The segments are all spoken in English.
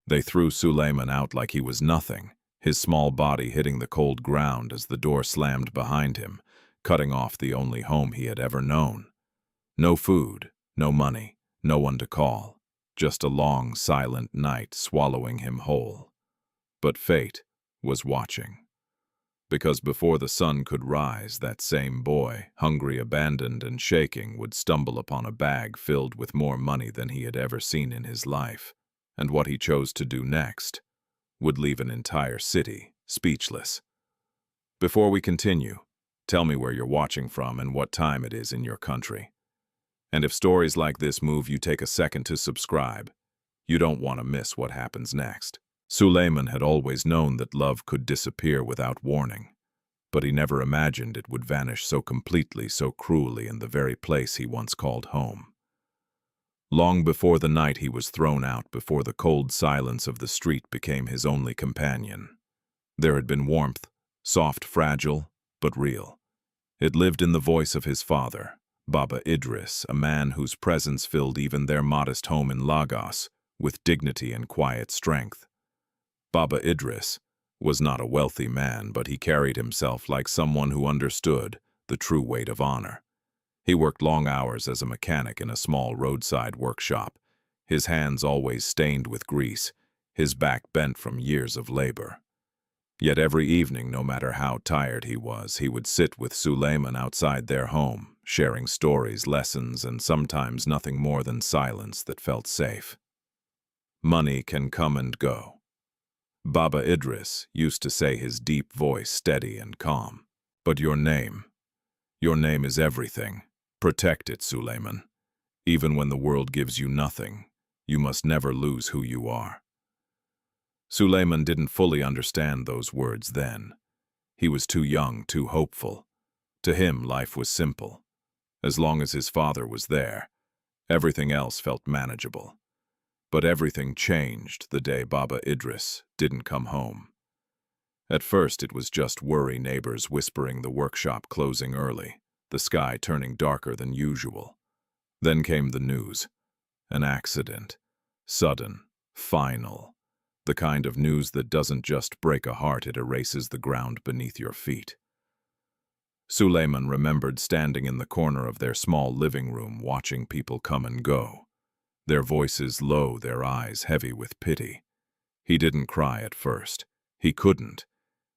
They threw Suleiman out like he was nothing, his small body hitting the cold ground as the door slammed behind him, cutting off the only home he had ever known. No food, no money, no one to call, just a long, silent night swallowing him whole. But fate was watching. Because before the sun could rise, that same boy, hungry, abandoned, and shaking, would stumble upon a bag filled with more money than he had ever seen in his life. And what he chose to do next would leave an entire city speechless. Before we continue, tell me where you're watching from and what time it is in your country. And if stories like this move you, take a second to subscribe. You don't want to miss what happens next. Suleiman had always known that love could disappear without warning, but he never imagined it would vanish so completely, so cruelly, in the very place he once called home. Long before the night he was thrown out, before the cold silence of the street became his only companion, there had been warmth, soft, fragile, but real. It lived in the voice of his father, Baba Idris, a man whose presence filled even their modest home in Lagos with dignity and quiet strength. Baba Idris was not a wealthy man, but he carried himself like someone who understood the true weight of honor. He worked long hours as a mechanic in a small roadside workshop, his hands always stained with grease, his back bent from years of labor. Yet every evening, no matter how tired he was, he would sit with Suleiman outside their home, sharing stories, lessons, and sometimes nothing more than silence that felt safe. Money can come and go. Baba Idris used to say, his deep voice steady and calm. But your name is everything. Protect it, Suleiman. Even when the world gives you nothing, you must never lose who you are. Suleiman didn't fully understand those words then. He was too young, too hopeful. To him, life was simple. As long as his father was there, everything else felt manageable. But everything changed the day Baba Idris didn't come home. At first it was just worry, neighbors whispering the workshop closing early, the sky turning darker than usual. Then came the news. An accident. Sudden. Final. The kind of news that doesn't just break a heart, it erases the ground beneath your feet. Suleiman remembered standing in the corner of their small living room, watching people come and go. Their voices low, their eyes heavy with pity. He didn't cry at first. He couldn't.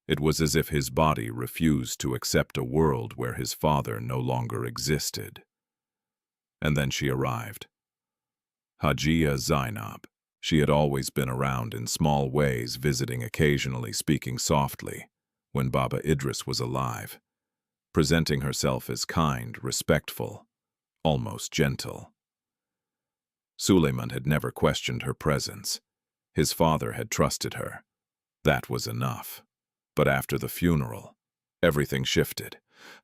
It was as if his body refused to accept a world where his father no longer existed. And then she arrived. Hajia Zainab. She had always been around in small ways, visiting occasionally, speaking softly, when Baba Idris was alive, presenting herself as kind, respectful, almost gentle. Suleiman had never questioned her presence. His father had trusted her. That was enough. But after the funeral, everything shifted.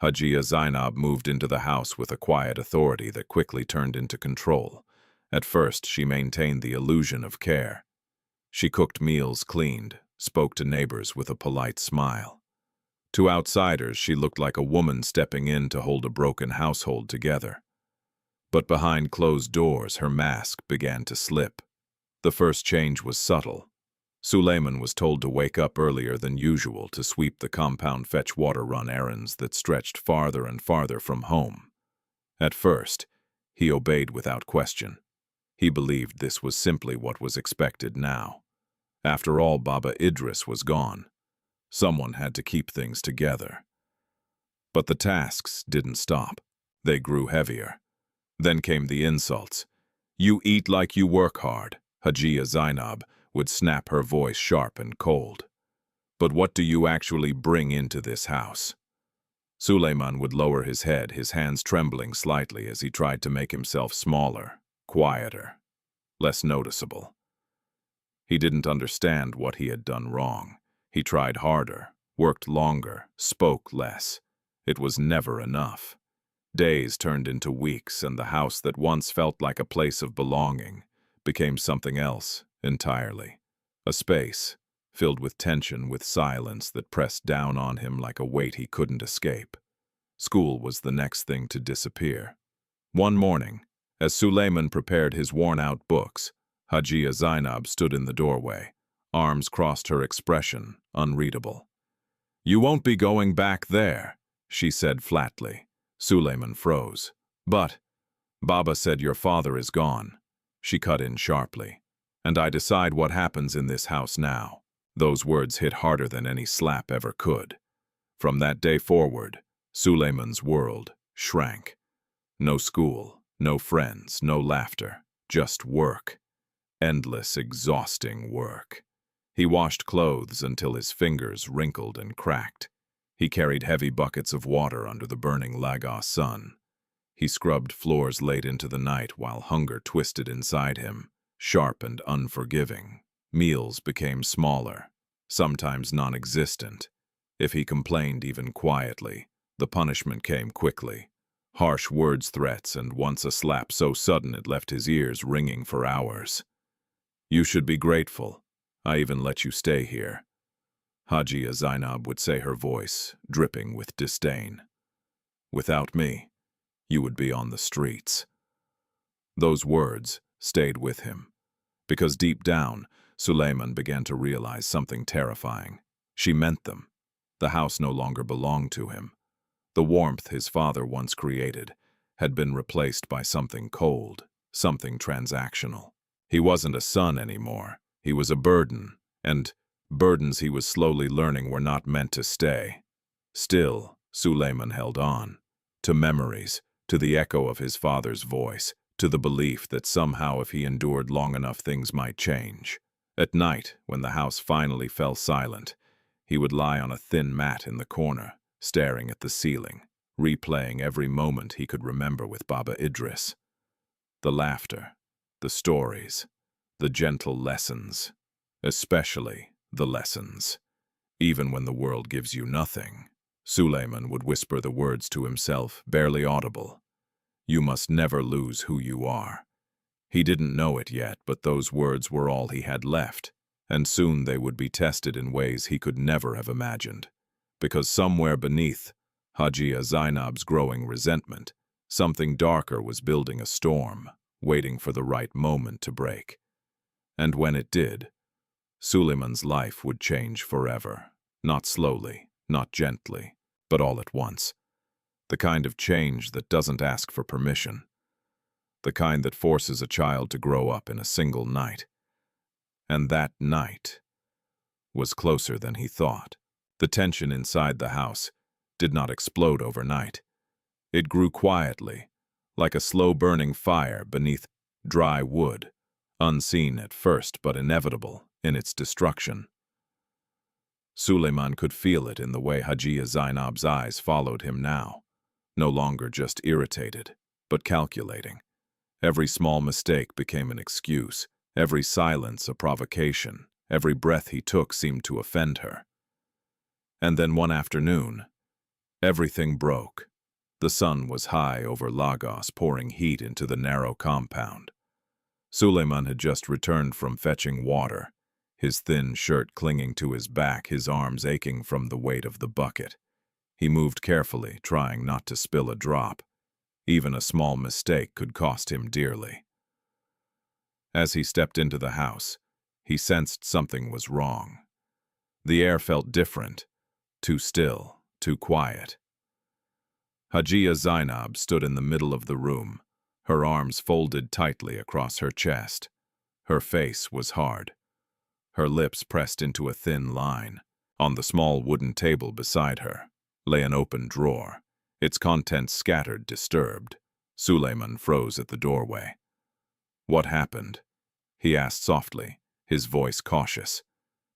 Hajia Zainab moved into the house with a quiet authority that quickly turned into control. At first, she maintained the illusion of care. She cooked meals, cleaned, spoke to neighbors with a polite smile. To outsiders, she looked like a woman stepping in to hold a broken household together. But behind closed doors, her mask began to slip. The first change was subtle. Suleiman was told to wake up earlier than usual to sweep the compound, fetch water, run errands that stretched farther and farther from home. At first, he obeyed without question. He believed this was simply what was expected now. After all, Baba Idris was gone. Someone had to keep things together. But the tasks didn't stop. They grew heavier. Then came the insults. "You eat like you work hard," Hajia Zainab would snap, her voice sharp and cold. "But what do you actually bring into this house?" Suleiman would lower his head, his hands trembling slightly as he tried to make himself smaller, quieter, less noticeable. He didn't understand what he had done wrong. He tried harder, worked longer, spoke less. It was never enough. Days turned into weeks, and the house that once felt like a place of belonging became something else entirely. A space filled with tension, with silence that pressed down on him like a weight he couldn't escape. School was the next thing to disappear. One morning, as Suleiman prepared his worn-out books, Hajia Zainab stood in the doorway, arms crossed, her expression unreadable. "You won't be going back there," she said flatly. Suleiman froze. "But Baba said your father is gone," she cut in sharply. "And I decide what happens in this house now." Those words hit harder than any slap ever could. From that day forward, Suleiman's world shrank. No school, no friends, no laughter, just work. Endless, exhausting work. He washed clothes until his fingers wrinkled and cracked. He carried heavy buckets of water under the burning Lagos sun. He scrubbed floors late into the night while hunger twisted inside him, sharp and unforgiving. Meals became smaller, sometimes non-existent. If he complained even quietly, the punishment came quickly. Harsh words, threats, and once a slap so sudden it left his ears ringing for hours. "You should be grateful. I even let you stay here," Hajia Zainab would say, her voice dripping with disdain. "Without me, you would be on the streets." Those words stayed with him, because deep down, Suleiman began to realize something terrifying. She meant them. The house no longer belonged to him. The warmth his father once created had been replaced by something cold, something transactional. He wasn't a son anymore. He was a burden, and burdens he was slowly learning were not meant to stay. Still, Suleiman held on. To memories, to the echo of his father's voice, to the belief that somehow if he endured long enough things might change. At night, when the house finally fell silent, he would lie on a thin mat in the corner, staring at the ceiling, replaying every moment he could remember with Baba Idris. The laughter, the stories, the gentle lessons, especially the lessons. Even when the world gives you nothing, Suleiman would whisper the words to himself, barely audible. You must never lose who you are. He didn't know it yet, but those words were all he had left, and soon they would be tested in ways he could never have imagined. Because somewhere beneath Hajia Zainab's growing resentment, something darker was building a storm, waiting for the right moment to break. And when it did, Suleiman's life would change forever. Not slowly, not gently, but all at once. The kind of change that doesn't ask for permission. The kind that forces a child to grow up in a single night. And that night was closer than he thought. The tension inside the house did not explode overnight. It grew quietly, like a slow-burning fire beneath dry wood, unseen at first but inevitable in its destruction. Suleiman could feel it in the way Hajia Zainab's eyes followed him now, no longer just irritated, but calculating. Every small mistake became an excuse, every silence a provocation, every breath he took seemed to offend her. And then one afternoon, everything broke. The sun was high over Lagos, pouring heat into the narrow compound. Suleiman had just returned from fetching water, his thin shirt clinging to his back, his arms aching from the weight of the bucket. He moved carefully, trying not to spill a drop. Even a small mistake could cost him dearly. As he stepped into the house, he sensed something was wrong. The air felt different, too still, too quiet. Hajia Zainab stood in the middle of the room, her arms folded tightly across her chest. Her face was hard, her lips pressed into a thin line. On the small wooden table beside her lay an open drawer, its contents scattered, disturbed. Suleiman froze at the doorway. "What happened?" he asked softly, his voice cautious.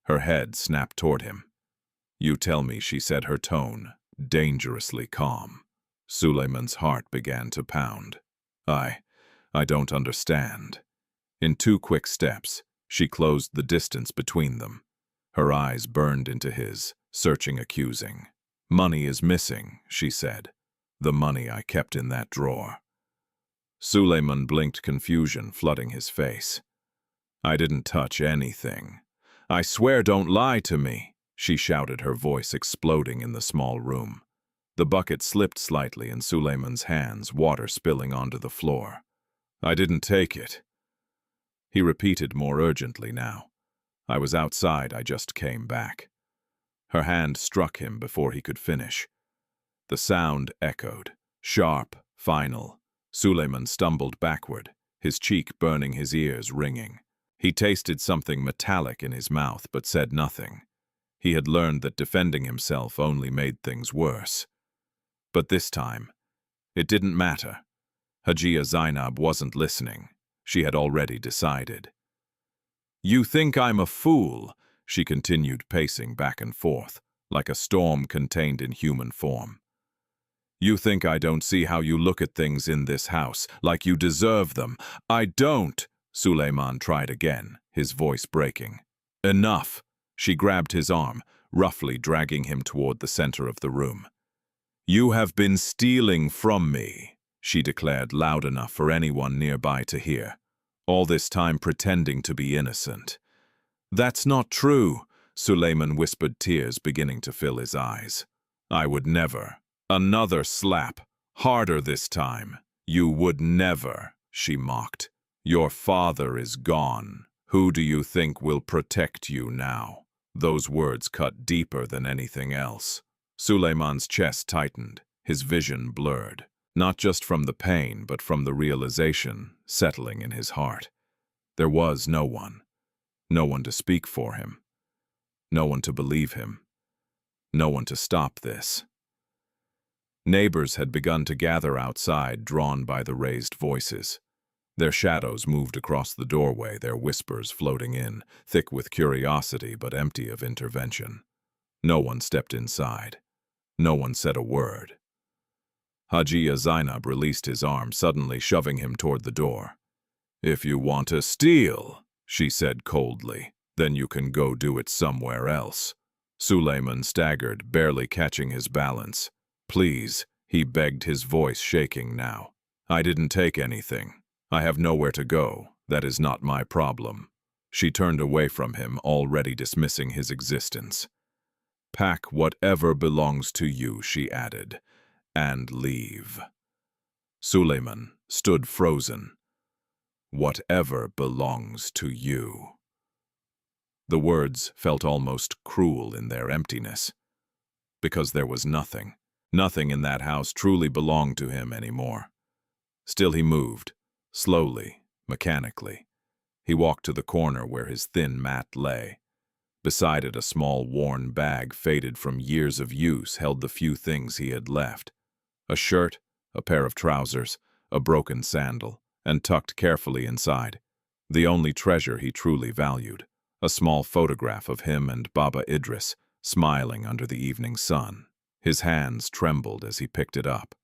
Her head snapped toward him. "You tell me," she said, her tone dangerously calm. Suleiman's heart began to pound. I don't understand." In 2 quick steps, she closed the distance between them. Her eyes burned into his, searching, accusing. "Money is missing," she said. "The money I kept in that drawer." Suleiman blinked, confusion flooding his face. "I didn't touch anything. I swear, don't lie to me," she shouted, her voice exploding in the small room. The bucket slipped slightly in Suleiman's hands, water spilling onto the floor. "I didn't take it." He repeated more urgently now. "I was outside, I just came back." Her hand struck him before he could finish. The sound echoed, sharp, final. Suleiman stumbled backward, his cheek burning, his ears ringing. He tasted something metallic in his mouth but said nothing. He had learned that defending himself only made things worse. But this time, it didn't matter. Hajia Zainab wasn't listening. She had already decided. "You think I'm a fool," she continued, pacing back and forth, like a storm contained in human form. "You think I don't see how you look at things in this house, like you deserve them. I don't." Suleiman tried again, his voice breaking. "Enough." She grabbed his arm, roughly dragging him toward the center of the room. "You have been stealing from me," she declared loud enough for anyone nearby to hear. "All this time pretending to be innocent." "That's not true," Suleiman whispered, tears beginning to fill his eyes. "I would never." Another slap, harder this time. "You would never," she mocked. "Your father is gone. Who do you think will protect you now?" Those words cut deeper than anything else. Suleiman's chest tightened, his vision blurred, not just from the pain but from the realization settling in his heart. There was no one to speak for him, no one to believe him, no one to stop this. Neighbors had begun to gather outside, drawn by the raised voices. Their shadows moved across the doorway, their whispers floating in, thick with curiosity but empty of intervention. No one stepped inside. No one said a word. Hajia Zainab released his arm, suddenly shoving him toward the door. "If you want to steal," she said coldly, "then you can go do it somewhere else." Suleiman staggered, barely catching his balance. "Please," he begged, his voice shaking now. "I didn't take anything. I have nowhere to go. That is not my problem." She turned away from him, already dismissing his existence. "Pack whatever belongs to you," she added, "and leave." Suleiman stood frozen. "Whatever belongs to you." The words felt almost cruel in their emptiness, because there was nothing. Nothing in that house truly belonged to him anymore. Still he moved, slowly, mechanically. He walked to the corner where his thin mat lay. Beside it, a small worn bag, faded from years of use, held the few things he had left. A shirt, a pair of trousers, a broken sandal, and tucked carefully inside, the only treasure he truly valued, a small photograph of him and Baba Idris, smiling under the evening sun. His hands trembled as he picked it up.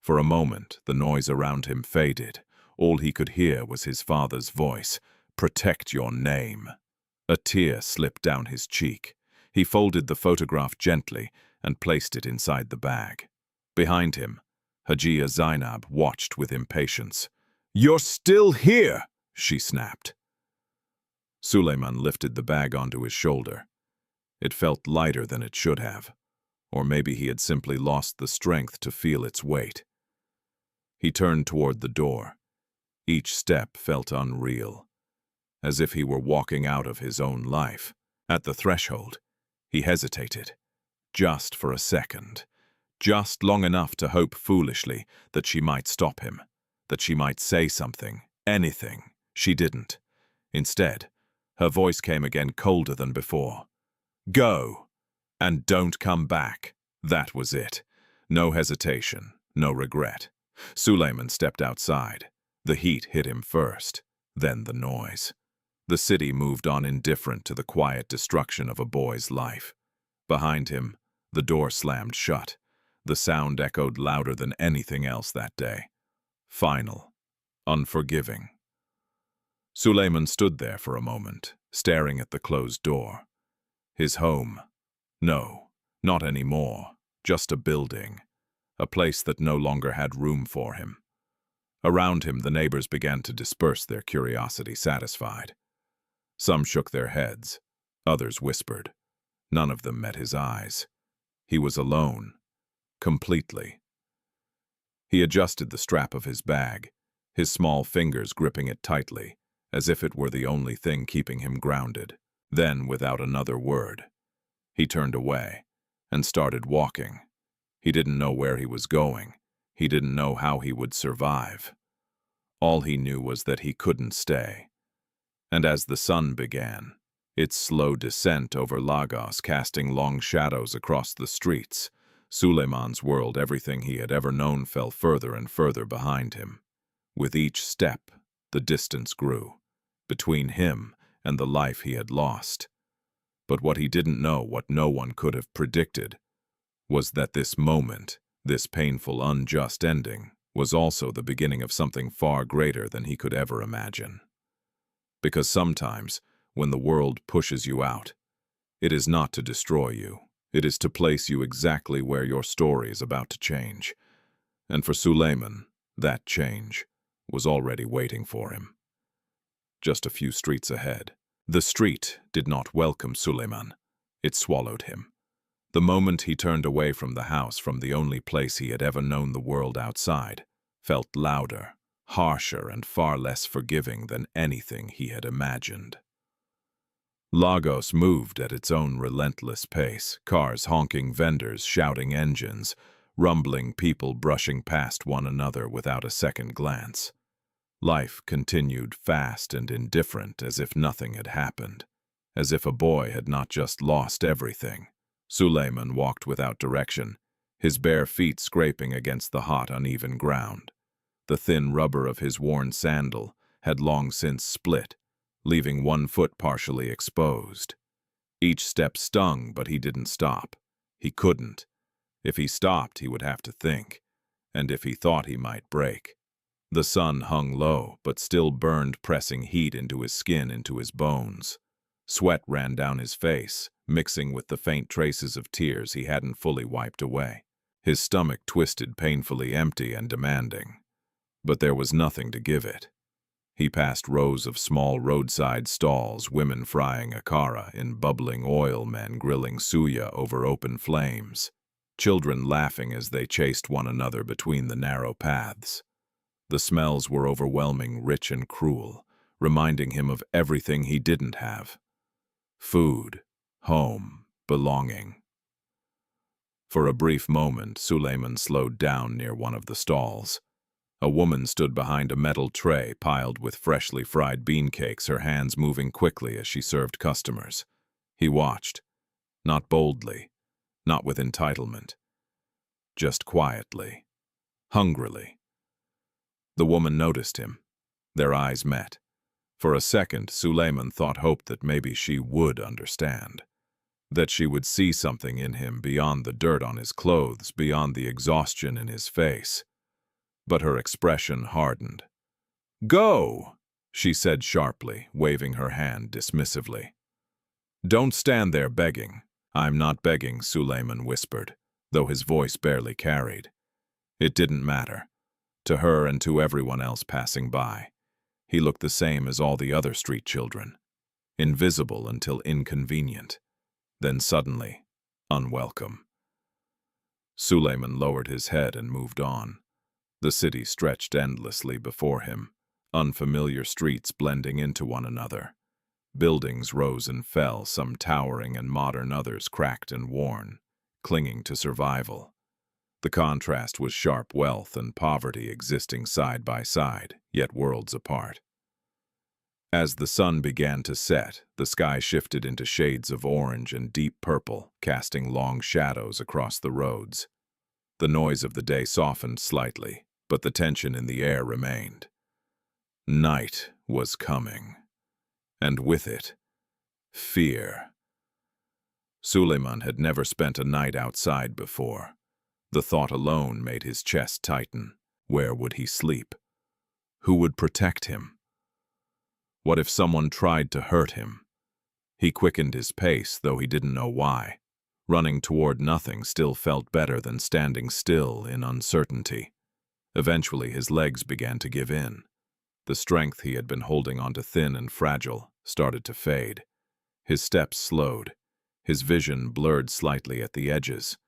For a moment, the noise around him faded. All he could hear was his father's voice, "Protect your name." A tear slipped down his cheek. He folded the photograph gently and placed it inside the bag. Behind him, Hajia Zainab watched with impatience. "You're still here!" she snapped. Suleiman lifted the bag onto his shoulder. It felt lighter than it should have. Or maybe he had simply lost the strength to feel its weight. He turned toward the door. Each step felt unreal, as if he were walking out of his own life. At the threshold, he hesitated, just for a second, just long enough to hope foolishly that she might stop him, that she might say something, anything. She didn't. Instead, her voice came again, colder than before. "Go! And don't come back." That was it. No hesitation, no regret. Suleiman stepped outside. The heat hit him first, then the noise. The city moved on, indifferent to the quiet destruction of a boy's life. Behind him, the door slammed shut. The sound echoed louder than anything else that day. Final, unforgiving. Suleiman stood there for a moment, staring at the closed door. His home. No, not anymore. Just a building. A place that no longer had room for him. Around him, the neighbors began to disperse, their curiosity satisfied. Some shook their heads. Others whispered. None of them met his eyes. He was alone. Completely. He adjusted the strap of his bag, his small fingers gripping it tightly, as if it were the only thing keeping him grounded. Then, without another word, he turned away and started walking. He didn't know where he was going. He didn't know how he would survive. All he knew was that he couldn't stay. And as the sun began, its slow descent over Lagos casting long shadows across the streets, Suleiman's world, everything he had ever known, fell further and further behind him. With each step, the distance grew, between him and the life he had lost. But what he didn't know, what no one could have predicted, was that this moment, this painful, unjust ending, was also the beginning of something far greater than he could ever imagine. Because sometimes, when the world pushes you out, it is not to destroy you. It is to place you exactly where your story is about to change. And for Suleiman, that change was already waiting for him. Just a few streets ahead. The street did not welcome Suleiman. It swallowed him. The moment he turned away from the house, from the only place he had ever known the world outside, felt louder, harsher, and far less forgiving than anything he had imagined. Lagos moved at its own relentless pace, cars honking, vendors shouting, engines rumbling, people brushing past one another without a second glance. Life continued fast and indifferent, as if nothing had happened, as if a boy had not just lost everything. Suleiman walked without direction, his bare feet scraping against the hot, uneven ground. The thin rubber of his worn sandal had long since split, leaving one foot partially exposed. Each step stung, but he didn't stop. He couldn't. If he stopped, he would have to think, and if he thought, he might break. The sun hung low, but still burned, pressing heat into his skin, into his bones. Sweat ran down his face, mixing with the faint traces of tears he hadn't fully wiped away. His stomach twisted, painfully empty and demanding. But there was nothing to give it. He passed rows of small roadside stalls, women frying akara in bubbling oil, men grilling suya over open flames, children laughing as they chased one another between the narrow paths. The smells were overwhelming, rich and cruel, reminding him of everything he didn't have. Food, home, belonging. For a brief moment, Suleiman slowed down near one of the stalls. A woman stood behind a metal tray piled with freshly fried bean cakes, her hands moving quickly as she served customers. He watched, not boldly, not with entitlement, just quietly, hungrily. The woman noticed him. Their eyes met. For a second, Suleiman hoped that maybe she would understand, that she would see something in him beyond the dirt on his clothes, beyond the exhaustion in his face. But her expression hardened. "Go!" she said sharply, waving her hand dismissively. "Don't stand there begging." "I'm not begging," Suleiman whispered, though his voice barely carried. It didn't matter. To her and to everyone else passing by, he looked the same as all the other street children, invisible until inconvenient, then suddenly unwelcome. Suleiman lowered his head and moved on. The city stretched endlessly before him, unfamiliar streets blending into one another. Buildings rose and fell, some towering and modern, others cracked and worn, clinging to survival. The contrast was sharp, wealth and poverty existing side by side, yet worlds apart. As the sun began to set, the sky shifted into shades of orange and deep purple, casting long shadows across the roads. The noise of the day softened slightly, but the tension in the air remained. Night was coming, and with it, fear. Suleiman had never spent a night outside before. The thought alone made his chest tighten. Where would he sleep? Who would protect him? What if someone tried to hurt him? He quickened his pace, though he didn't know why. Running toward nothing still felt better than standing still in uncertainty. Eventually, his legs began to give in. The strength he had been holding onto, thin and fragile, started to fade. His steps slowed. His vision blurred slightly at the edges.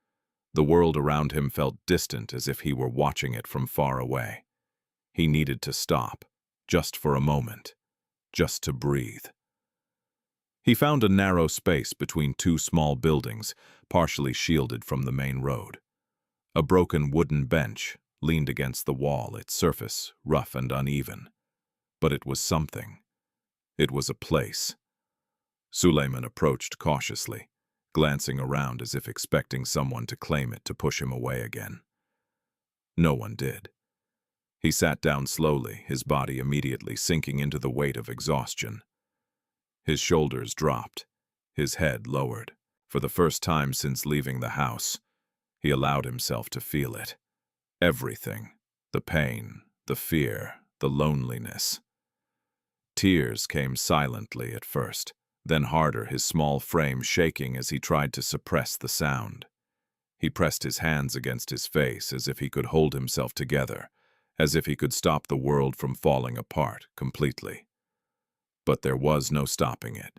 The world around him felt distant, as if he were watching it from far away. He needed to stop, just for a moment, just to breathe. He found a narrow space between two small buildings, partially shielded from the main road. A broken wooden bench leaned against the wall, its surface rough and uneven. But it was something. It was a place. Suleiman approached cautiously, glancing around as if expecting someone to claim it to push him away again. No one did. He sat down slowly, his body immediately sinking into the weight of exhaustion. His shoulders dropped, his head lowered. For the first time since leaving the house, he allowed himself to feel it. Everything. The pain, the fear, the loneliness. Tears came silently at first, then harder, his small frame shaking as he tried to suppress the sound. He pressed his hands against his face as if he could hold himself together, as if he could stop the world from falling apart completely. But there was no stopping it.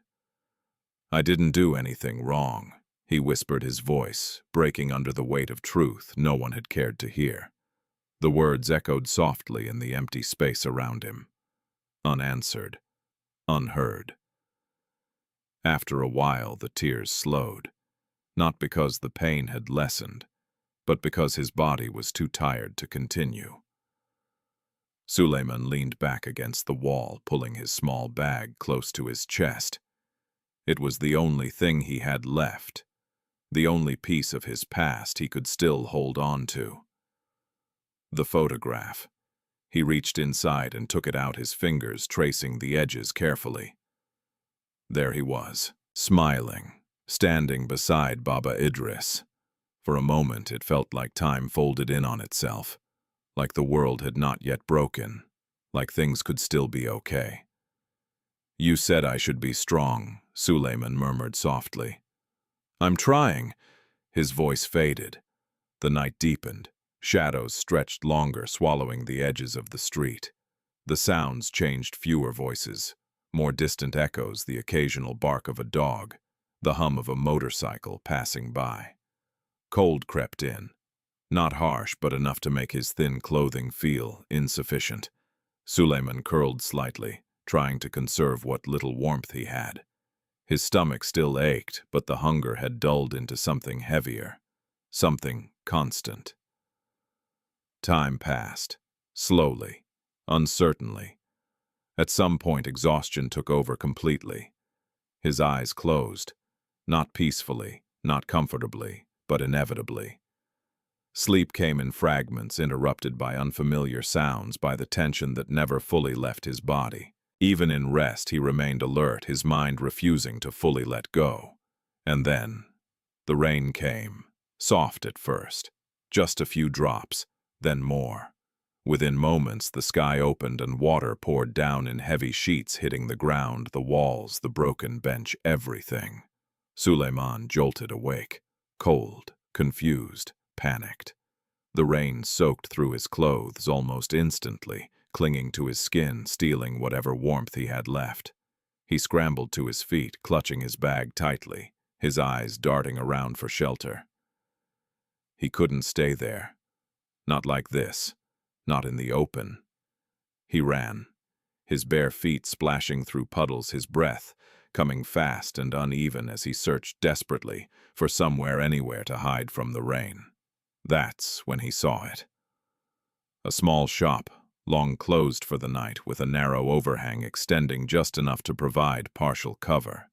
"I didn't do anything wrong," he whispered, his voice breaking under the weight of truth no one had cared to hear. The words echoed softly in the empty space around him, unanswered, unheard. After a while, the tears slowed, not because the pain had lessened, but because his body was too tired to continue. Suleiman leaned back against the wall, pulling his small bag close to his chest. It was the only thing he had left, the only piece of his past he could still hold on to. The photograph. He reached inside and took it out, his fingers tracing the edges carefully. There he was, smiling, standing beside Baba Idris. For a moment it felt like time folded in on itself, like the world had not yet broken, like things could still be okay. "You said I should be strong," Suleiman murmured softly. "I'm trying." His voice faded. The night deepened. Shadows stretched longer, swallowing the edges of the street. The sounds changed, fewer voices, more distant echoes, the occasional bark of a dog, the hum of a motorcycle passing by. Cold crept in. Not harsh, but enough to make his thin clothing feel insufficient. Suleiman curled slightly, trying to conserve what little warmth he had. His stomach still ached, but the hunger had dulled into something heavier, something constant. Time passed, slowly, uncertainly. At some point, exhaustion took over completely. His eyes closed, not peacefully, not comfortably, but inevitably. Sleep came in fragments, interrupted by unfamiliar sounds, by the tension that never fully left his body. Even in rest, he remained alert, his mind refusing to fully let go. And then, the rain came, soft at first, just a few drops, then more. Within moments, the sky opened and water poured down in heavy sheets, hitting the ground, the walls, the broken bench, everything. Suleiman jolted awake, cold, confused, panicked. The rain soaked through his clothes almost instantly, clinging to his skin, stealing whatever warmth he had left. He scrambled to his feet, clutching his bag tightly, his eyes darting around for shelter. He couldn't stay there. Not like this. Not in the open. He ran, his bare feet splashing through puddles, his breath coming fast and uneven as he searched desperately for somewhere, anywhere to hide from the rain. That's when he saw it. A small shop, long closed for the night, with a narrow overhang extending just enough to provide partial cover.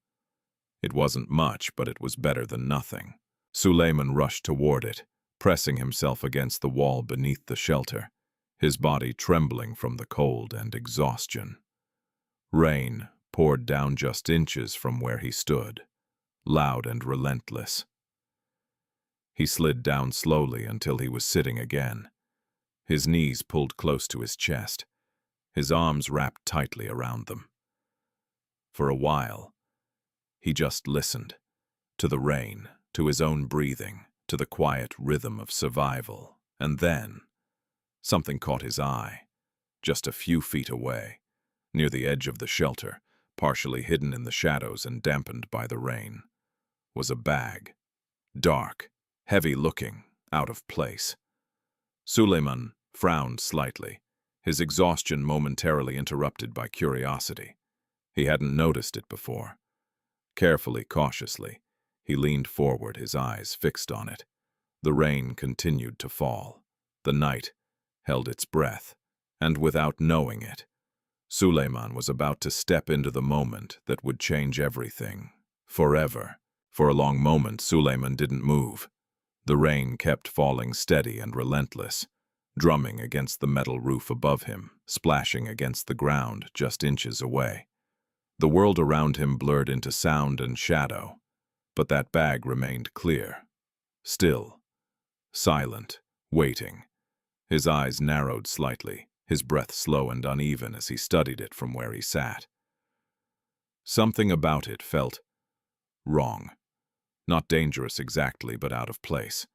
It wasn't much, but it was better than nothing. Suleiman rushed toward it, pressing himself against the wall beneath the shelter, his body trembling from the cold and exhaustion. Rain poured down just inches from where he stood, loud and relentless. He slid down slowly until he was sitting again, his knees pulled close to his chest, his arms wrapped tightly around them. For a while, he just listened, to the rain, to his own breathing, to the quiet rhythm of survival, and then something caught his eye, just a few feet away, near the edge of the shelter, partially hidden in the shadows and dampened by the rain, was a bag, dark, heavy-looking, out of place. Suleiman frowned slightly, his exhaustion momentarily interrupted by curiosity. He hadn't noticed it before. Carefully, cautiously, he leaned forward, his eyes fixed on it. The rain continued to fall. The night held its breath, and without knowing it, Suleiman was about to step into the moment that would change everything, forever. For a long moment, Suleiman didn't move. The rain kept falling steady and relentless, drumming against the metal roof above him, splashing against the ground just inches away. The world around him blurred into sound and shadow, but that bag remained clear, still, silent, waiting. His eyes narrowed slightly, his breath slow and uneven as he studied it from where he sat. Something about it felt wrong. Not dangerous exactly, but out of place,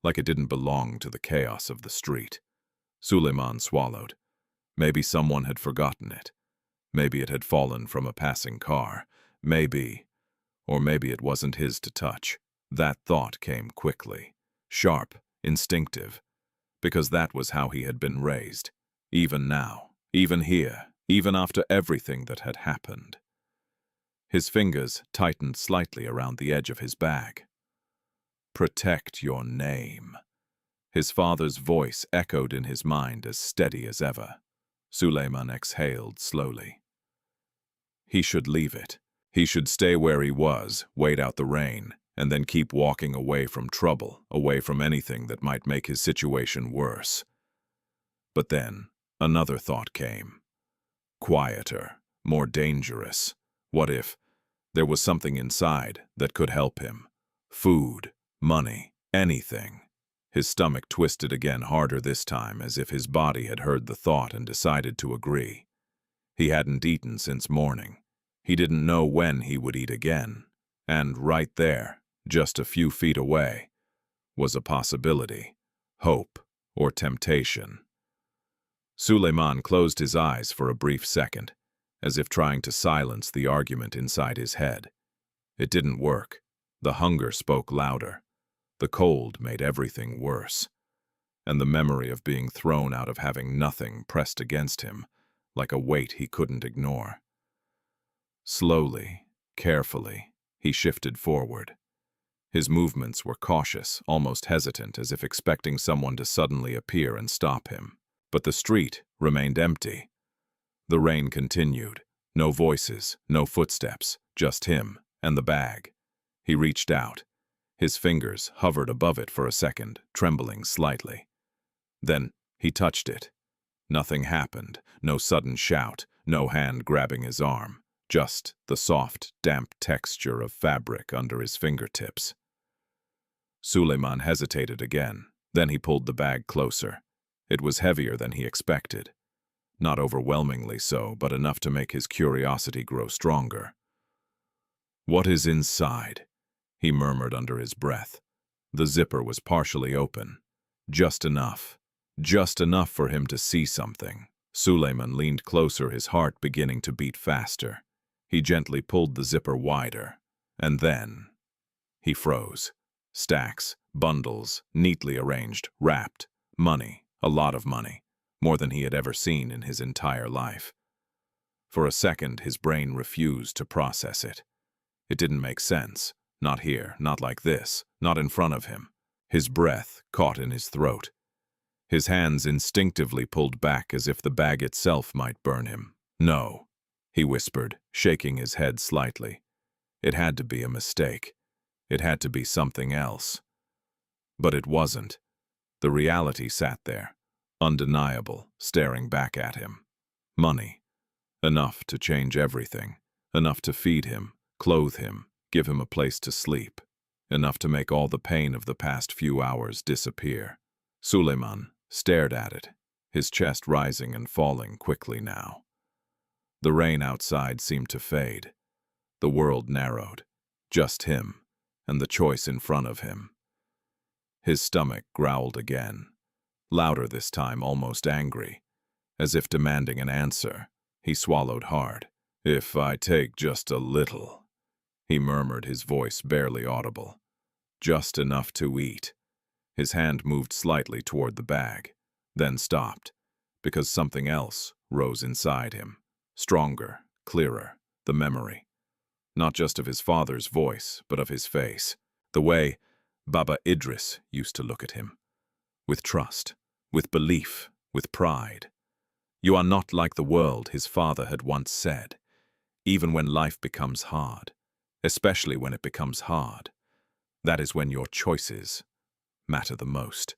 like it didn't belong to the chaos of the street. Suleiman swallowed. Maybe someone had forgotten it. Maybe it had fallen from a passing car. Maybe, or maybe it wasn't his to touch. That thought came quickly, sharp, instinctive, because that was how he had been raised. Even now, even here, even after everything that had happened. His fingers tightened slightly around the edge of his bag. Protect your name. His father's voice echoed in his mind as steady as ever. Suleiman exhaled slowly. He should leave it. He should stay where he was, wait out the rain, and then keep walking away from trouble, away from anything that might make his situation worse. But then, another thought came. Quieter, more dangerous. What if there was something inside that could help him? Food, money, anything. His stomach twisted again, harder this time, as if his body had heard the thought and decided to agree. He hadn't eaten since morning. He didn't know when he would eat again. And right there, just a few feet away, was a possibility, hope, or temptation. Suleiman closed his eyes for a brief second, as if trying to silence the argument inside his head. It didn't work. The hunger spoke louder. The cold made everything worse. And the memory of being thrown out of having nothing pressed against him, like a weight he couldn't ignore. Slowly, carefully, he shifted forward. His movements were cautious, almost hesitant, as if expecting someone to suddenly appear and stop him. But the street remained empty. The rain continued. No voices, no footsteps, just him and the bag. He reached out. His fingers hovered above it for a second, trembling slightly. Then he touched it. Nothing happened, no sudden shout, no hand grabbing his arm, just the soft, damp texture of fabric under his fingertips. Suleiman hesitated again. Then he pulled the bag closer. It was heavier than he expected. Not overwhelmingly so, but enough to make his curiosity grow stronger. "What is inside?" he murmured under his breath. The zipper was partially open. Just enough for him to see something. Suleiman leaned closer, his heart beginning to beat faster. He gently pulled the zipper wider, and then he froze. Stacks, bundles, neatly arranged, wrapped, money, a lot of money, more than he had ever seen in his entire life. For a second, his brain refused to process it. It didn't make sense. Not here, not like this, not in front of him. His breath caught in his throat. His hands instinctively pulled back as if the bag itself might burn him. "No," he whispered, shaking his head slightly. It had to be a mistake. It had to be something else. But it wasn't. The reality sat there, undeniable, staring back at him. Money. Enough to change everything. Enough to feed him, clothe him, give him a place to sleep. Enough to make all the pain of the past few hours disappear. Suleiman stared at it, his chest rising and falling quickly now. The rain outside seemed to fade. The world narrowed. Just him, and the choice in front of him. His stomach growled again, louder this time, almost angry, as if demanding an answer. He swallowed hard. "If I take just a little," he murmured, his voice barely audible. "Just enough to eat." His hand moved slightly toward the bag, then stopped, because something else rose inside him. Stronger, clearer, the memory. Not just of his father's voice, but of his face. The way Baba Idris used to look at him. With trust, with belief, with pride. "You are not like the world," his father had once said. "Even when life becomes hard, especially when it becomes hard, that is when your choices matter the most."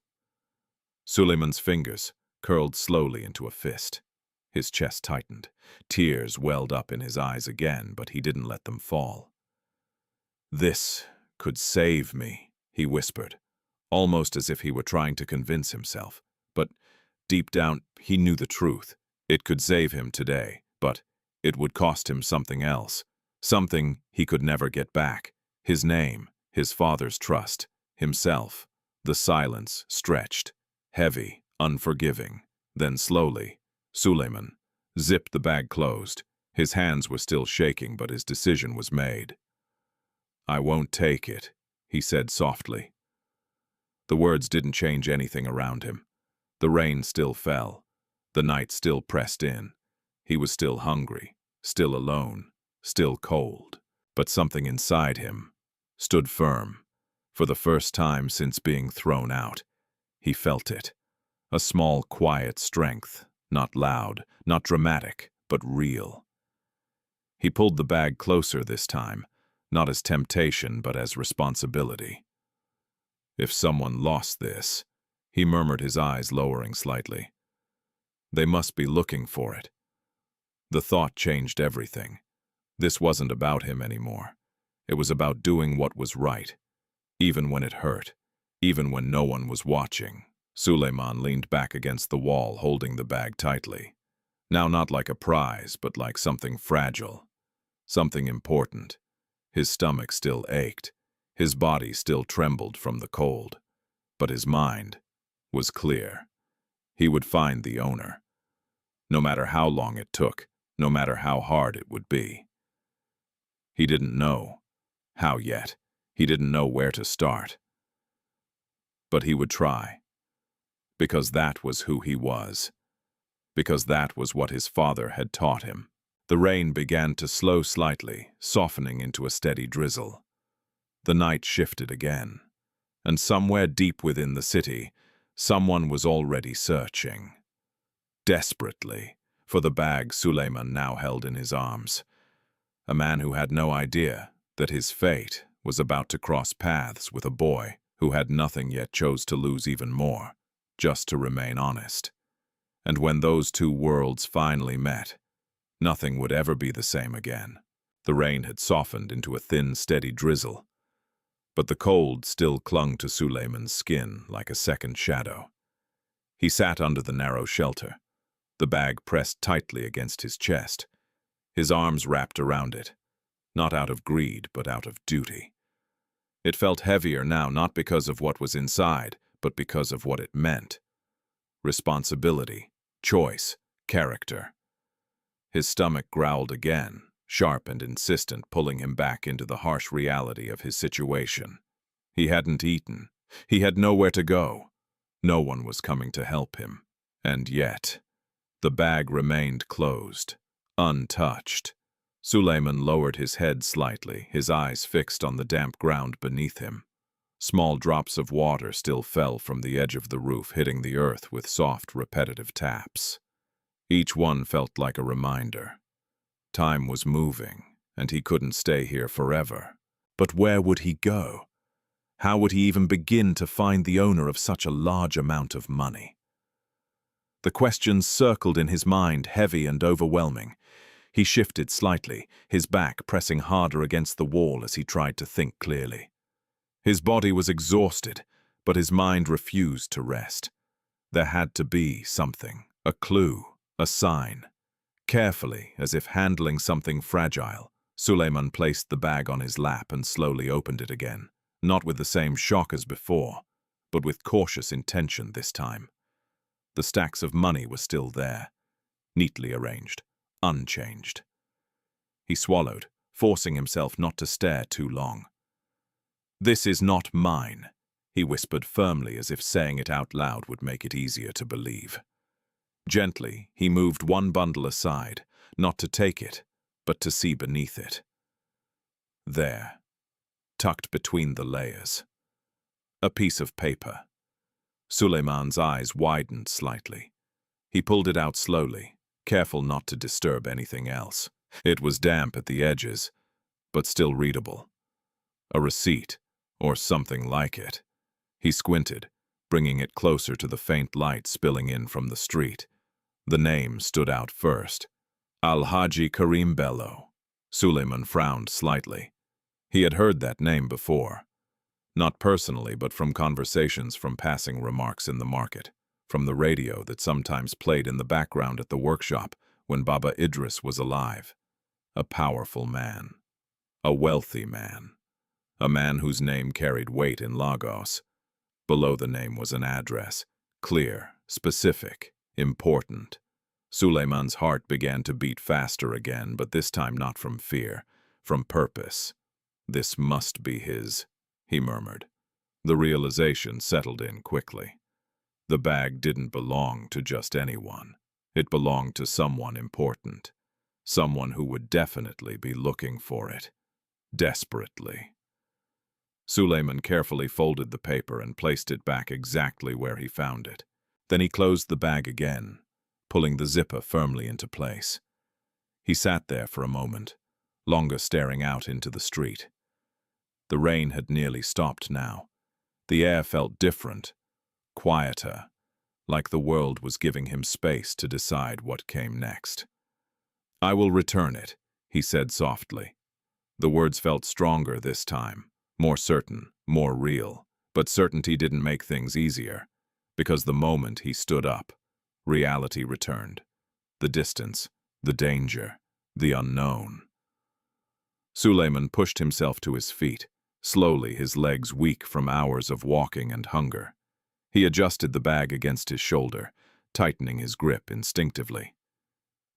Suleiman's fingers curled slowly into a fist. His chest tightened. Tears welled up in his eyes again, but he didn't let them fall. "This could save me," he whispered, almost as if he were trying to convince himself. But deep down, he knew the truth. It could save him today, but it would cost him something else. Something he could never get back. His name, his father's trust, himself. The silence stretched, heavy, unforgiving. Then slowly, Suleiman zipped the bag closed. His hands were still shaking, but his decision was made. "I won't take it," he said softly. The words didn't change anything around him. The rain still fell. The night still pressed in. He was still hungry, still alone, still cold. But something inside him stood firm. For the first time since being thrown out, he felt it. A small, quiet strength, not loud, not dramatic, but real. He pulled the bag closer this time, not as temptation, but as responsibility. "If someone lost this," he murmured, his eyes lowering slightly, "they must be looking for it." The thought changed everything. This wasn't about him anymore. It was about doing what was right, even when it hurt, even when no one was watching. Suleiman leaned back against the wall, holding the bag tightly. Now not like a prize, but like something fragile, something important. His stomach still ached. His body still trembled from the cold. But his mind was clear. He would find the owner. No matter how long it took, no matter how hard it would be. He didn't know how yet. He didn't know where to start. But he would try. Because that was who he was. Because that was what his father had taught him. The rain began to slow slightly, softening into a steady drizzle. The night shifted again. And somewhere deep within the city, someone was already searching. Desperately, for the bag Suleiman now held in his arms. A man who had no idea that his fate was about to cross paths with a boy who had nothing yet chose to lose even more, just to remain honest. And when those two worlds finally met, nothing would ever be the same again. The rain had softened into a thin, steady drizzle, but the cold still clung to Suleiman's skin like a second shadow. He sat under the narrow shelter, the bag pressed tightly against his chest, his arms wrapped around it, not out of greed, but out of duty. It felt heavier now, not because of what was inside, but because of what it meant. Responsibility, choice, character. His stomach growled again, sharp and insistent, pulling him back into the harsh reality of his situation. He hadn't eaten. He had nowhere to go. No one was coming to help him. And yet, the bag remained closed, untouched. Suleiman lowered his head slightly, his eyes fixed on the damp ground beneath him. Small drops of water still fell from the edge of the roof, hitting the earth with soft, repetitive taps. Each one felt like a reminder. Time was moving, and he couldn't stay here forever. But where would he go? How would he even begin to find the owner of such a large amount of money? The questions circled in his mind, heavy and overwhelming. He shifted slightly, his back pressing harder against the wall as he tried to think clearly. His body was exhausted, but his mind refused to rest. There had to be something, a clue, a sign. Carefully, as if handling something fragile, Suleiman placed the bag on his lap and slowly opened it again, not with the same shock as before, but with cautious intention this time. The stacks of money were still there, neatly arranged, unchanged. He swallowed, forcing himself not to stare too long. "This is not mine," he whispered firmly, as if saying it out loud would make it easier to believe. Gently, he moved one bundle aside, not to take it, but to see beneath it. There, tucked between the layers, a piece of paper. Suleiman's eyes widened slightly. He pulled it out slowly, careful not to disturb anything else. It was damp at the edges, but still readable. A receipt, or something like it. He squinted, bringing it closer to the faint light spilling in from the street. The name stood out first. Al-Haji Karim Bello. Suleiman frowned slightly. He had heard that name before. Not personally, but from conversations, from passing remarks in the market, from the radio that sometimes played in the background at the workshop when Baba Idris was alive. A powerful man. A wealthy man. A man whose name carried weight in Lagos. Below the name was an address. Clear, specific, important. Suleiman's heart began to beat faster again, but this time not from fear, from purpose. This must be his, he murmured. The realization settled in quickly. The bag didn't belong to just anyone. It belonged to someone important. Someone who would definitely be looking for it. Desperately. Suleiman carefully folded the paper and placed it back exactly where he found it. Then he closed the bag again, pulling the zipper firmly into place. He sat there for a moment, longer staring out into the street. The rain had nearly stopped now. The air felt different, quieter, like the world was giving him space to decide what came next. "I will return it," he said softly. The words felt stronger this time, more certain, more real, but certainty didn't make things easier, because the moment he stood up, reality returned. The distance, the danger, the unknown. Suleiman pushed himself to his feet, slowly, his legs weak from hours of walking and hunger. He adjusted the bag against his shoulder, tightening his grip instinctively.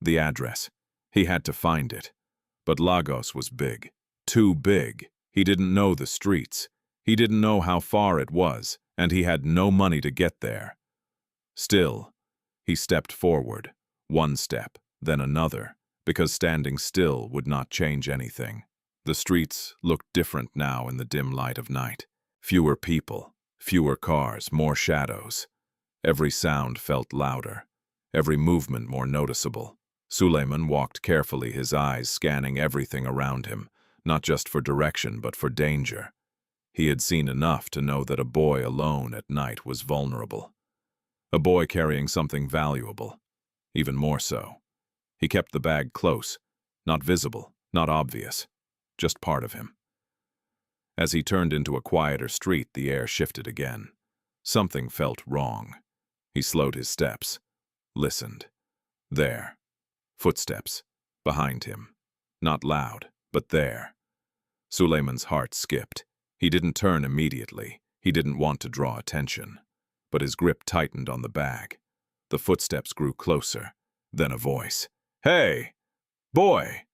The address. He had to find it. But Lagos was big. Too big. He didn't know the streets. He didn't know how far it was, and he had no money to get there. Still, he stepped forward, one step, then another, because standing still would not change anything. The streets looked different now in the dim light of night. Fewer people, fewer cars, more shadows. Every sound felt louder, every movement more noticeable. Suleiman walked carefully, his eyes scanning everything around him, not just for direction but for danger. He had seen enough to know that a boy alone at night was vulnerable. A boy carrying something valuable, even more so. He kept the bag close, not visible, not obvious, just part of him. As he turned into a quieter street, the air shifted again. Something felt wrong. He slowed his steps, listened. There. Footsteps. Behind him. Not loud, but there. Suleiman's heart skipped. He didn't turn immediately. He didn't want to draw attention. But his grip tightened on the bag. The footsteps grew closer. Then a voice. "Hey! Boy!"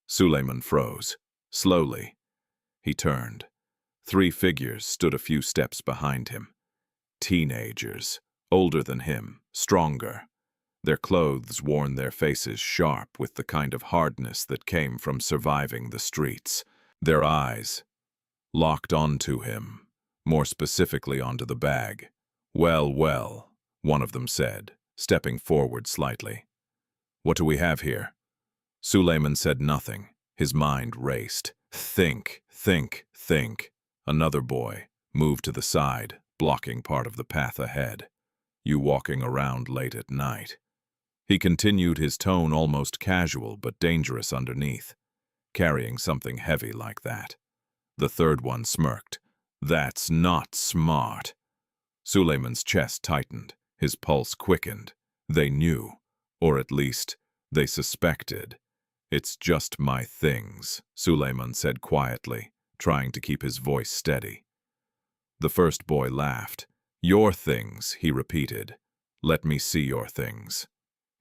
Suleiman froze. Slowly. He turned. 3 figures stood a few steps behind him. Teenagers. Older than him. Stronger. Their clothes worn their faces sharp with the kind of hardness that came from surviving the streets. Their eyes locked onto him, more specifically onto the bag. "Well, well," one of them said, stepping forward slightly. "What do we have here?" Suleiman said nothing. His mind raced. Think, think, think. Another boy moved to the side, blocking part of the path ahead. "You walking around late at night." He continued, his tone almost casual but dangerous underneath. "Carrying something heavy like that." The third one smirked. "That's not smart." Suleiman's chest tightened. His pulse quickened. They knew, or at least, they suspected. "It's just my things," Suleiman said quietly, trying to keep his voice steady. The first boy laughed. "Your things," he repeated. "Let me see your things."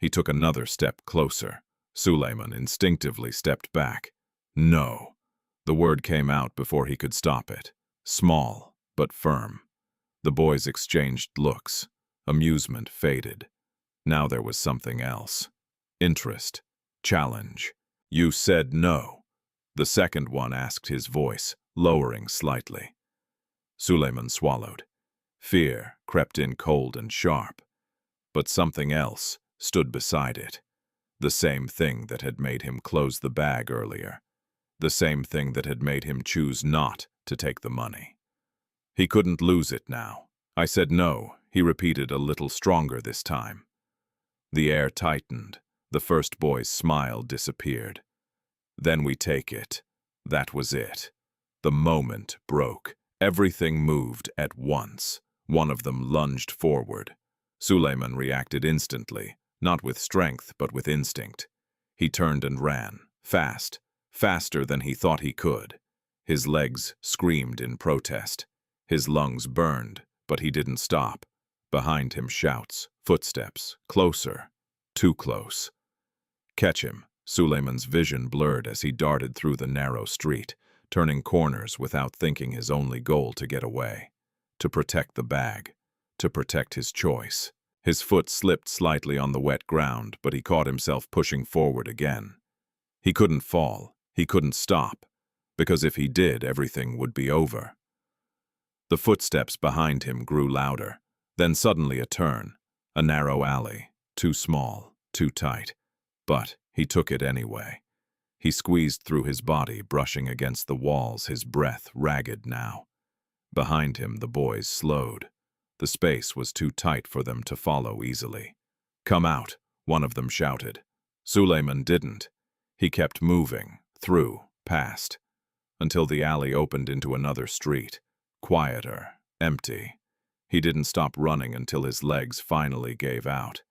He took another step closer. Suleiman instinctively stepped back. "No." The word came out before he could stop it. Small, but firm. The boys exchanged looks. Amusement faded. Now there was something else. Interest. Challenge. "You said no," the second one asked, his voice lowering slightly. Suleiman swallowed. Fear crept in cold and sharp. But something else stood beside it. The same thing that had made him close the bag earlier. The same thing that had made him choose not to take the money. He couldn't lose it now. "I said no," he repeated, a little stronger this time. The air tightened. The first boy's smile disappeared. "Then we take it." That was it. The moment broke. Everything moved at once. One of them lunged forward. Suleiman reacted instantly, not with strength but with instinct. He turned and ran, fast, faster than he thought he could. His legs screamed in protest. His lungs burned, but he didn't stop. Behind him, shouts, footsteps, closer, too close. "Catch him." Suleiman's vision blurred as he darted through the narrow street, turning corners without thinking, his only goal to get away. To protect the bag. To protect his choice. His foot slipped slightly on the wet ground, but he caught himself pushing forward again. He couldn't fall. He couldn't stop. Because if he did, everything would be over. The footsteps behind him grew louder. Then suddenly a turn. A narrow alley. Too small. Too tight. But he took it anyway. He squeezed through his body, brushing against the walls, his breath ragged now. Behind him, the boys slowed. The space was too tight for them to follow easily. "Come out," one of them shouted. Suleiman didn't. He kept moving, through, past, until the alley opened into another street. Quieter, empty. He didn't stop running until his legs finally gave out.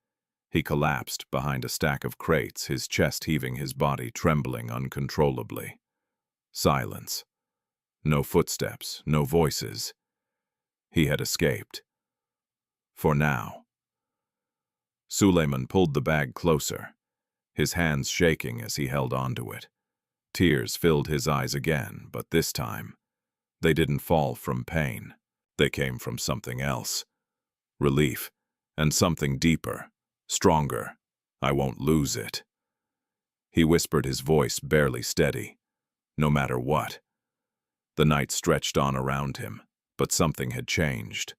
He collapsed behind a stack of crates, his chest heaving, his body trembling uncontrollably. Silence. No footsteps, no voices. He had escaped. For now. Suleiman pulled the bag closer, his hands shaking as he held onto it. Tears filled his eyes again, but this time, they didn't fall from pain. They came from something else. Relief, and something deeper, stronger. "I won't lose it." He whispered, his voice barely steady. No matter what. The night stretched on around him, but something had changed.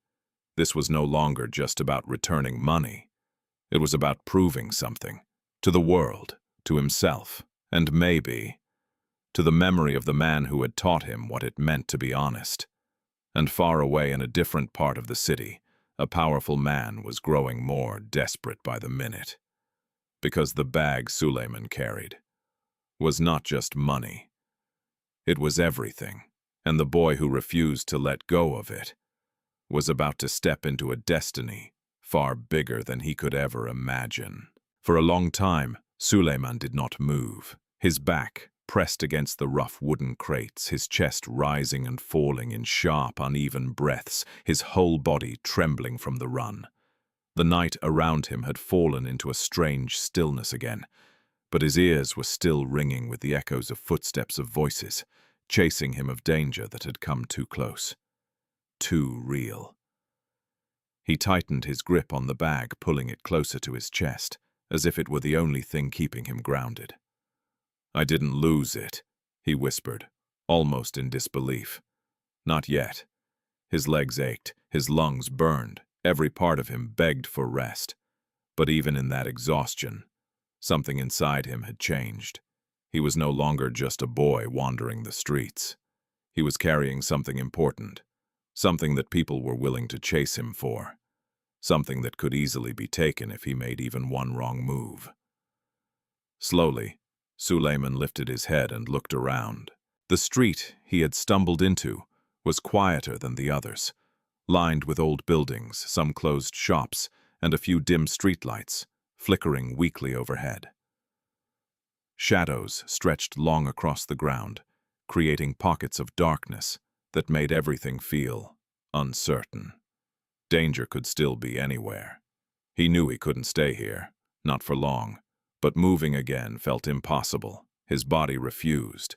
This was no longer just about returning money. It was about proving something. To the world, to himself, and maybe to the memory of the man who had taught him what it meant to be honest. And far away in a different part of the city, a powerful man was growing more desperate by the minute. Because the bag Suleiman carried was not just money. It was everything, and the boy who refused to let go of it was about to step into a destiny far bigger than he could ever imagine. For a long time, Suleiman did not move, his back pressed against the rough wooden crates, his chest rising and falling in sharp, uneven breaths, his whole body trembling from the run. The night around him had fallen into a strange stillness again, but his ears were still ringing with the echoes of footsteps, of voices, chasing him, of danger that had come too close. Too real. He tightened his grip on the bag, pulling it closer to his chest, as if it were the only thing keeping him grounded. "I didn't lose it," he whispered, almost in disbelief. Not yet. His legs ached, his lungs burned, every part of him begged for rest. But even in that exhaustion, something inside him had changed. He was no longer just a boy wandering the streets. He was carrying something important. Something that people were willing to chase him for. Something that could easily be taken if he made even one wrong move. Slowly, Suleiman lifted his head and looked around. The street he had stumbled into was quieter than the others, lined with old buildings, some closed shops, and a few dim streetlights, flickering weakly overhead. Shadows stretched long across the ground, creating pockets of darkness that made everything feel uncertain. Danger could still be anywhere. He knew he couldn't stay here, not for long, but moving again felt impossible. His body refused.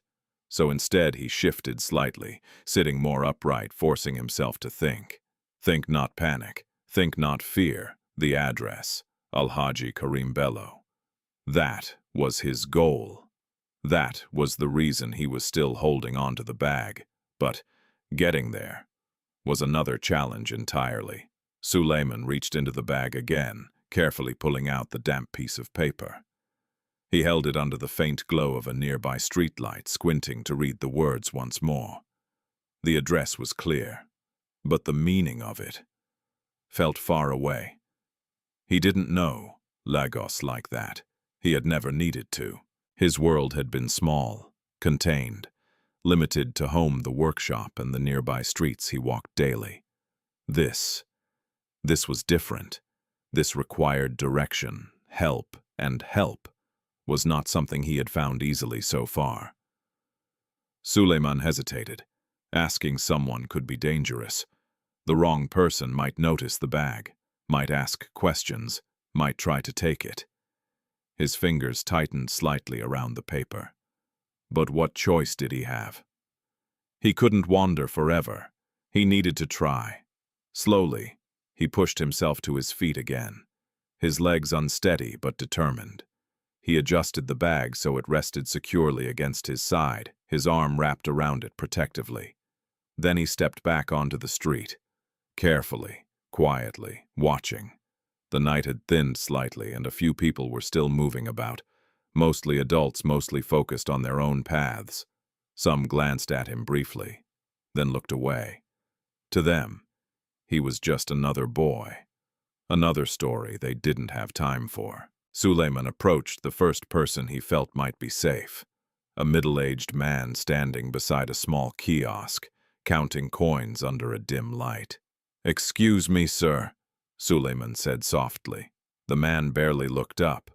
So instead he shifted slightly, sitting more upright, forcing himself to think. Think, not panic. Think, not fear. The address, Al-Haji Karim Bello. That was his goal. That was the reason he was still holding on to the bag, but getting there was another challenge entirely. Suleiman reached into the bag again, carefully pulling out the damp piece of paper. He held it under the faint glow of a nearby streetlight, squinting to read the words once more. The address was clear, but the meaning of it felt far away. He didn't know Lagos like that. He had never needed to. His world had been small, contained, limited to home, the workshop, and the nearby streets he walked daily. This was different. This required direction, help, and help was not something he had found easily so far. Suleiman hesitated. Asking someone could be dangerous. The wrong person might notice the bag, might ask questions, might try to take it. His fingers tightened slightly around the paper. But what choice did he have? He couldn't wander forever. He needed to try. Slowly, he pushed himself to his feet again, his legs unsteady but determined. He adjusted the bag so it rested securely against his side, his arm wrapped around it protectively. Then he stepped back onto the street, carefully, quietly, watching. The night had thinned slightly, and a few people were still moving about, mostly adults, mostly focused on their own paths. Some glanced at him briefly, then looked away. To them, he was just another boy, another story they didn't have time for. Suleiman approached the first person he felt might be safe, a middle-aged man standing beside a small kiosk, counting coins under a dim light. "Excuse me, sir," Suleiman said softly. The man barely looked up,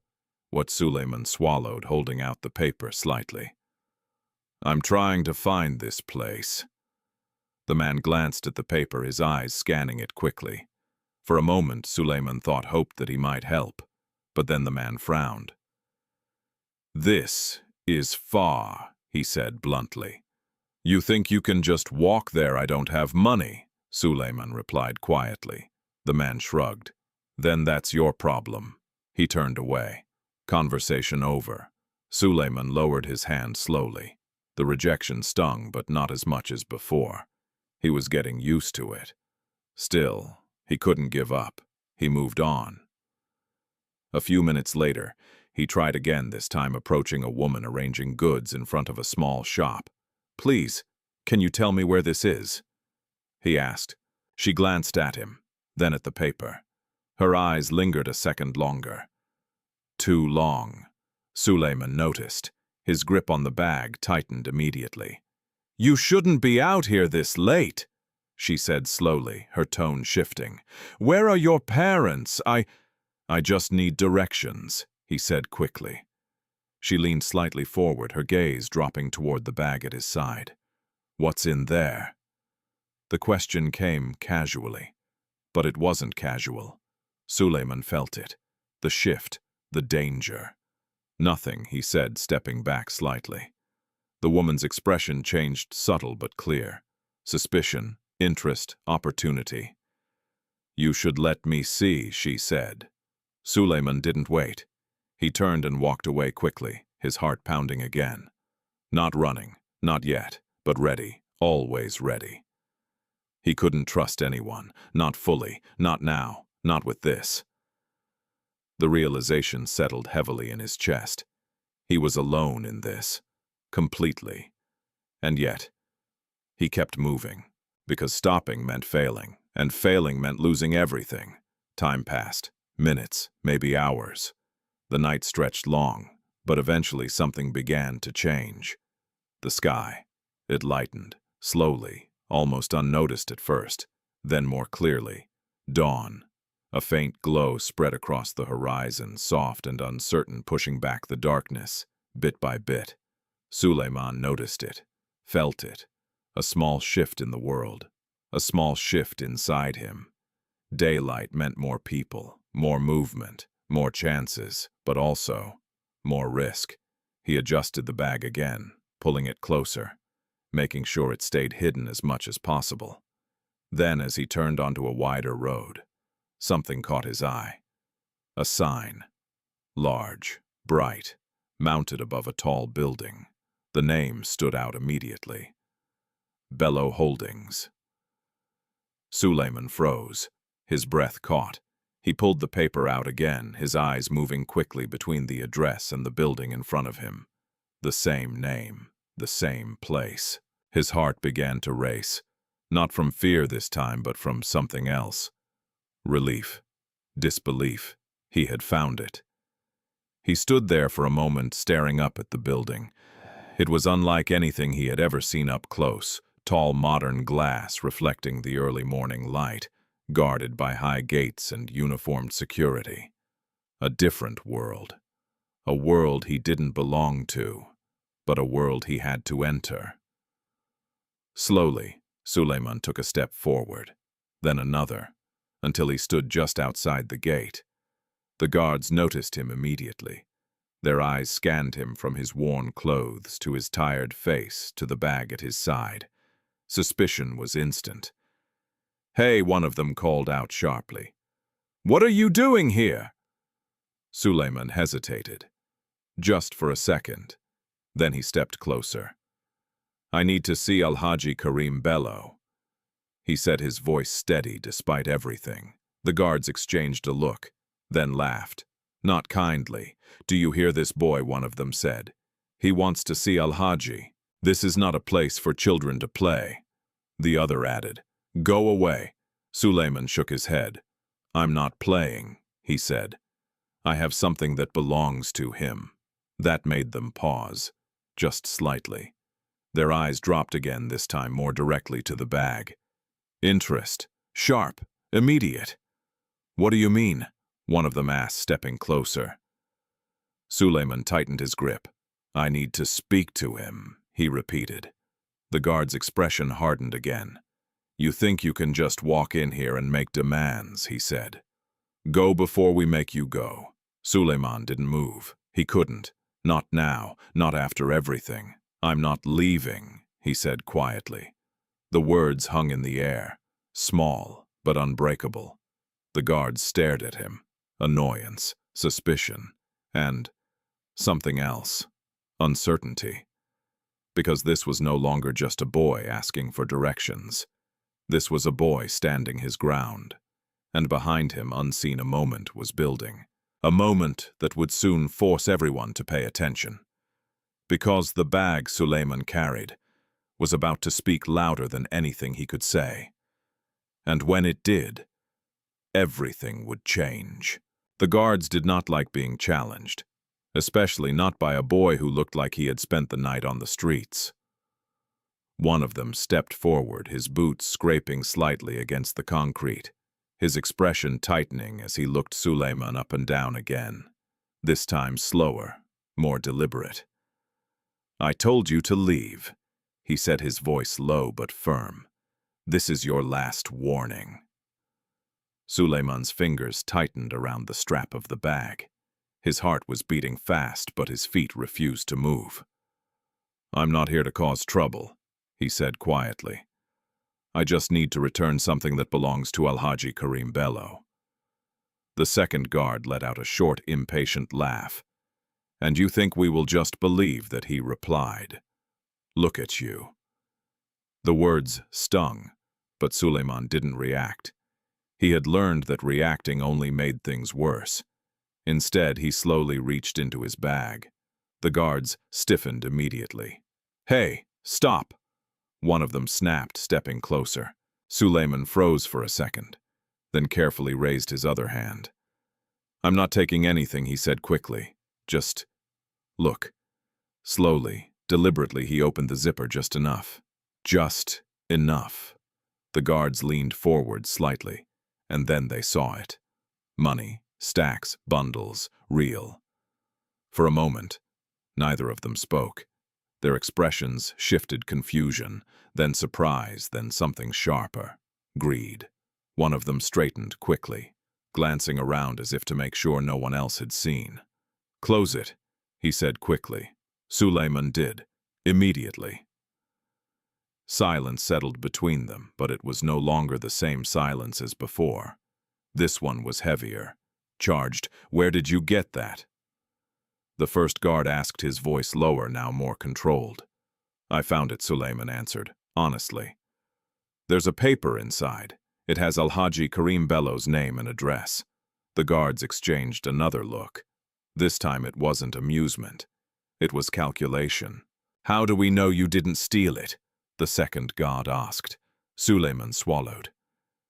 what Suleiman swallowed, holding out the paper slightly. "I'm trying to find this place." The man glanced at the paper, his eyes scanning it quickly. For a moment, Suleiman hoped that he might help, but then the man frowned. "This is far," he said bluntly. "You think you can just walk there? I don't have money," Suleiman replied quietly. The man shrugged. "Then that's your problem." He turned away. Conversation over. Suleiman lowered his hand slowly. The rejection stung, but not as much as before. He was getting used to it. Still, he couldn't give up. He moved on. A few minutes later, he tried again, this time approaching a woman arranging goods in front of a small shop. "Please, can you tell me where this is?" he asked. She glanced at him, then at the paper. Her eyes lingered a second longer. Too long, Suleiman noticed. His grip on the bag tightened immediately. "You shouldn't be out here this late," she said slowly, her tone shifting. "Where are your parents? I just need directions," he said quickly. She leaned slightly forward, her gaze dropping toward the bag at his side. "What's in there?" The question came casually, but it wasn't casual. Suleiman felt it. The shift, the danger. "Nothing," he said, stepping back slightly. The woman's expression changed, subtle but clear. Suspicion, interest, opportunity. "You should let me see," she said. Suleiman didn't wait. He turned and walked away quickly, his heart pounding again. Not running, not yet, but ready, always ready. He couldn't trust anyone, not fully, not now, not with this. The realization settled heavily in his chest. He was alone in this, completely. And yet, he kept moving, because stopping meant failing, and failing meant losing everything. Time passed, minutes, maybe hours. The night stretched long, but eventually something began to change. The sky. It lightened, slowly, almost unnoticed at first, then more clearly. Dawn. A faint glow spread across the horizon, soft and uncertain, pushing back the darkness, bit by bit. Suleiman noticed it, felt it. A small shift in the world, a small shift inside him. Daylight meant more people, more movement, more chances, but also more risk. He adjusted the bag again, pulling it closer, making sure it stayed hidden as much as possible. Then, as he turned onto a wider road, something caught his eye. A sign. Large, bright, mounted above a tall building. The name stood out immediately. Bello Holdings. Suleiman froze. His breath caught. He pulled the paper out again, his eyes moving quickly between the address and the building in front of him. The same name, the same place. His heart began to race, not from fear this time, but from something else. Relief, disbelief. He had found it. He stood there for a moment, staring up at the building. It was unlike anything he had ever seen up close. Tall modern glass reflecting the early morning light, guarded by high gates and uniformed security. A different world. A world he didn't belong to, but a world he had to enter. Slowly, Suleiman took a step forward, then another, until he stood just outside the gate. The guards noticed him immediately. Their eyes scanned him from his worn clothes to his tired face to the bag at his side. Suspicion was instant. "Hey," one of them called out sharply. "What are you doing here?" Suleiman hesitated. Just for a second. Then he stepped closer. "I need to see Alhaji Karim Bello." He said, his voice steady despite everything. The guards exchanged a look, then laughed. Not kindly. "Do you hear this boy?" one of them said. "He wants to see Alhaji. This is not a place for children to play." The other added, "Go away." Suleiman shook his head. "I'm not playing," he said. "I have something that belongs to him." That made them pause, just slightly. Their eyes dropped again, this time more directly to the bag. Interest. Sharp. Immediate. "What do you mean?" one of them asked, stepping closer. Suleiman tightened his grip. "I need to speak to him," he repeated. The guard's expression hardened again. "You think you can just walk in here and make demands," he said. "Go before we make you go." Suleiman didn't move. He couldn't. Not now, not after everything. "I'm not leaving," he said quietly. The words hung in the air, small but unbreakable. The guards stared at him. Annoyance, suspicion, and something else. Uncertainty. Because this was no longer just a boy asking for directions. This was a boy standing his ground. And behind him, unseen, a moment was building. A moment that would soon force everyone to pay attention. Because the bag Suleiman carried was about to speak louder than anything he could say. And when it did, everything would change. The guards did not like being challenged, especially not by a boy who looked like he had spent the night on the streets. One of them stepped forward, his boots scraping slightly against the concrete, his expression tightening as he looked Suleiman up and down again, this time slower, more deliberate. "I told you to leave," he said, his voice low but firm. "This is your last warning." Suleiman's fingers tightened around the strap of the bag. His heart was beating fast, but his feet refused to move. "I'm not here to cause trouble," he said quietly. "I just need to return something that belongs to Alhaji Karim Bello." The second guard let out a short, impatient laugh. "And you think we will just believe that?" he replied. "Look at you." The words stung, but Suleiman didn't react. He had learned that reacting only made things worse. Instead, he slowly reached into his bag. The guards stiffened immediately. "Hey, stop!" one of them snapped, stepping closer. Suleiman froze for a second, then carefully raised his other hand. "I'm not taking anything," he said quickly. "Just look." Slowly, deliberately, he opened the zipper just enough. Just enough. The guards leaned forward slightly, and then they saw it. Money, stacks, bundles, real. For a moment, neither of them spoke. Their expressions shifted: confusion, then surprise, then something sharper. Greed. One of them straightened quickly, glancing around as if to make sure no one else had seen. "Close it," he said quickly. Suleiman did, immediately. Silence settled between them, but it was no longer the same silence as before. This one was heavier, charged. "Where did you get that?" The first guard asked, his voice lower, now more controlled. I found it, Suleiman answered, honestly. There's a paper inside. It has Alhaji Karim Bello's name and address. The guards exchanged another look. This time it wasn't amusement. It was calculation. How do we know you didn't steal it? The second guard asked. Suleiman swallowed.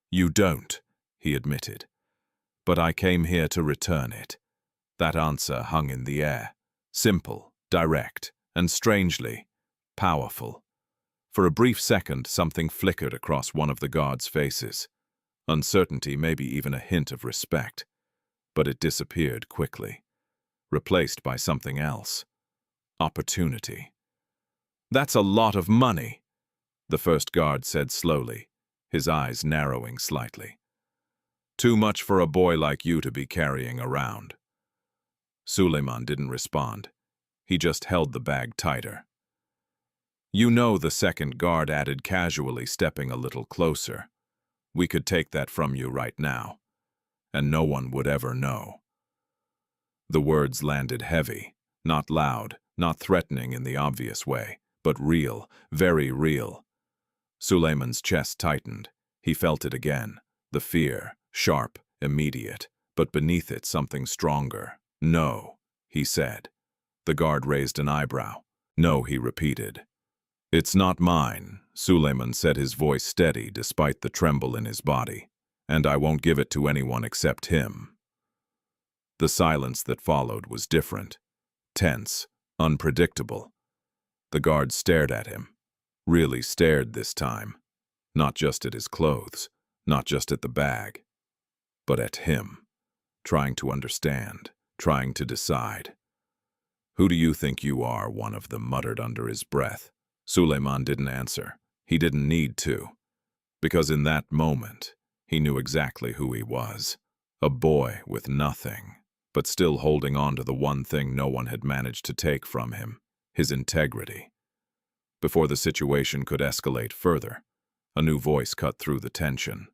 You don't, he admitted. But I came here to return it. That answer hung in the air. Simple, direct, and strangely powerful. For a brief second, something flickered across one of the guards' faces. Uncertainty, maybe even a hint of respect. But it disappeared quickly, replaced by something else. Opportunity. That's a lot of money, the first guard said slowly, his eyes narrowing slightly. Too much for a boy like you to be carrying around. Suleiman didn't respond. He just held the bag tighter. You know, the second guard added casually, stepping a little closer. We could take that from you right now, and no one would ever know. The words landed heavy, not loud, not threatening in the obvious way, but real, very real. Suleiman's chest tightened. He felt it again, the fear, sharp, immediate, but beneath it something stronger. No, he said. The guard raised an eyebrow. No, he repeated. It's not mine, Suleiman said, his voice steady despite the tremble in his body. And I won't give it to anyone except him. The silence that followed was different, tense, unpredictable. The guard stared at him, really stared this time, not just at his clothes, not just at the bag, but at him, trying to understand, trying to decide. Who do you think you are? One of them muttered under his breath. Suleiman didn't answer. He didn't need to, because in that moment, he knew exactly who he was. A boy with nothing, but still holding on to the one thing no one had managed to take from him, his integrity. Before the situation could escalate further, a new voice cut through the tension.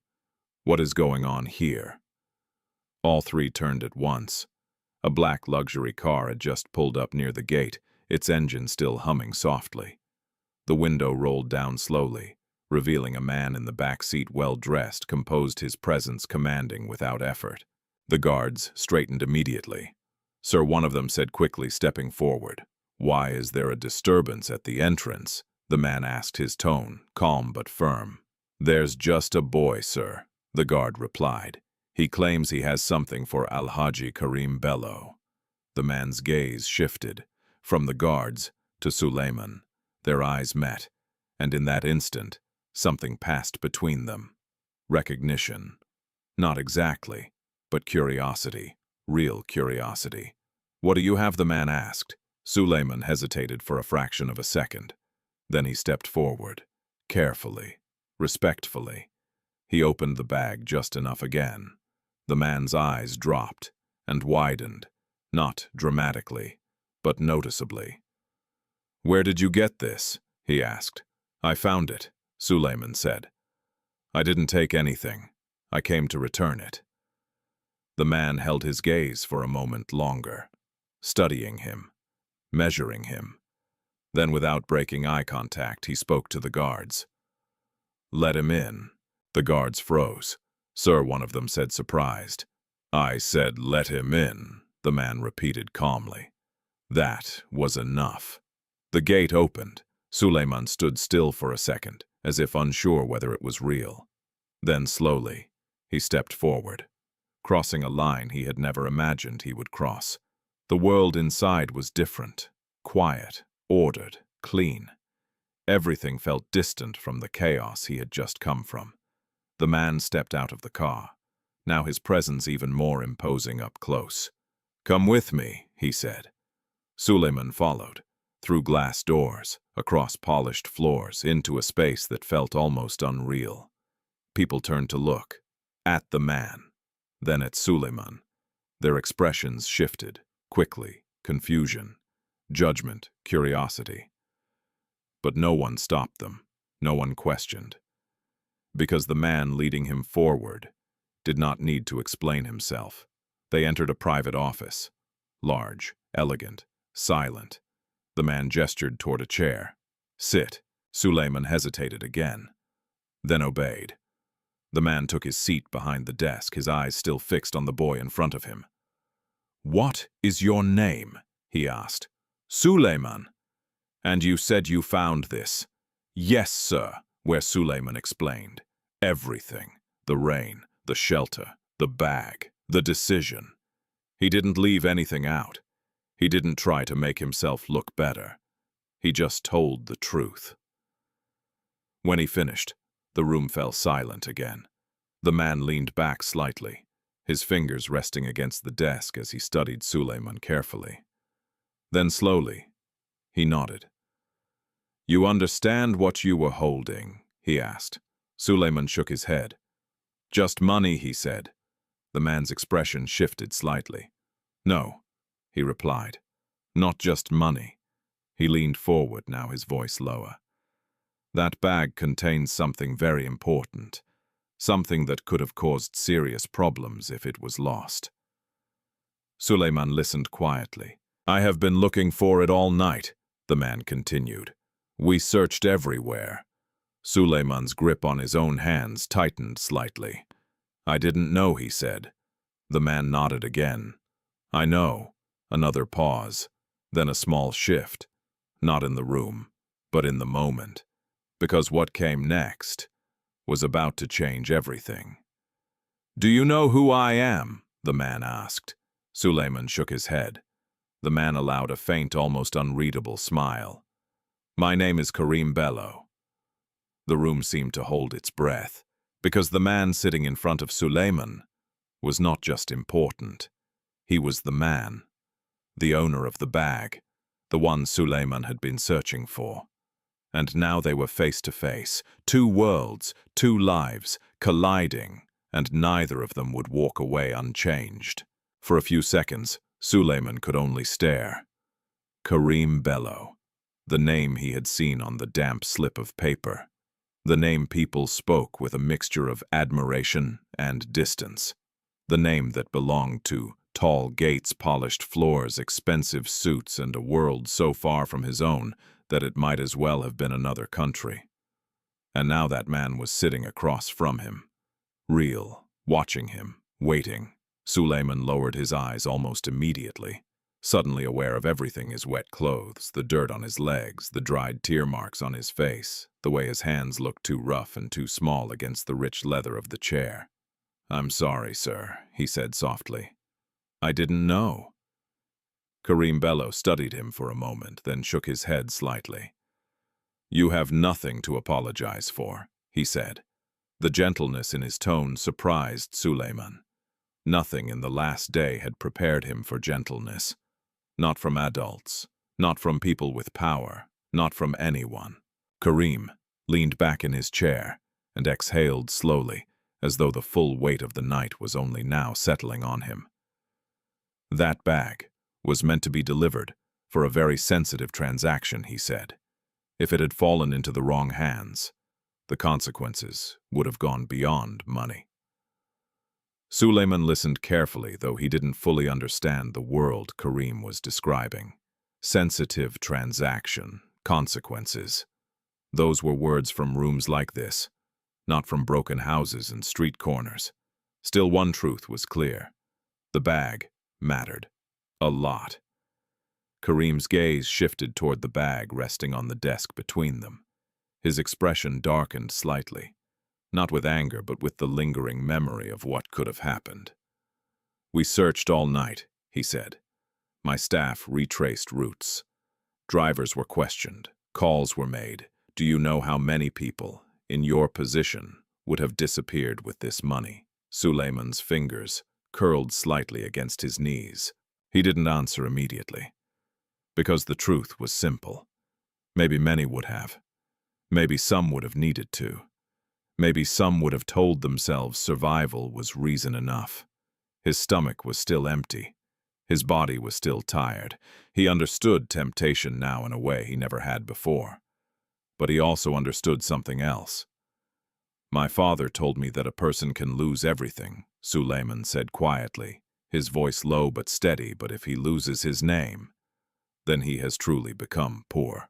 What is going on here? All three turned at once. A black luxury car had just pulled up near the gate, its engine still humming softly. The window rolled down slowly, revealing a man in the back seat, well-dressed, composed, his presence commanding without effort. The guards straightened immediately. Sir, one of them said quickly, stepping forward. Why is there a disturbance at the entrance? The man asked, his tone calm but firm. There's just a boy, sir, the guard replied. He claims he has something for Alhaji Karim Bello. The man's gaze shifted, from the guards to Suleiman. Their eyes met, and in that instant, something passed between them. Recognition. Not exactly, but curiosity, real curiosity. What do you have? The man asked. Suleiman hesitated for a fraction of a second. Then he stepped forward, carefully, respectfully. He opened the bag just enough again. The man's eyes dropped and widened, not dramatically, but noticeably. Where did you get this? He asked. I found it, Suleiman said. I didn't take anything. I came to return it. The man held his gaze for a moment longer, studying him, measuring him. Then, without breaking eye contact, he spoke to the guards. Let him in. The guards froze. Sir, one of them said, surprised. I said, let him in, the man repeated calmly. That was enough. The gate opened. Suleiman stood still for a second, as if unsure whether it was real. Then, slowly, he stepped forward, crossing a line he had never imagined he would cross. The world inside was different, quiet, ordered, clean. Everything felt distant from the chaos he had just come from. The man stepped out of the car, now his presence even more imposing up close. Come with me, he said. Suleiman followed, through glass doors, across polished floors, into a space that felt almost unreal. People turned to look, at the man, then at Suleiman. Their expressions shifted, quickly, confusion, judgment, curiosity. But no one stopped them, no one questioned. Because the man leading him forward did not need to explain himself. They entered a private office, large, elegant, silent. The man gestured toward a chair. "Sit." Suleiman hesitated again, then obeyed. The man took his seat behind the desk, his eyes still fixed on the boy in front of him. "What is your name?" he asked. "Suleiman. And you said you found this?" "Yes, sir," where Suleiman explained. Everything. The rain, the shelter, the bag, the decision. He didn't leave anything out. He didn't try to make himself look better. He just told the truth. When he finished, the room fell silent again. The man leaned back slightly, his fingers resting against the desk as he studied Suleiman carefully. Then slowly, he nodded. "You understand what you were holding?" he asked. Suleiman shook his head. "Just money," he said. The man's expression shifted slightly. "No," he replied. "Not just money." He leaned forward, now his voice lower. "That bag contains something very important, something that could have caused serious problems if it was lost." Suleiman listened quietly. "I have been looking for it all night," the man continued. "We searched everywhere." Suleiman's grip on his own hands tightened slightly. "I didn't know," he said. The man nodded again. "I know." Another pause, then a small shift. Not in the room, but in the moment. Because what came next was about to change everything. "Do you know who I am?" the man asked. Suleiman shook his head. The man allowed a faint, almost unreadable smile. "My name is Karim Bello." The room seemed to hold its breath, because the man sitting in front of Suleiman was not just important. He was the man, the owner of the bag, the one Suleiman had been searching for. And now they were face to face, two worlds, two lives, colliding, and neither of them would walk away unchanged. For a few seconds, Suleiman could only stare. Karim Bello, the name he had seen on the damp slip of paper. The name people spoke with a mixture of admiration and distance. The name that belonged to tall gates, polished floors, expensive suits, and a world so far from his own that it might as well have been another country. And now that man was sitting across from him. Real, watching him, waiting. Suleiman lowered his eyes almost immediately, suddenly aware of everything: his wet clothes, the dirt on his legs, the dried tear marks on his face, the way his hands looked too rough and too small against the rich leather of the chair. "I'm sorry, sir," he said softly. "I didn't know." Karim Bello studied him for a moment, then shook his head slightly. "You have nothing to apologize for," he said. The gentleness in his tone surprised Suleiman. Nothing in the last day had prepared him for gentleness. Not from adults, not from people with power, not from anyone. Karim leaned back in his chair and exhaled slowly, as though the full weight of the night was only now settling on him. "That bag was meant to be delivered for a very sensitive transaction," he said. "If it had fallen into the wrong hands, the consequences would have gone beyond money." Suleiman listened carefully, though he didn't fully understand the world Karim was describing. Sensitive transaction, consequences. Those were words from rooms like this, not from broken houses and street corners. Still, one truth was clear. The bag mattered. A lot. Karim's gaze shifted toward the bag resting on the desk between them. His expression darkened slightly, not with anger but with the lingering memory of what could have happened. "We searched all night," he said. "My staff retraced routes. Drivers were questioned. Calls were made. Do you know how many people, in your position, would have disappeared with this money?" Suleiman's fingers curled slightly against his knees. He didn't answer immediately. Because the truth was simple. Maybe many would have. Maybe some would have needed to. Maybe some would have told themselves survival was reason enough. His stomach was still empty. His body was still tired. He understood temptation now in a way he never had before. But he also understood something else. "My father told me that a person can lose everything," Suleiman said quietly, his voice low but steady. "But if he loses his name, then he has truly become poor."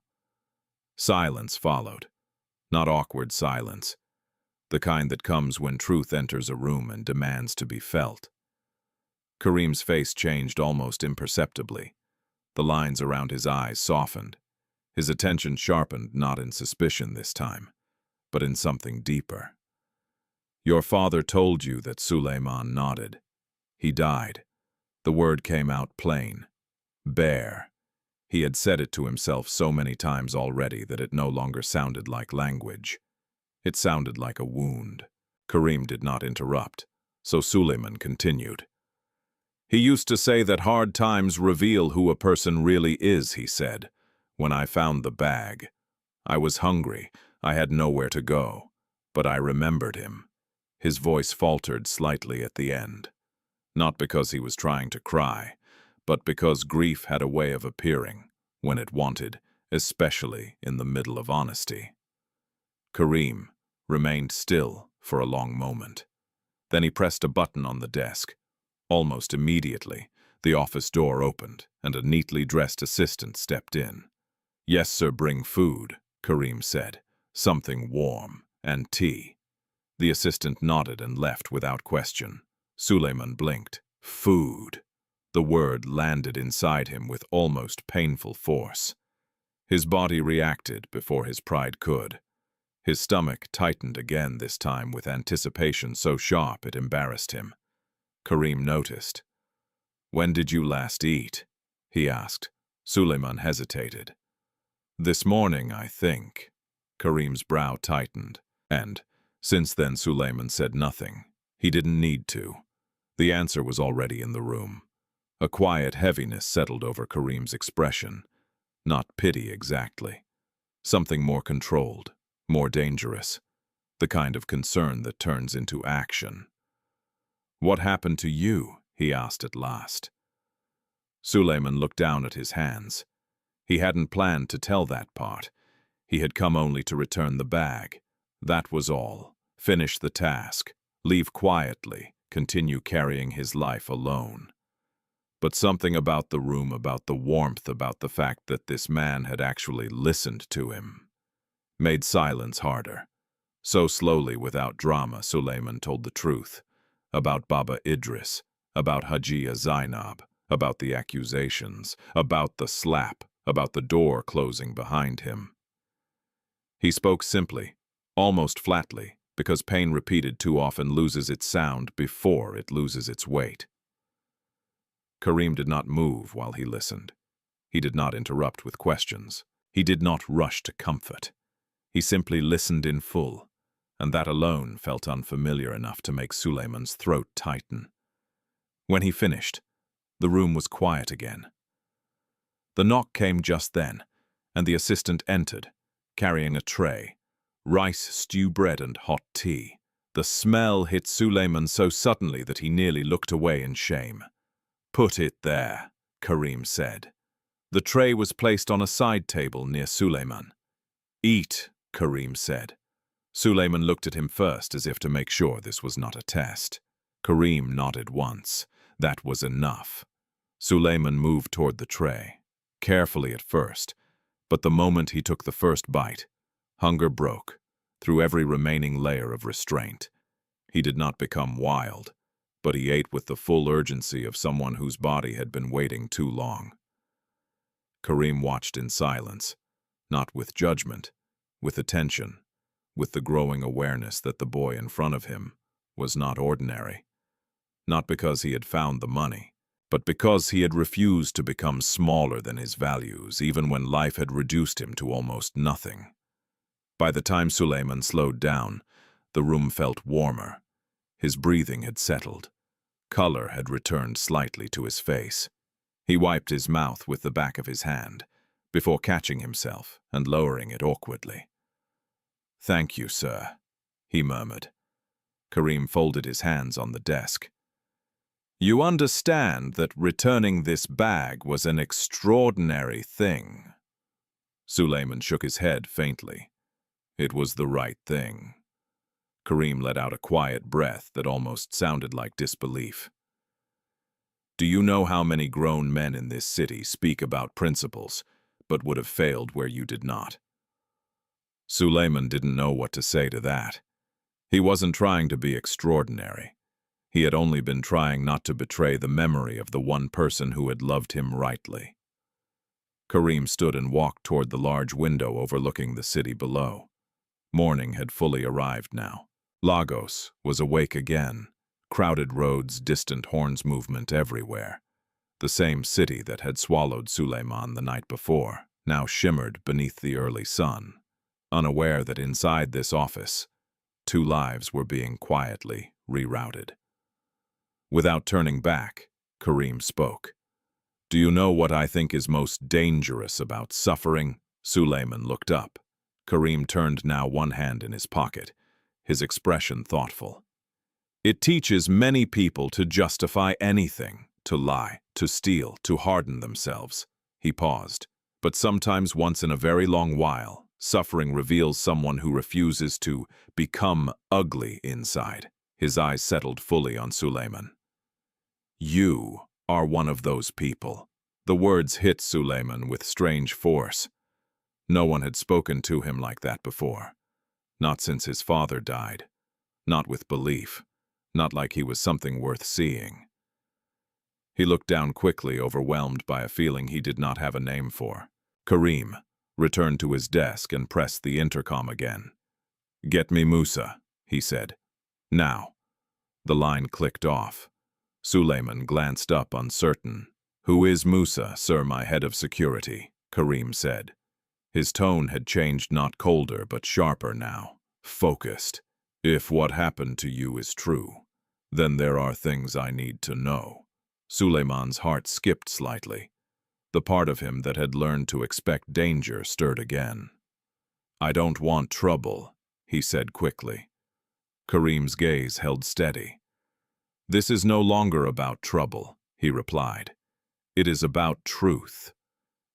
Silence followed. Not awkward silence, the kind that comes when truth enters a room and demands to be felt. Kareem's face changed almost imperceptibly. The lines around his eyes softened. His attention sharpened, not in suspicion this time, but in something deeper. "Your father told you that." Suleiman nodded. "He died." The word came out plain. Bare. He had said it to himself so many times already that it no longer sounded like language. It sounded like a wound. Kareem did not interrupt, so Suleiman continued. "He used to say that hard times reveal who a person really is," he said. "When I found the bag, I was hungry. I had nowhere to go. But I remembered him." His voice faltered slightly at the end. Not because he was trying to cry, but because grief had a way of appearing when it wanted, especially in the middle of honesty. Kareem remained still for a long moment. Then he pressed a button on the desk. Almost immediately, the office door opened and a neatly dressed assistant stepped in. "Yes, sir, bring food," Kareem said. "Something warm, and tea." The assistant nodded and left without question. Suleiman blinked. Food. The word landed inside him with almost painful force. His body reacted before his pride could. His stomach tightened again, this time with anticipation so sharp it embarrassed him. Kareem noticed. "When did you last eat?" he asked. Suleiman hesitated. "This morning, I think." Kareem's brow tightened, and, since then, Suleiman said nothing. He didn't need to. The answer was already in the room. A quiet heaviness settled over Kareem's expression. Not pity exactly. Something more controlled, more dangerous. The kind of concern that turns into action. "What happened to you?" he asked at last. Suleiman looked down at his hands. He hadn't planned to tell that part. He had come only to return the bag. That was all. Finish the task. Leave quietly. Continue carrying his life alone. But something about the room, about the warmth, about the fact that this man had actually listened to him, made silence harder. So slowly, without drama, Suleiman told the truth. About Baba Idris, about Hajia Zainab, about the accusations, about the slap, about the door closing behind him. He spoke simply, almost flatly, because pain repeated too often loses its sound before it loses its weight. Kareem did not move while he listened. He did not interrupt with questions. He did not rush to comfort. He simply listened in full, and that alone felt unfamiliar enough to make Suleiman's throat tighten. When he finished, the room was quiet again. The knock came just then, and the assistant entered, carrying a tray, rice, stew bread, and hot tea. The smell hit Suleiman so suddenly that he nearly looked away in shame. "Put it there," Kareem said. The tray was placed on a side table near Suleiman. "Eat," Kareem said. Suleiman looked at him first as if to make sure this was not a test. Kareem nodded once. That was enough. Suleiman moved toward the tray. Carefully at first, but the moment he took the first bite, hunger broke through every remaining layer of restraint. He did not become wild, but he ate with the full urgency of someone whose body had been waiting too long. Kareem watched in silence, not with judgment, with attention, with the growing awareness that the boy in front of him was not ordinary. Not because he had found the money, but because he had refused to become smaller than his values, even when life had reduced him to almost nothing. By the time Suleiman slowed down, the room felt warmer. His breathing had settled. Color had returned slightly to his face. He wiped his mouth with the back of his hand, before catching himself and lowering it awkwardly. "Thank you, sir," he murmured. Kareem folded his hands on the desk. "You understand that returning this bag was an extraordinary thing." Suleiman shook his head faintly. "It was the right thing." Kareem let out a quiet breath that almost sounded like disbelief. Do you know how many grown men in this city speak about principles, but would have failed where you did not? Suleiman didn't know what to say to that. He wasn't trying to be extraordinary. He had only been trying not to betray the memory of the one person who had loved him rightly. Karim stood and walked toward the large window overlooking the city below. Morning had fully arrived now. Lagos was awake again. Crowded roads, distant horns movement everywhere. The same city that had swallowed Suleiman the night before now shimmered beneath the early sun, unaware that inside this office, 2 lives were being quietly rerouted. Without turning back, Karim spoke. "Do you know what I think is most dangerous about suffering?" Suleiman looked up. Karim turned now, one hand in his pocket, his expression thoughtful. "It teaches many people to justify anything, to lie, to steal, to harden themselves." He paused. "But sometimes, once in a very long while, suffering reveals someone who refuses to become ugly inside." His eyes settled fully on Suleiman. "You are one of those people." The words hit Suleiman with strange force. No one had spoken to him like that before. Not since his father died. Not with belief. Not like he was something worth seeing. He looked down quickly, overwhelmed by a feeling he did not have a name for. Karim returned to his desk and pressed the intercom again. "Get me Musa," he said. "Now." The line clicked off. Suleiman glanced up, uncertain. "Who is Musa, sir, my head of security?" Karim said. His tone had changed, not colder, but sharper now, focused. "If what happened to you is true, then there are things I need to know." Suleiman's heart skipped slightly. The part of him that had learned to expect danger stirred again. "I don't want trouble," he said quickly. Karim's gaze held steady. "This is no longer about trouble," he replied. "It is about truth."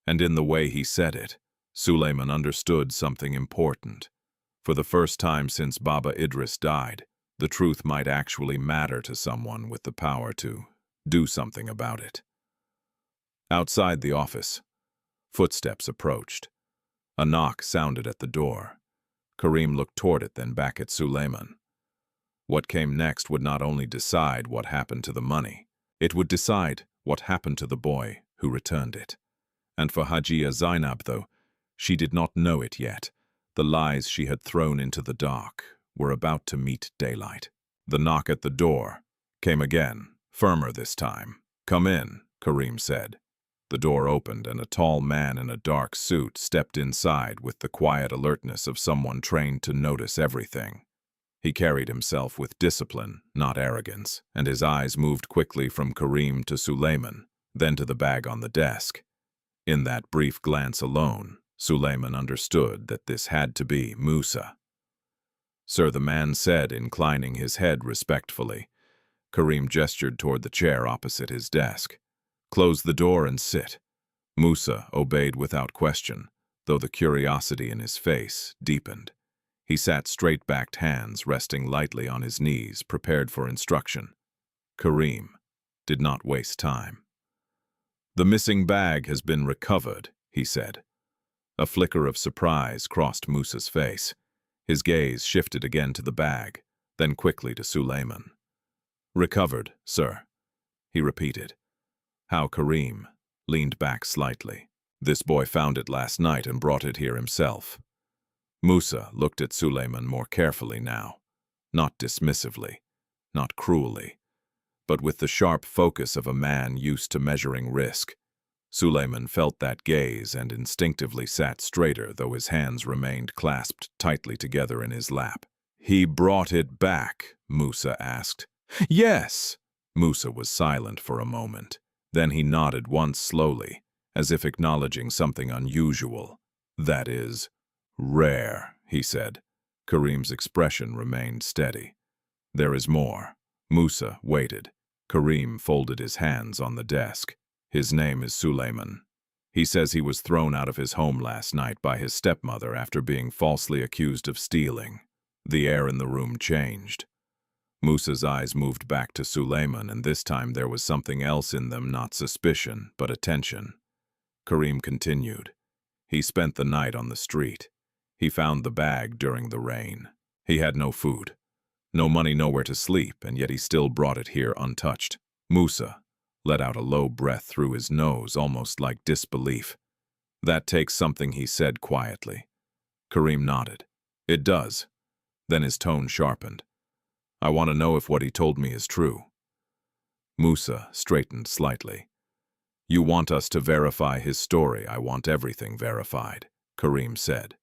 And in the way he said it, Suleiman understood something important. For the first time since Baba Idris died, the truth might actually matter to someone with the power to do something about it. Outside the office, footsteps approached. A knock sounded at the door. Karim looked toward it, then back at Suleiman. What came next would not only decide what happened to the money, it would decide what happened to the boy who returned it. And for Hajia Zainab, though she did not know it yet, the lies she had thrown into the dark were about to meet daylight. The knock at the door came again, firmer this time. "Come in," Karim said. The door opened and a tall man in a dark suit stepped inside with the quiet alertness of someone trained to notice everything. He carried himself with discipline, not arrogance, and his eyes moved quickly from Karim to Suleiman, then to the bag on the desk. In that brief glance alone, Suleiman understood that this had to be Musa. "Sir," the man said, inclining his head respectfully. Karim gestured toward the chair opposite his desk. "Close the door and sit." Musa obeyed without question, though the curiosity in his face deepened. He sat straight-backed, hands resting lightly on his knees, prepared for instruction. Karim did not waste time. "The missing bag has been recovered," he said. A flicker of surprise crossed Musa's face. His gaze shifted again to the bag, then quickly to Suleiman. "Recovered, sir," he repeated. How Karim leaned back slightly. "This boy found it last night and brought it here himself." Musa looked at Suleiman more carefully now, not dismissively, not cruelly, but with the sharp focus of a man used to measuring risk. Suleiman felt that gaze and instinctively sat straighter, though his hands remained clasped tightly together in his lap. "He brought it back?" Musa asked. "Yes." Musa was silent for a moment. Then he nodded once slowly, as if acknowledging something unusual. "That is rare," he said. Karim's expression remained steady. "There is more." Musa waited. Karim folded his hands on the desk. "His name is Suleiman. He says he was thrown out of his home last night by his stepmother after being falsely accused of stealing." The air in the room changed. Musa's eyes moved back to Suleiman, and this time there was something else in them, not suspicion, but attention. Karim continued. He spent the night on the street. He found the bag during the rain. He had no food, no money, nowhere to sleep, and yet he still brought it here untouched. Musa let out a low breath through his nose, almost like disbelief. That takes something, he said quietly. Karim nodded. It does. Then his tone sharpened. I want to know if what he told me is true. Musa straightened slightly. You want us to verify his story. I want everything verified, Karim said.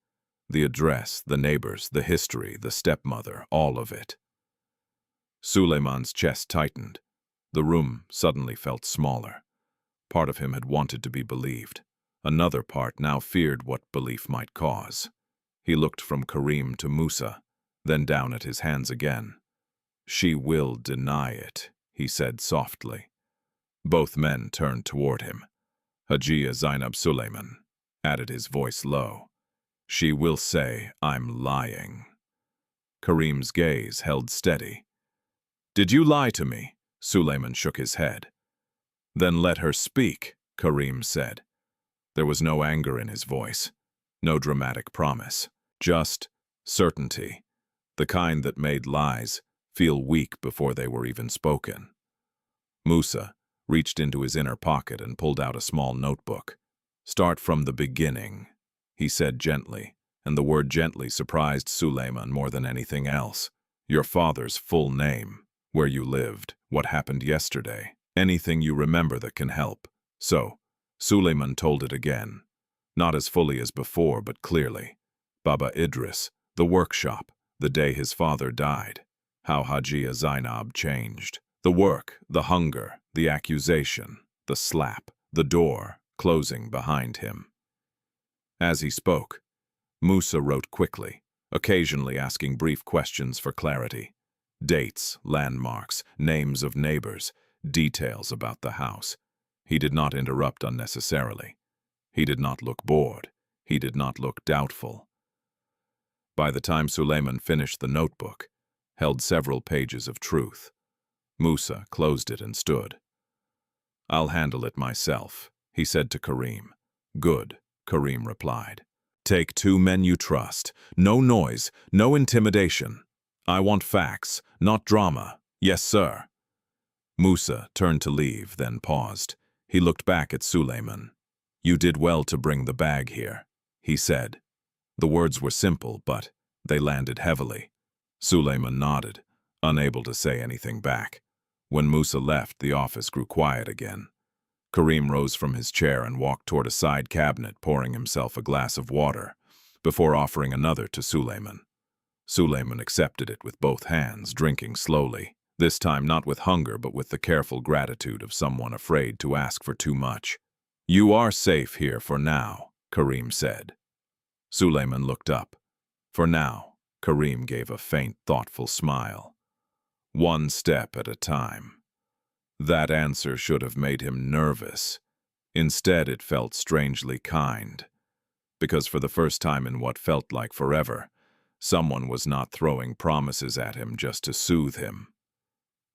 The address, the neighbors, the history, the stepmother, all of it. Suleiman's chest tightened. The room suddenly felt smaller. Part of him had wanted to be believed. Another part now feared what belief might cause. He looked from Karim to Musa, then down at his hands again. She will deny it, he said softly. Both men turned toward him. Hajiya Zainab Suleiman added, his voice low. She will say, I'm lying. Karim's gaze held steady. Did you lie to me? Suleiman shook his head. Then let her speak, Karim said. There was no anger in his voice, no dramatic promise, just certainty, the kind that made lies feel weak before they were even spoken. Musa reached into his inner pocket and pulled out a small notebook. Start from the beginning, he said gently, and the word gently surprised Suleiman more than anything else. Your father's full name, where you lived, what happened yesterday, anything you remember that can help. So, Suleiman told it again, not as fully as before, but clearly. Baba Idris, the workshop, the day his father died, how Hajiya Zainab changed. The work, the hunger, the accusation, the slap, the door closing behind him. As he spoke, Musa wrote quickly, occasionally asking brief questions for clarity. Dates, landmarks, names of neighbors, details about the house. He did not interrupt unnecessarily. He did not look bored. He did not look doubtful. By the time Suleiman finished the notebook, held several pages of truth, Musa closed it and stood. I'll handle it myself, he said to Karim. Good, Karim replied. Take 2 men you trust. No noise, no intimidation. I want facts, not drama. Yes, sir. Musa turned to leave, then paused. He looked back at Suleiman. You did well to bring the bag here, he said. The words were simple, but they landed heavily. Suleiman nodded, unable to say anything back. When Musa left, the office grew quiet again. Karim rose from his chair and walked toward a side cabinet, pouring himself a glass of water, before offering another to Suleiman. Suleiman accepted it with both hands, drinking slowly, this time not with hunger but with the careful gratitude of someone afraid to ask for too much. You are safe here for now, Karim said. Suleiman looked up. For now, Karim gave a faint, thoughtful smile. One step at a time. That answer should have made him nervous. Instead, it felt strangely kind. Because for the first time in what felt like forever, someone was not throwing promises at him just to soothe him.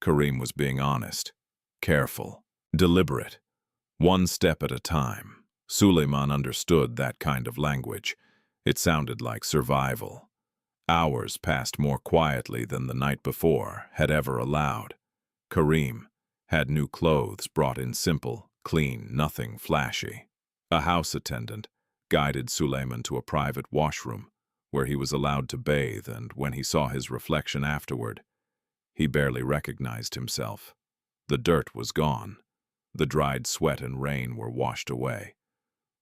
Karim was being honest, careful, deliberate. One step at a time. Suleiman understood that kind of language. It sounded like survival. Hours passed more quietly than the night before had ever allowed. Karim had new clothes brought in simple, clean, nothing flashy. A house attendant guided Suleiman to a private washroom where he was allowed to bathe, and when he saw his reflection afterward, he barely recognized himself. The dirt was gone. The dried sweat and rain were washed away.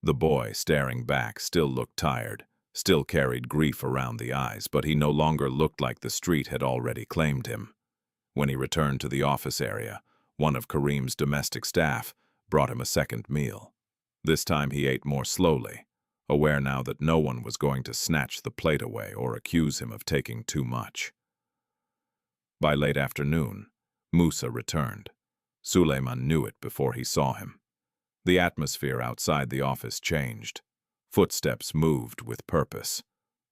The boy, staring back, still looked tired, still carried grief around the eyes, but he no longer looked like the street had already claimed him. When he returned to the office area, one of Karim's domestic staff brought him a second meal. This time he ate more slowly, aware now that no one was going to snatch the plate away or accuse him of taking too much. By late afternoon, Musa returned. Suleiman knew it before he saw him. The atmosphere outside the office changed. Footsteps moved with purpose.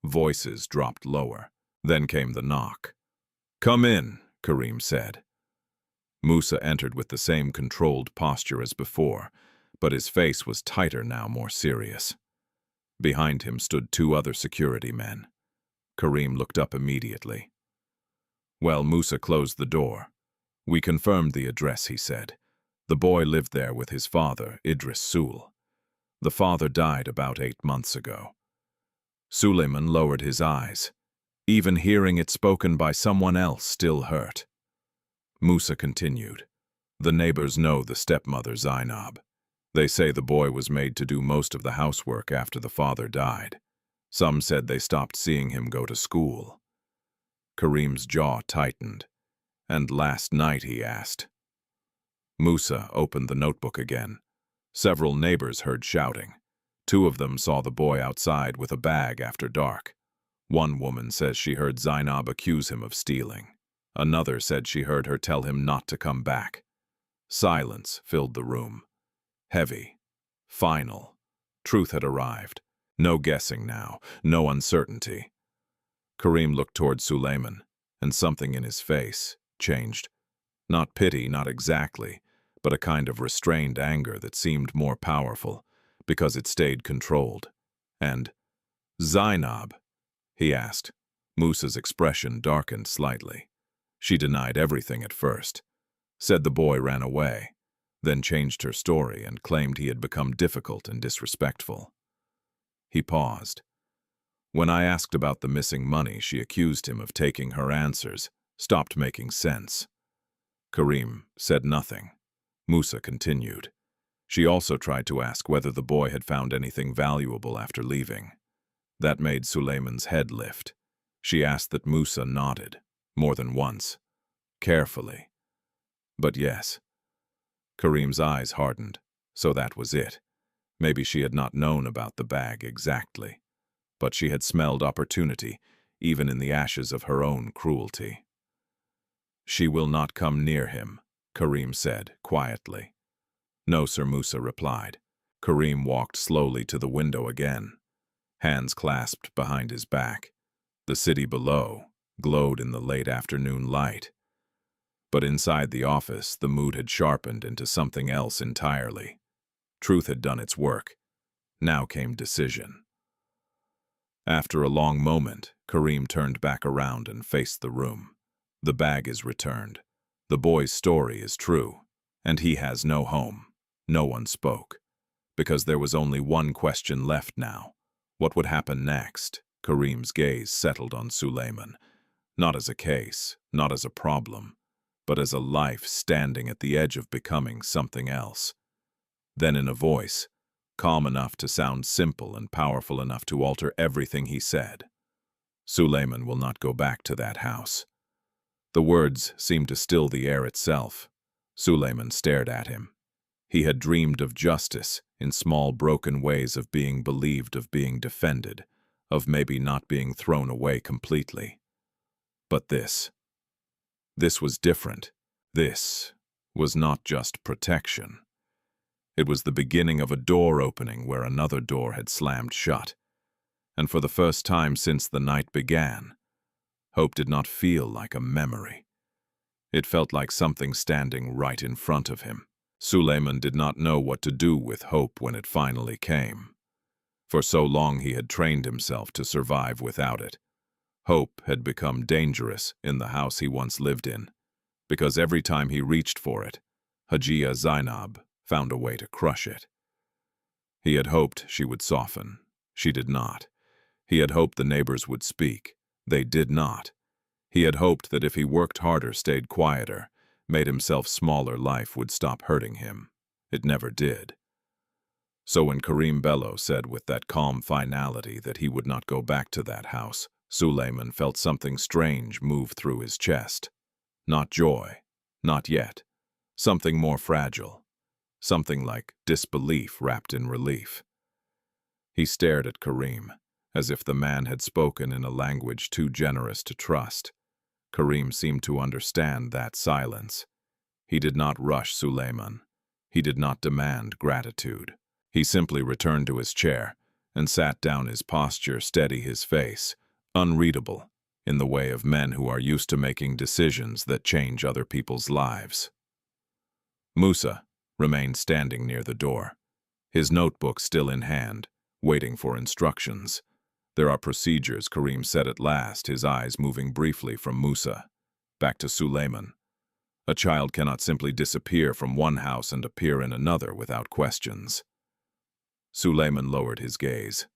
Voices dropped lower. Then came the knock. Come in, Karim said. Musa entered with the same controlled posture as before, but his face was tighter now, more serious. Behind him stood 2 other security men. Karim looked up immediately. Well, Musa closed the door. We confirmed the address, he said. The boy lived there with his father, Idris Sul. The father died about 8 months ago. Suleiman lowered his eyes. Even hearing it spoken by someone else still hurt. Musa continued. The neighbors know the stepmother Zainab. They say the boy was made to do most of the housework after the father died. Some said they stopped seeing him go to school. Karim's jaw tightened. And last night, he asked. Musa opened the notebook again. Several neighbors heard shouting. 2 of them saw the boy outside with a bag after dark. One woman says she heard Zainab accuse him of stealing. Another said she heard her tell him not to come back. Silence filled the room. Heavy. Final. Truth had arrived. No guessing now. No uncertainty. Karim looked toward Suleiman, and something in his face changed. Not pity, not exactly, but a kind of restrained anger that seemed more powerful, because it stayed controlled. And, Zainab, he asked. Musa's expression darkened slightly. She denied everything at first, said the boy ran away, then changed her story and claimed he had become difficult and disrespectful. He paused. When I asked about the missing money, she accused him of taking her answers, stopped making sense. Karim said nothing. Musa continued. She also tried to ask whether the boy had found anything valuable after leaving. That made Suleiman's head lift. She asked that Musa nodded, more than once, carefully. But yes. Karim's eyes hardened, so that was it. Maybe she had not known about the bag exactly, but she had smelled opportunity, even in the ashes of her own cruelty. She will not come near him, Karim said, quietly. No, Sir, Musa replied. Karim walked slowly to the window again, hands clasped behind his back. The city below glowed in the late afternoon light. But inside the office, the mood had sharpened into something else entirely. Truth had done its work. Now came decision. After a long moment, Karim turned back around and faced the room. The bag is returned. The boy's story is true, and he has no home. No one spoke, because there was only one question left now. What would happen next? Karim's gaze settled on Suleiman, not as a case, not as a problem, but as a life standing at the edge of becoming something else. Then in a voice, calm enough to sound simple and powerful enough to alter everything he said, Suleiman will not go back to that house. The words seemed to still the air itself. Suleiman stared at him. He had dreamed of justice in small broken ways, of being believed, of being defended, of maybe not being thrown away completely. But this was different. This was not just protection. It was the beginning of a door opening where another door had slammed shut. And for the first time since the night began, hope did not feel like a memory. It felt like something standing right in front of him. Suleiman did not know what to do with hope when it finally came. For so long he had trained himself to survive without it. Hope had become dangerous in the house he once lived in, because every time he reached for it, Hajia Zainab found a way to crush it. He had hoped she would soften. She did not. He had hoped the neighbors would speak. They did not. He had hoped that if he worked harder, stayed quieter, made himself smaller, life would stop hurting him. It never did. So when Karim Bello said with that calm finality that he would not go back to that house, Suleiman felt something strange move through his chest. Not joy, not yet. Something more fragile. Something like disbelief wrapped in relief. He stared at Karim, as if the man had spoken in a language too generous to trust. Karim seemed to understand that silence. He did not rush Suleiman. He did not demand gratitude. He simply returned to his chair and sat down, his posture steady, his face unreadable, in the way of men who are used to making decisions that change other people's lives. Musa remained standing near the door, his notebook still in hand, waiting for instructions. "There are procedures," Karim said at last, his eyes moving briefly from Musa back to Suleiman. "A child cannot simply disappear from one house and appear in another without questions." Suleiman lowered his gaze.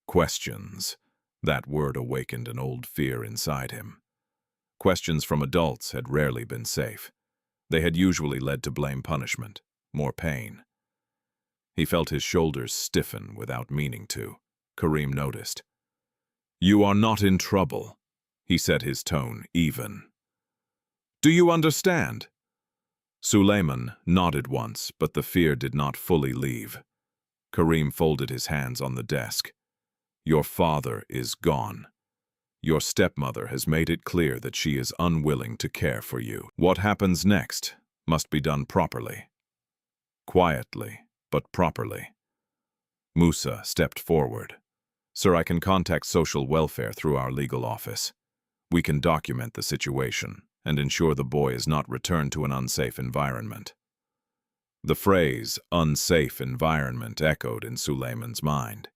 Questions. That word awakened an old fear inside him. Questions from adults had rarely been safe. They had usually led to blame, punishment, more pain. He felt his shoulders stiffen without meaning to. Karim noticed. "You are not in trouble," he said, his tone even. "Do you understand?" Suleiman nodded once, but the fear did not fully leave. Karim folded his hands on the desk. "Your father is gone. Your stepmother has made it clear that she is unwilling to care for you. What happens next must be done properly. Quietly, but properly." Musa stepped forward. "Sir, I can contact social welfare through our legal office. We can document the situation and ensure the boy is not returned to an unsafe environment." The phrase, "unsafe environment," echoed in Suleiman's mind.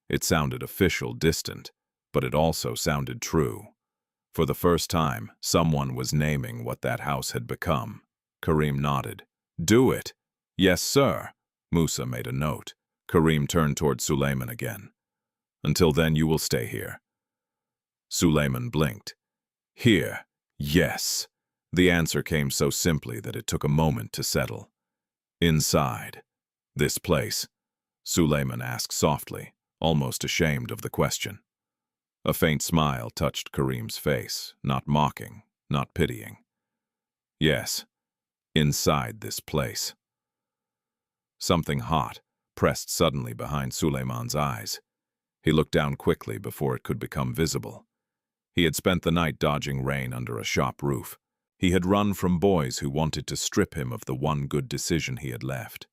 It sounded official, distant, but it also sounded true. For the first time, someone was naming what that house had become. Karim nodded. "Do it." "Yes, sir." Musa made a note. Karim turned toward Suleiman again. "Until then, you will stay here." Suleiman blinked. "Here, yes." The answer came so simply that it took a moment to settle. "Inside this place?" Suleiman asked softly, almost ashamed of the question. A faint smile touched Karim's face, not mocking, not pitying. "Yes, inside this place." Something hot pressed suddenly behind Suleiman's eyes. He looked down quickly before it could become visible. He had spent the night dodging rain under a shop roof. He had run from boys who wanted to strip him of the one good decision he had left.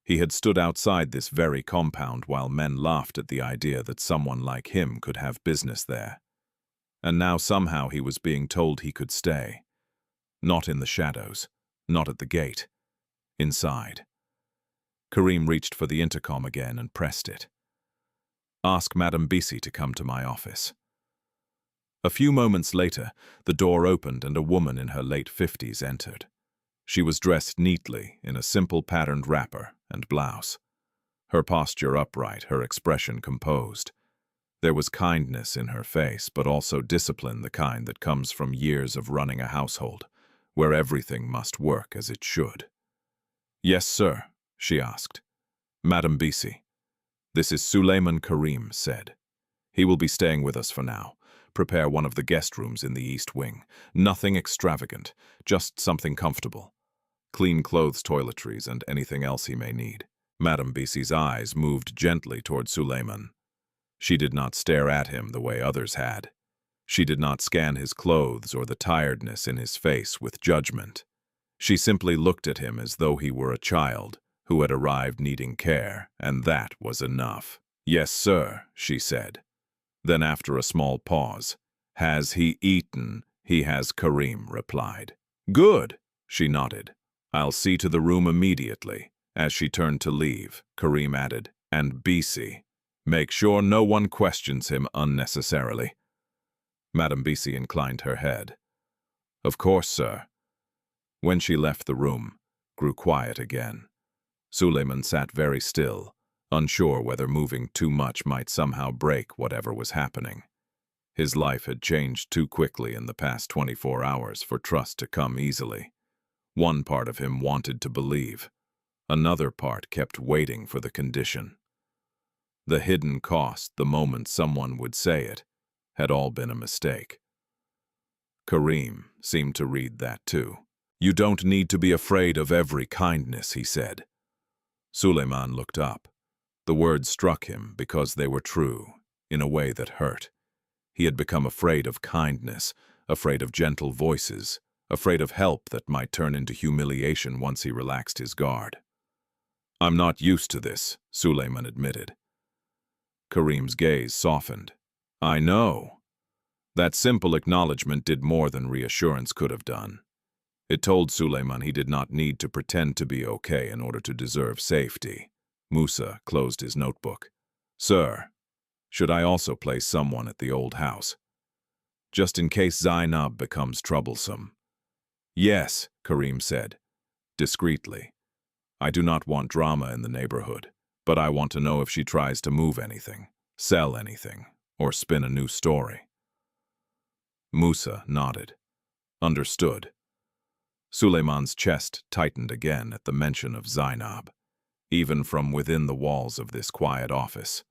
He had stood outside this very compound while men laughed at the idea that someone like him could have business there. And now somehow he was being told he could stay. Not in the shadows, not at the gate. Inside. Karim reached for the intercom again and pressed it. "Ask Madame Bisi to come to my office." A few moments later, the door opened and a woman in her late 50s entered. She was dressed neatly in a simple patterned wrapper and blouse. Her posture upright, her expression composed. There was kindness in her face, but also discipline, the kind that comes from years of running a household, where everything must work as it should. "Yes, sir," she asked. "Madame Bisi." "This is Suleiman," Karim said. "He will be staying with us for now. Prepare one of the guest rooms in the east wing. Nothing extravagant, just something comfortable. Clean clothes, toiletries, and anything else he may need." Madame Bisi's eyes moved gently toward Suleiman. She did not stare at him the way others had. She did not scan his clothes or the tiredness in his face with judgment. She simply looked at him as though he were a child who had arrived needing care, and that was enough. "Yes, sir," she said. Then after a small pause, "Has he eaten?" "He has," Karim replied. "Good," she nodded. "I'll see to the room immediately." As she turned to leave, Karim added, "And Bisi, make sure no one questions him unnecessarily." Madame Bisi inclined her head. "Of course, sir." When she left the room, grew quiet again. Suleiman sat very still, unsure whether moving too much might somehow break whatever was happening. His life had changed too quickly in the past 24 hours for trust to come easily. One part of him wanted to believe. Another part kept waiting for the condition. The hidden cost, the moment someone would say it, had all been a mistake. Karim seemed to read that too. "You don't need to be afraid of every kindness," he said. Suleiman looked up. The words struck him because they were true, in a way that hurt. He had become afraid of kindness, afraid of gentle voices, afraid of help that might turn into humiliation once he relaxed his guard. "I'm not used to this," Suleiman admitted. Karim's gaze softened. "I know." That simple acknowledgement did more than reassurance could have done. It told Suleiman he did not need to pretend to be okay in order to deserve safety. Musa closed his notebook. "Sir, should I also place someone at the old house? Just in case Zainab becomes troublesome." "Yes," Karim said, discreetly. "I do not want drama in the neighborhood, but I want to know if she tries to move anything, sell anything, or spin a new story." Musa nodded. "Understood." Suleiman's chest tightened again at the mention of Zainab, even from within the walls of this quiet office.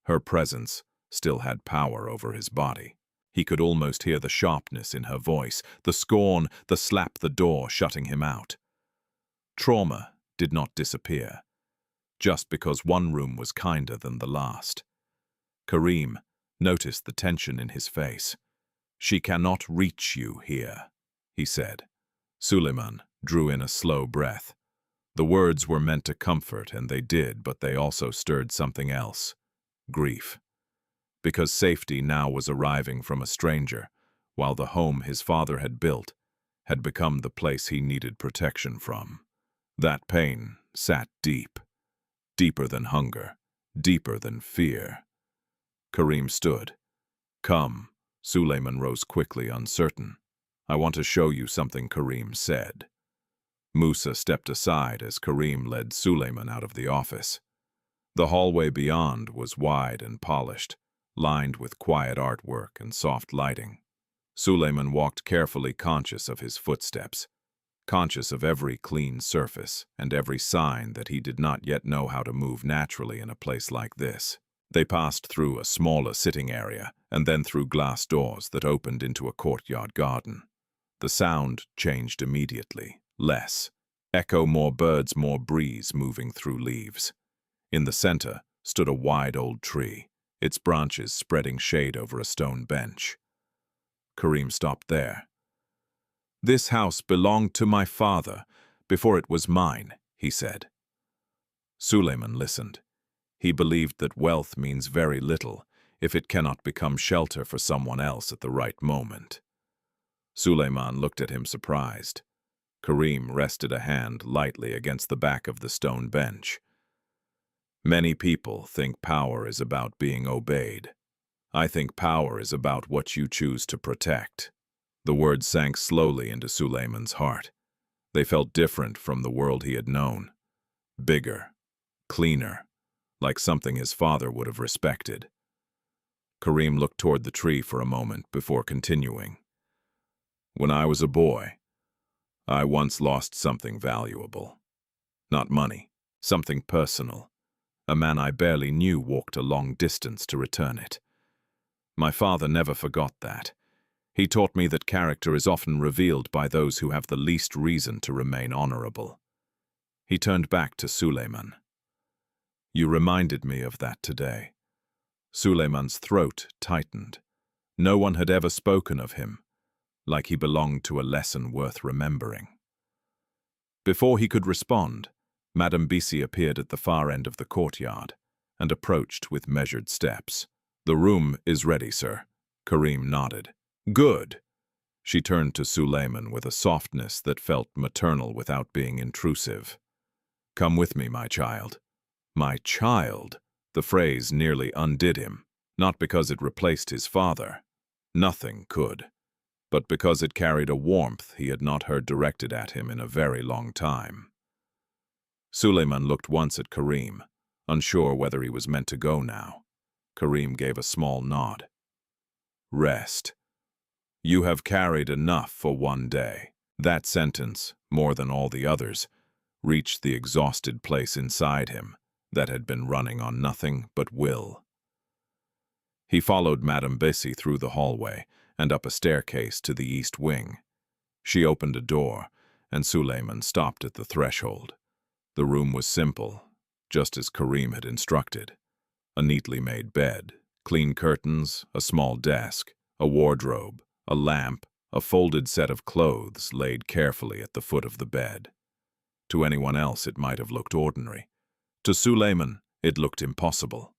Her presence still had power over his body. He could almost hear the sharpness in her voice, the scorn, the slap the door shutting him out. Trauma did not disappear, just because one room was kinder than the last. Karim noticed the tension in his face. "She cannot reach you here," he said. Suleiman drew in a slow breath. The words were meant to comfort, and they did, but they also stirred something else. Grief. Because safety now was arriving from a stranger, while the home his father had built had become the place he needed protection from. That pain sat deep, deeper than hunger, deeper than fear. Karim stood. "Come." Suleiman rose quickly, uncertain. "I want to show you something," Karim said. Musa stepped aside as Karim led Suleiman out of the office. The hallway beyond was wide and polished, lined with quiet artwork and soft lighting. Suleiman walked carefully, conscious of his footsteps, conscious of every clean surface and every sign that he did not yet know how to move naturally in a place like this. They passed through a smaller sitting area and then through glass doors that opened into a courtyard garden. The sound changed immediately. Less. Echo, more birds, more breeze moving through leaves. In the center stood a wide old tree, its branches spreading shade over a stone bench. Karim stopped there. "This house belonged to my father before it was mine," he said. Suleiman listened. He believed that wealth means very little if it cannot become shelter for someone else at the right moment. Suleiman looked at him surprised. Karim rested a hand lightly against the back of the stone bench. "Many people think power is about being obeyed. I think power is about what you choose to protect." The words sank slowly into Suleiman's heart. They felt different from the world he had known. Bigger, cleaner, like something his father would have respected. Karim looked toward the tree for a moment before continuing. "When I was a boy, I once lost something valuable. Not money, something personal. A man I barely knew walked a long distance to return it. My father never forgot that. He taught me that character is often revealed by those who have the least reason to remain honorable." He turned back to Suleiman. "You reminded me of that today." Suleiman's throat tightened. No one had ever spoken of him, like he belonged to a lesson worth remembering. Before he could respond, Madame Bisi appeared at the far end of the courtyard and approached with measured steps. "The room is ready, sir." Karim nodded. "Good." She turned to Suleiman with a softness that felt maternal without being intrusive. "Come with me, my child." "My child?" The phrase nearly undid him, not because it replaced his father. Nothing could. But because it carried a warmth he had not heard directed at him in a very long time. Suleiman looked once at Karim, unsure whether he was meant to go now. Karim gave a small nod. "Rest. You have carried enough for one day." That sentence, more than all the others, reached the exhausted place inside him that had been running on nothing but will. He followed Madame Bisi through the hallway and up a staircase to the east wing. She opened a door, and Suleiman stopped at the threshold. The room was simple, just as Karim had instructed. A neatly made bed, clean curtains, a small desk, a wardrobe, a lamp, a folded set of clothes laid carefully at the foot of the bed. To anyone else it might have looked ordinary. To Suleiman, it looked impossible.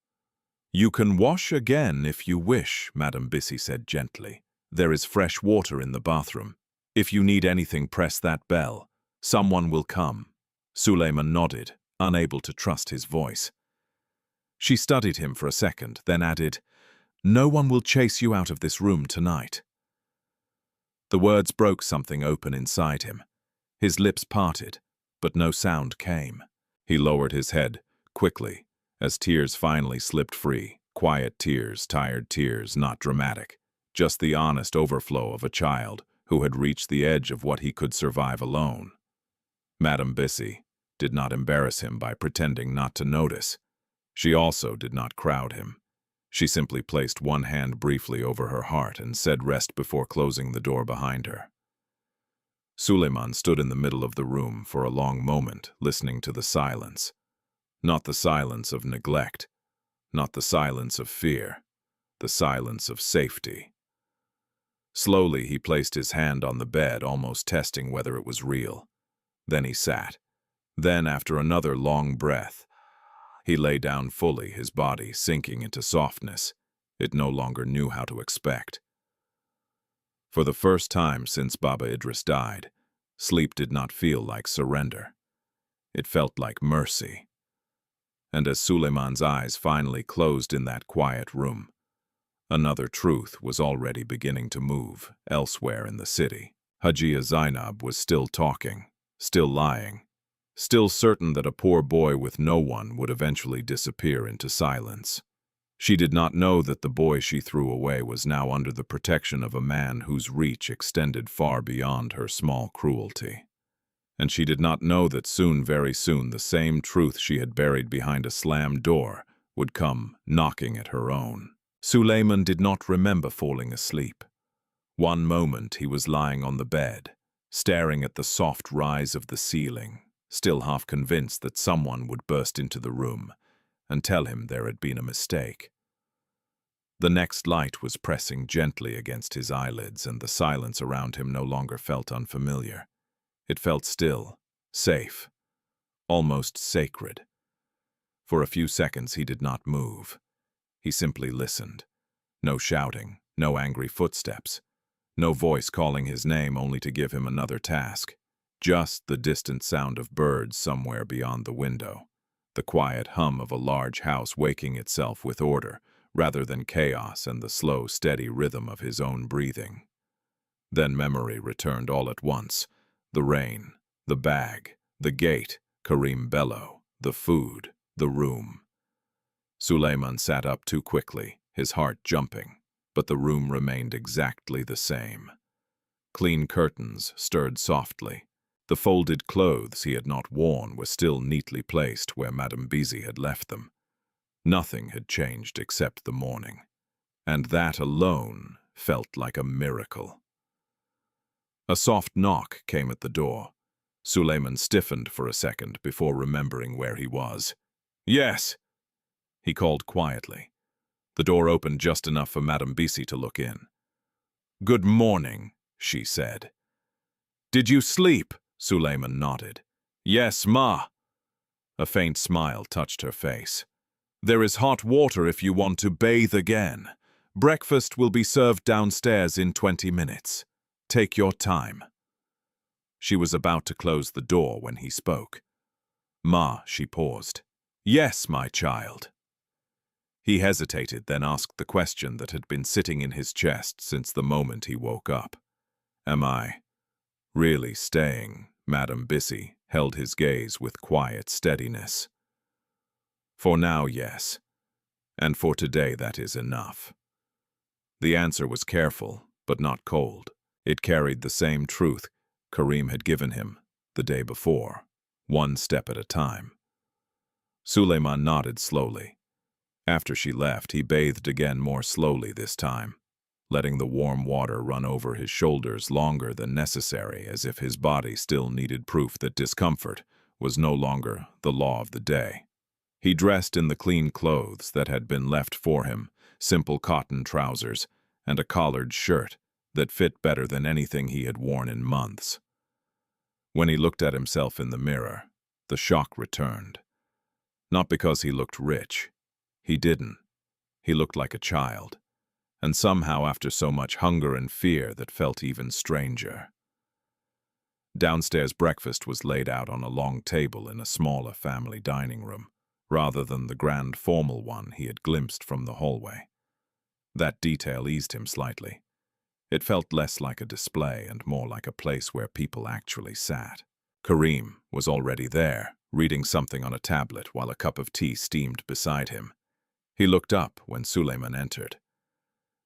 "You can wash again if you wish," Madame Bissy said gently. "There is fresh water in the bathroom. If you need anything, press that bell. Someone will come." Suleiman nodded, unable to trust his voice. She studied him for a second, then added, "No one will chase you out of this room tonight." The words broke something open inside him. His lips parted, but no sound came. He lowered his head, quickly, as tears finally slipped free. Quiet tears, tired tears, not dramatic. Just the honest overflow of a child who had reached the edge of what he could survive alone. Madame Bissy did not embarrass him by pretending not to notice. She also did not crowd him. She simply placed one hand briefly over her heart and said rest before closing the door behind her. Suleiman stood in the middle of the room for a long moment, listening to the silence. Not the silence of neglect, not the silence of fear, the silence of safety. Slowly he placed his hand on the bed, almost testing whether it was real. Then he sat. Then, after another long breath, he lay down fully, his body sinking into softness it no longer knew how to expect. For the first time since Baba Idris died, sleep did not feel like surrender. It felt like mercy. And as Suleiman's eyes finally closed in that quiet room, another truth was already beginning to move elsewhere in the city. Hajia Zainab was still talking, still lying, still certain that a poor boy with no one would eventually disappear into silence. She did not know that the boy she threw away was now under the protection of a man whose reach extended far beyond her small cruelty. And she did not know that soon, very soon, the same truth she had buried behind a slammed door would come knocking at her own. Suleiman did not remember falling asleep. One moment he was lying on the bed, staring at the soft rise of the ceiling, still half convinced that someone would burst into the room and tell him there had been a mistake. The next light was pressing gently against his eyelids, and the silence around him no longer felt unfamiliar. It felt still, safe, almost sacred. For a few seconds he did not move. He simply listened. No shouting, no angry footsteps, no voice calling his name only to give him another task. Just the distant sound of birds somewhere beyond the window, the quiet hum of a large house waking itself with order, rather than chaos, and the slow, steady rhythm of his own breathing. Then memory returned all at once. The rain, the bag, the gate, Karim Bello, the food, the room. Suleiman sat up too quickly, his heart jumping, but the room remained exactly the same. Clean curtains stirred softly. The folded clothes he had not worn were still neatly placed where Madame Bissy had left them. Nothing had changed except the morning, and that alone felt like a miracle. A soft knock came at the door. Suleiman stiffened for a second before remembering where he was. "Yes," he called quietly. The door opened just enough for Madame Bissy to look in. "Good morning," she said. "Did you sleep?" Suleiman nodded. "Yes, ma." A faint smile touched her face. "There is hot water if you want to bathe again. Breakfast will be served downstairs in 20 minutes. Take your time." She was about to close the door when he spoke. "Ma," she paused. "Yes, my child." He hesitated, then asked the question that had been sitting in his chest since the moment he woke up. "Am I really staying?" Madame Bissy held his gaze with quiet steadiness. "For now, yes. And for today, that is enough." The answer was careful, but not cold. It carried the same truth Karim had given him the day before, one step at a time. Suleiman nodded slowly. After she left, he bathed again more slowly this time, letting the warm water run over his shoulders longer than necessary, as if his body still needed proof that discomfort was no longer the law of the day. He dressed in the clean clothes that had been left for him, simple cotton trousers and a collared shirt that fit better than anything he had worn in months. When he looked at himself in the mirror, the shock returned. Not because he looked rich. He didn't. He looked like a child, and somehow after so much hunger and fear that felt even stranger. Downstairs breakfast was laid out on a long table in a smaller family dining room, rather than the grand formal one he had glimpsed from the hallway. That detail eased him slightly. It felt less like a display and more like a place where people actually sat. Karim was already there, reading something on a tablet while a cup of tea steamed beside him. He looked up when Suleiman entered.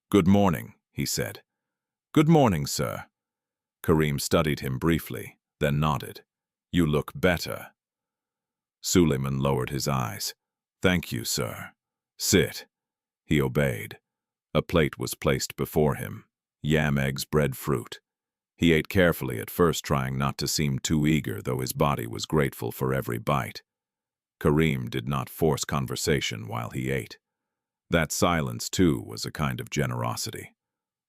"Good morning," he said. "Good morning, sir." Karim studied him briefly, then nodded. "You look better." Suleiman lowered his eyes. "Thank you, sir. Sit." He obeyed. A plate was placed before him. Yam, eggs, breadfruit. He ate carefully at first, trying not to seem too eager, though his body was grateful for every bite. Karim did not force conversation while he ate. That silence, too, was a kind of generosity.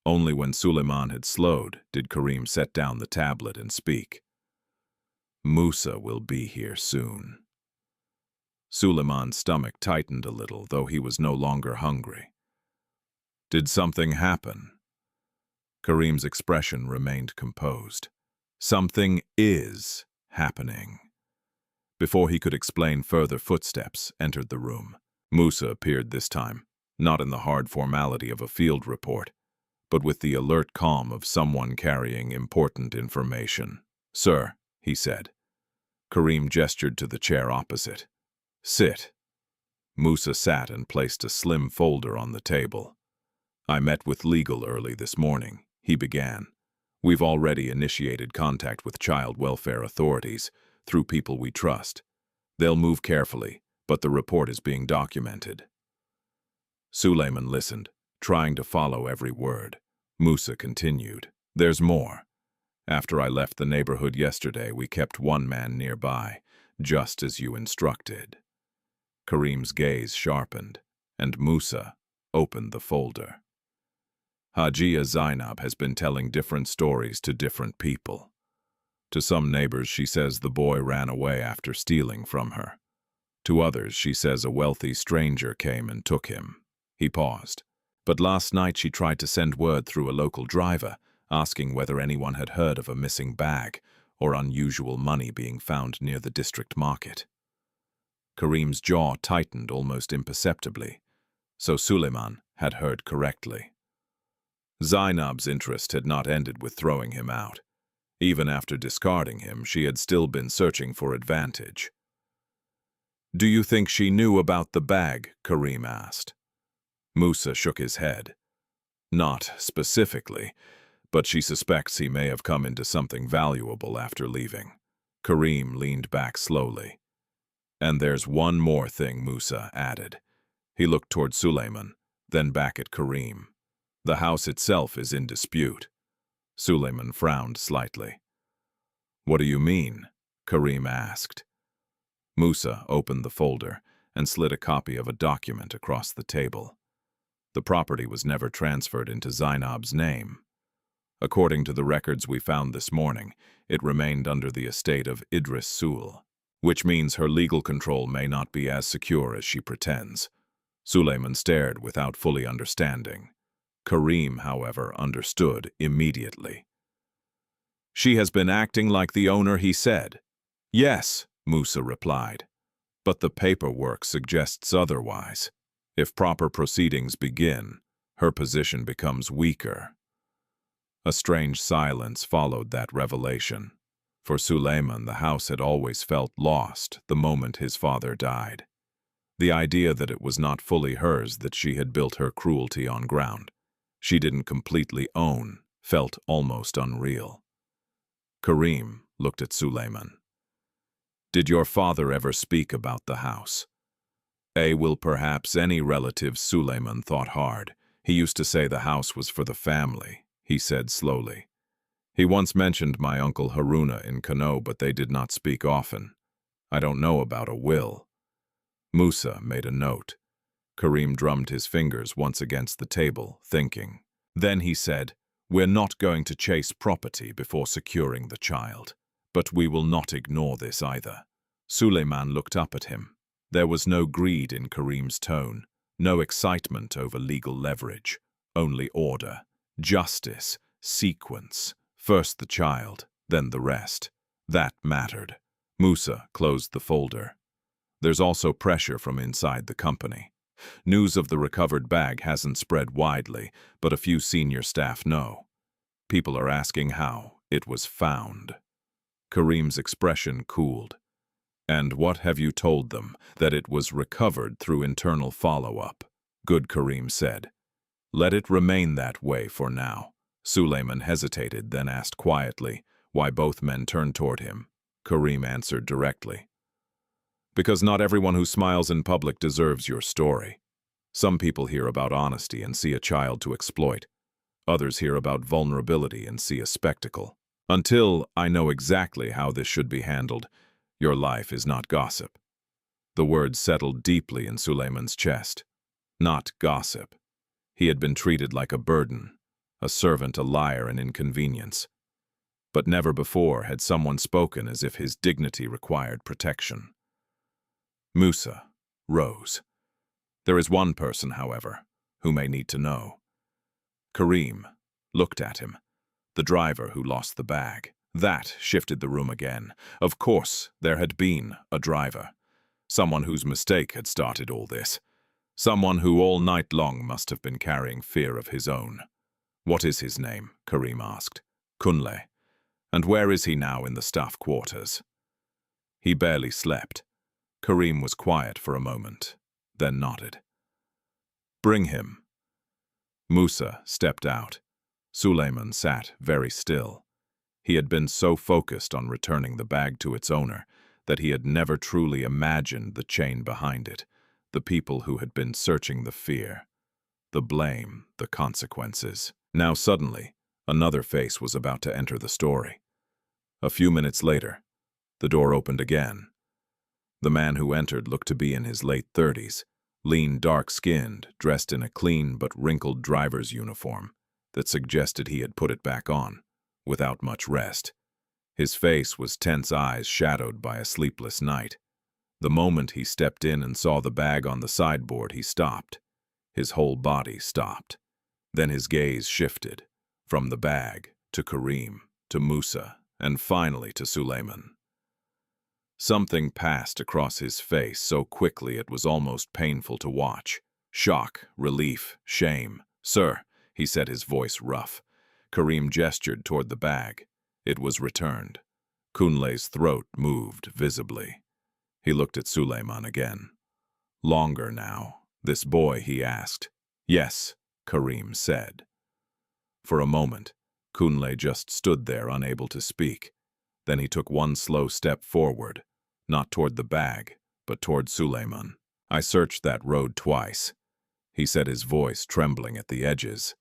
Only when Suleiman had slowed did Karim set down the tablet and speak. "Musa will be here soon." Suleiman's stomach tightened a little, though he was no longer hungry. "Did something happen?" Karim's expression remained composed. "Something is happening." Before he could explain further, footsteps entered the room. Musa appeared this time, not in the hard formality of a field report, but with the alert calm of someone carrying important information. "Sir," he said. Karim gestured to the chair opposite. "Sit." Musa sat and placed a slim folder on the table. "I met with legal early this morning," he began. "We've already initiated contact with child welfare authorities through people we trust. They'll move carefully, but the report is being documented." Suleiman listened, trying to follow every word. Musa continued. "There's more. After I left the neighborhood yesterday, we kept one man nearby, just as you instructed." Karim's gaze sharpened, and Musa opened the folder. "Hajia Zainab has been telling different stories to different people. To some neighbors, she says the boy ran away after stealing from her. To others, she says a wealthy stranger came and took him." He paused. "But last night she tried to send word through a local driver, asking whether anyone had heard of a missing bag or unusual money being found near the district market." Karim's jaw tightened almost imperceptibly, so Suleiman had heard correctly. Zainab's interest had not ended with throwing him out. Even after discarding him, she had still been searching for advantage. "Do you think she knew about the bag?" Karim asked. Musa shook his head. "Not specifically, but she suspects he may have come into something valuable after leaving." Karim leaned back slowly. "And there's one more thing," Musa added. He looked toward Suleiman, then back at Karim. "The house itself is in dispute." Suleiman frowned slightly. "What do you mean?" Karim asked. Musa opened the folder and slid a copy of a document across the table. The property was never transferred into Zainab's name. According to the records we found this morning, it remained under the estate of Idris Sul, which means her legal control may not be as secure as she pretends. Suleiman stared without fully understanding. Karim, however, understood immediately. "She has been acting like the owner," he said. "Yes," Musa replied, "but the paperwork suggests otherwise. If proper proceedings begin, her position becomes weaker." A strange silence followed that revelation. For Suleiman, the house had always felt lost the moment his father died. The idea that it was not fully hers, that she had built her cruelty on ground she didn't completely own, felt almost unreal. Karim looked at Suleiman. "Did your father ever speak about the house?" Will perhaps any relative." Suleiman thought hard. "He used to say the house was for the family," he said slowly. "He once mentioned my uncle Haruna in Kano, but they did not speak often. I don't know about a will." Musa made a note. Karim drummed his fingers once against the table, thinking. Then he said, "We're not going to chase property before securing the child. But we will not ignore this either." Suleiman looked up at him. There was no greed in Karim's tone, No excitement over legal leverage, only order, justice, sequence. First the child, then the rest. That mattered. Musa closed the folder. There's also pressure from inside the company. News of the recovered bag hasn't spread widely, but a few senior staff know. People are asking how it was found. Kareem's expression cooled. And what have you told them? That it was recovered through internal follow-up. Good, Kareem said. Let it remain that way for now. Suleiman hesitated, then asked quietly, why both men turned toward him. Kareem answered directly. Because not everyone who smiles in public deserves your story. Some people hear about honesty and see a child to exploit. Others hear about vulnerability and see a spectacle. Until I know exactly how this should be handled, your life is not gossip. The words settled deeply in Suleiman's chest. Not gossip. He had been treated like a burden, a servant, a liar, an inconvenience. But never before had someone spoken as if his dignity required protection. Musa rose. There is one person, however, who may need to know. Kareem looked at him. The driver who lost the bag. That shifted the room again. Of course, there had been a driver. Someone whose mistake had started all this. Someone who all night long must have been carrying fear of his own. What is his name? Kareem asked. Kunle. And where is he now in the staff quarters? He barely slept. Kareem was quiet for a moment, then nodded. Bring him. Musa stepped out. Suleiman sat very still. He had been so focused on returning the bag to its owner that he had never truly imagined the chain behind it, the people who had been searching, the fear, the blame, the consequences. Now suddenly, another face was about to enter the story. A few minutes later, the door opened again. The man who entered looked to be in his late 30s, lean, dark-skinned, dressed in a clean but wrinkled driver's uniform that suggested he had put it back on, without much rest. His face was tense, eyes shadowed by a sleepless night. The moment he stepped in and saw the bag on the sideboard, he stopped. His whole body stopped. Then his gaze shifted, from the bag to Kareem, to Musa, and finally to Suleiman. Something passed across his face so quickly it was almost painful to watch. Shock, relief, shame. Sir, he said, his voice rough. Kareem gestured toward the bag. It was returned. Kunle's throat moved visibly. He looked at Suleiman again. Longer now. This boy, he asked. Yes, Kareem said. For a moment, Kunle just stood there, unable to speak. Then he took one slow step forward, not toward the bag, but toward Suleiman. I searched that road twice, he said, his voice trembling at the edges.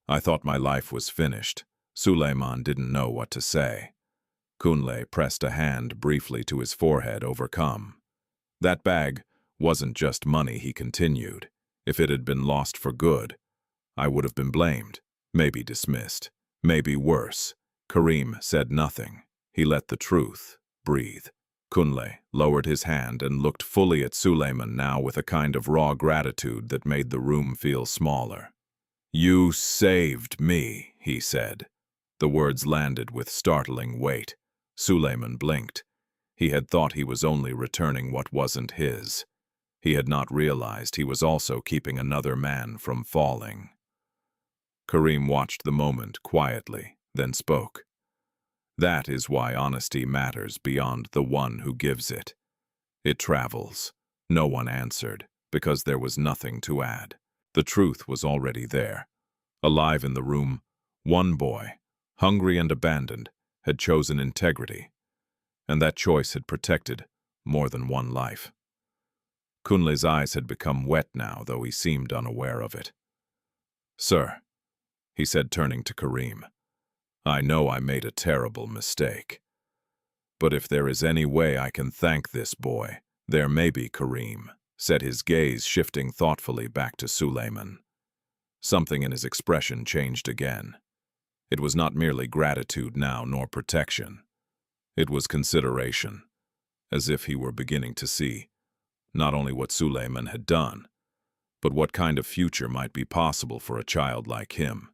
I thought my life was finished. Suleiman didn't know what to say. Kunle pressed a hand briefly to his forehead, overcome. That bag wasn't just money, he continued. If it had been lost for good, I would have been blamed, maybe dismissed, maybe worse. Kareem said nothing. He let the truth breathe. Kunle lowered his hand and looked fully at Suleiman, now with a kind of raw gratitude that made the room feel smaller. You saved me, he said. The words landed with startling weight. Suleiman blinked. He had thought he was only returning what wasn't his. He had not realized he was also keeping another man from falling. Kareem watched the moment quietly, then spoke. That is why honesty matters beyond the one who gives it. It travels. No one answered, because there was nothing to add. The truth was already there. Alive in the room, one boy, hungry and abandoned, had chosen integrity, and that choice had protected more than one life. Kunle's eyes had become wet now, though he seemed unaware of it. Sir, he said, turning to Kareem, I know I made a terrible mistake. But if there is any way I can thank this boy, there may be. Kareem said, his gaze shifting thoughtfully back to Suleiman. Something in his expression changed again. It was not merely gratitude now, nor protection. It was consideration, as if he were beginning to see not only what Suleiman had done, But what kind of future might be possible for a child like him,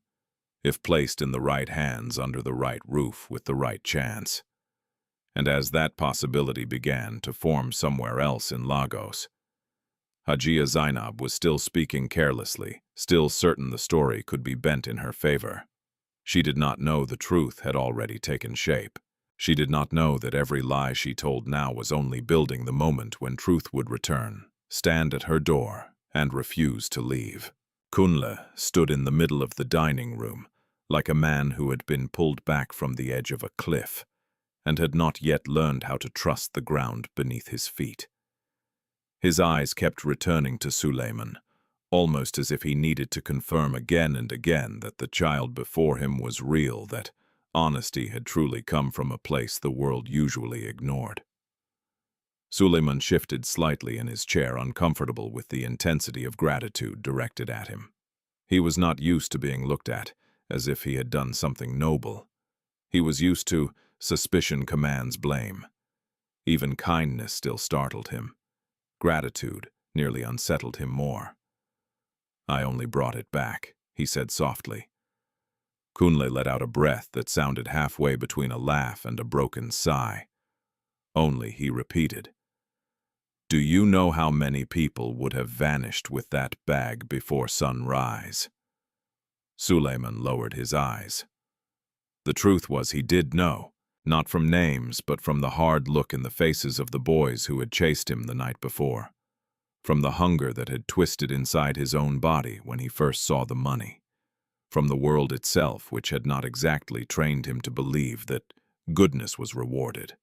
if placed in the right hands under the right roof with the right chance? And as that possibility began to form somewhere else in Lagos, Hajia Zainab was still speaking carelessly, still certain the story could be bent in her favor. She did not know the truth had already taken shape. She did not know that every lie she told now was only building the moment when truth would return, stand at her door, and refuse to leave. Kunle stood in the middle of the dining room, like a man who had been pulled back from the edge of a cliff, and had not yet learned how to trust the ground beneath his feet. His eyes kept returning to Suleiman, almost as if he needed to confirm again and again that the child before him was real, that honesty had truly come from a place the world usually ignored. Suleiman shifted slightly in his chair, uncomfortable with the intensity of gratitude directed at him. He was not used to being looked at as if he had done something noble. He was used to suspicion commands blame. Even kindness still startled him. Gratitude nearly unsettled him more. "I only brought it back," he said softly. Kunle let out a breath that sounded halfway between a laugh and a broken sigh. "Only," he repeated. "Do you know how many people would have vanished with that bag before sunrise?" Suleiman lowered his eyes. The truth was he did know, not from names but from the hard look in the faces of the boys who had chased him the night before, from the hunger that had twisted inside his own body when he first saw the money, from the world itself which had not exactly trained him to believe that goodness was rewarded.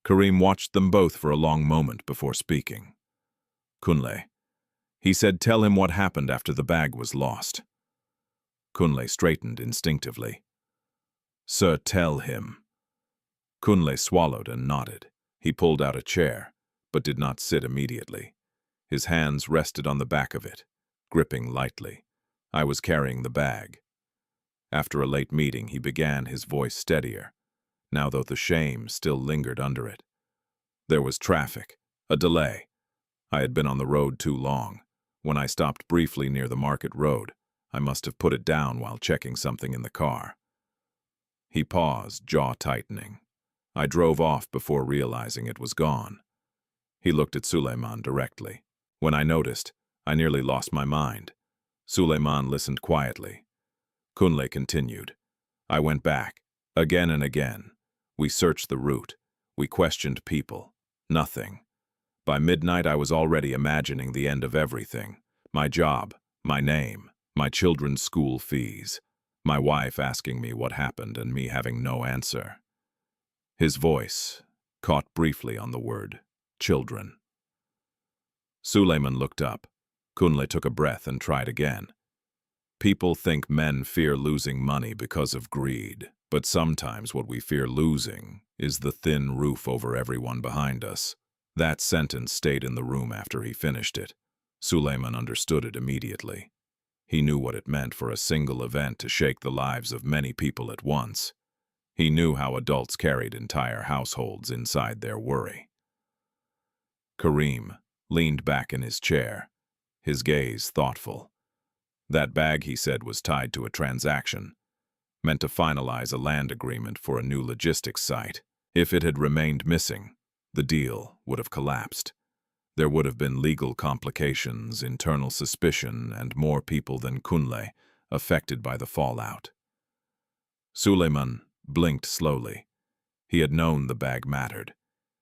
Karim watched them both for a long moment before speaking. "Kunle," he said, "tell him what happened after the bag was lost." Kunle straightened instinctively. "Sir, tell him." Kunle swallowed and nodded. He pulled out a chair, but did not sit immediately. His hands rested on the back of it, gripping lightly. "I was carrying the bag." After a late meeting, he began, his voice steadier, now though the shame still lingered under it. "There was traffic, a delay. I had been on the road too long. When I stopped briefly near the market road, I must have put it down while checking something in the car." He paused, jaw tightening. "I drove off before realizing it was gone." He looked at Suleiman directly. "When I noticed, I nearly lost my mind." Suleiman listened quietly. Kunle continued. "I went back, again and again. We searched the route. We questioned people. Nothing. By midnight, I was already imagining the end of everything. My job, my name, my children's school fees, my wife asking me what happened and me having no answer." His voice caught briefly on the word, children. Suleiman looked up. Kunle took a breath and tried again. "People think men fear losing money because of greed, but sometimes what we fear losing is the thin roof over everyone behind us." That sentence stayed in the room after he finished it. Suleiman understood it immediately. He knew what it meant for a single event to shake the lives of many people at once. He knew how adults carried entire households inside their worry. Karim leaned back in his chair, his gaze thoughtful. "That bag," he said, "was tied to a transaction, meant to finalize a land agreement for a new logistics site. If it had remained missing, the deal would have collapsed. There would have been legal complications, internal suspicion, and more people than Kunle affected by the fallout." Suleiman blinked slowly. He had known the bag mattered.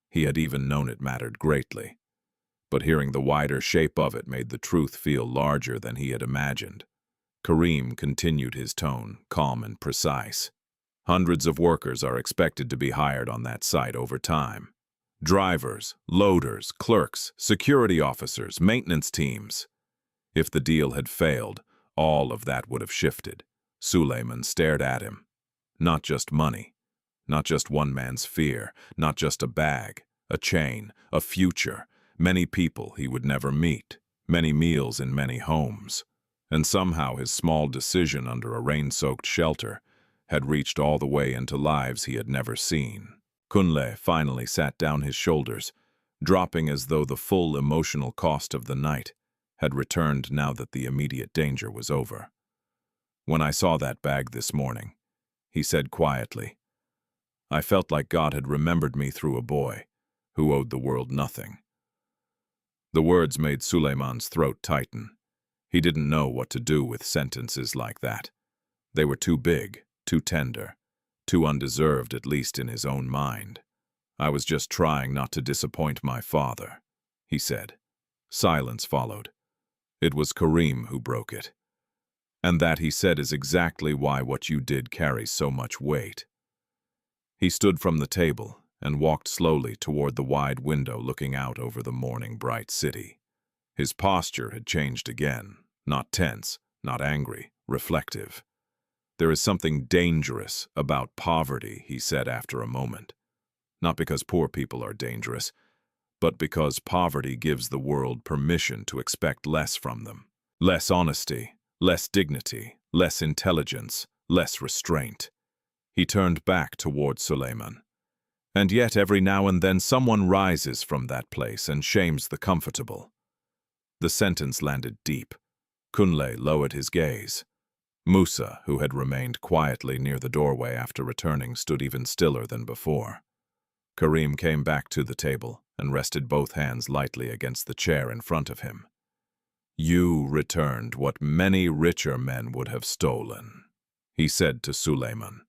He had even known it mattered greatly. But hearing the wider shape of it made the truth feel larger than he had imagined. Karim continued his tone, calm and precise. "Hundreds of workers are expected to be hired on that site over time. Drivers, loaders, clerks, security officers, maintenance teams. If the deal had failed, all of that would have shifted." Suleiman stared at him. Not just money, not just one man's fear, not just a bag, a chain, a future, many people he would never meet, many meals in many homes. And somehow his small decision under a rain-soaked shelter had reached all the way into lives he had never seen. Kunle finally sat down, his shoulders dropping as though the full emotional cost of the night had returned now that the immediate danger was over. "When I saw that bag this morning," he said quietly, "I felt like God had remembered me through a boy who owed the world nothing." The words made Suleiman's throat tighten. He didn't know what to do with sentences like that. They were too big, too tender, too undeserved, at least in his own mind. "I was just trying not to disappoint my father," he said. Silence followed. It was Karim who broke it. "And that," he said, "is exactly why what you did carries so much weight." He stood from the table and walked slowly toward the wide window looking out over the morning bright city. His posture had changed again, not tense, not angry, reflective. "There is something dangerous about poverty," he said after a moment. "Not because poor people are dangerous, but because poverty gives the world permission to expect less from them. Less honesty, less dignity, less intelligence, less restraint." He turned back toward Suleiman. "And yet every now and then someone rises from that place and shames the comfortable." The sentence landed deep. Kunle lowered his gaze. Musa, who had remained quietly near the doorway after returning, stood even stiller than before. Karim came back to the table and rested both hands lightly against the chair in front of him. "You returned what many richer men would have stolen," he said to Suleiman.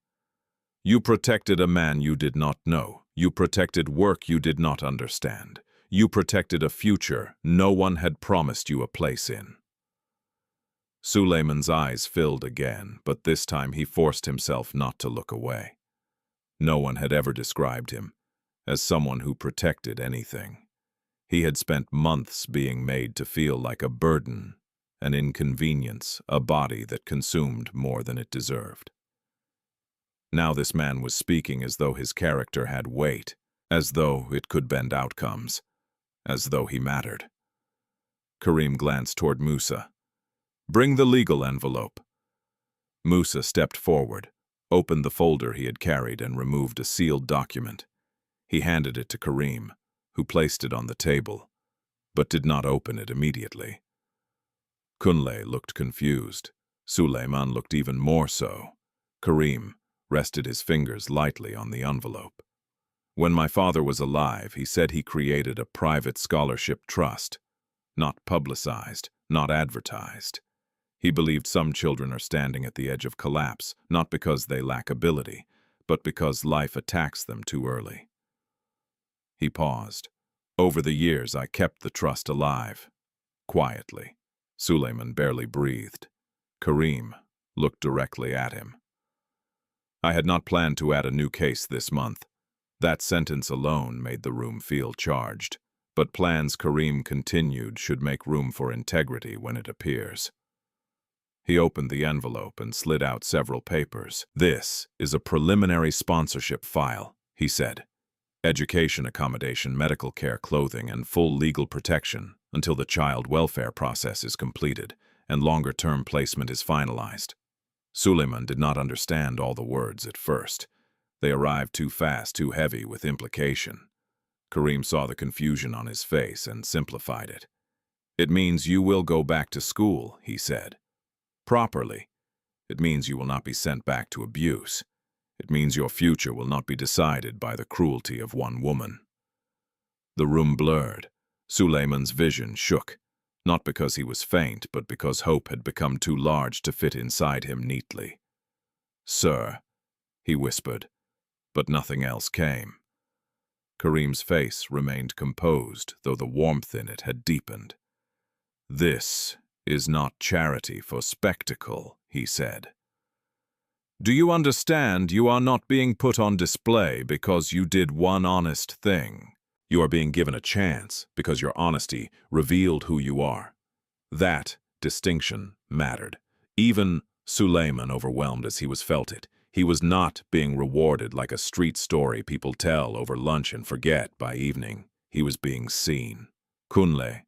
"You protected a man you did not know. You protected work you did not understand. You protected a future no one had promised you a place in." Suleiman's eyes filled again, but this time he forced himself not to look away. No one had ever described him as someone who protected anything. He had spent months being made to feel like a burden, an inconvenience, a body that consumed more than it deserved. Now this man was speaking as though his character had weight, as though it could bend outcomes, as though he mattered. Karim glanced toward Musa. "Bring the legal envelope." Musa stepped forward, opened the folder he had carried, and removed a sealed document. He handed it to Karim, who placed it on the table, but did not open it immediately. Kunle looked confused. Suleiman looked even more so. Karim rested his fingers lightly on the envelope. "When my father was alive, he said he created a private scholarship trust, not publicized, not advertised. He believed some children are standing at the edge of collapse, not because they lack ability, but because life attacks them too early." He paused. "Over the years, I kept the trust alive." Quietly. Suleiman barely breathed. Karim looked directly at him. "I had not planned to add a new case this month." That sentence alone made the room feel charged. But plans, Karim continued, should make room for integrity when it appears. He opened the envelope and slid out several papers. "This is a preliminary sponsorship file," he said. "Education, accommodation, medical care, clothing, and full legal protection until the child welfare process is completed and longer-term placement is finalized." Suleiman did not understand all the words at first. They arrived too fast, too heavy with implication. Karim saw the confusion on his face and simplified it. "It means you will go back to school," he said. "Properly. It means you will not be sent back to abuse. It means your future will not be decided by the cruelty of one woman." The room blurred. Suleiman's vision shook, not because he was faint, but because hope had become too large to fit inside him neatly. "Sir," he whispered, but nothing else came. Karim's face remained composed, though the warmth in it had deepened. "This is not charity for spectacle," he said. "Do you understand you are not being put on display because you did one honest thing? You are being given a chance because your honesty revealed who you are." That distinction mattered. Even Suleiman, overwhelmed as he was, felt it. He was not being rewarded like a street story people tell over lunch and forget by evening. He was being seen. Kunle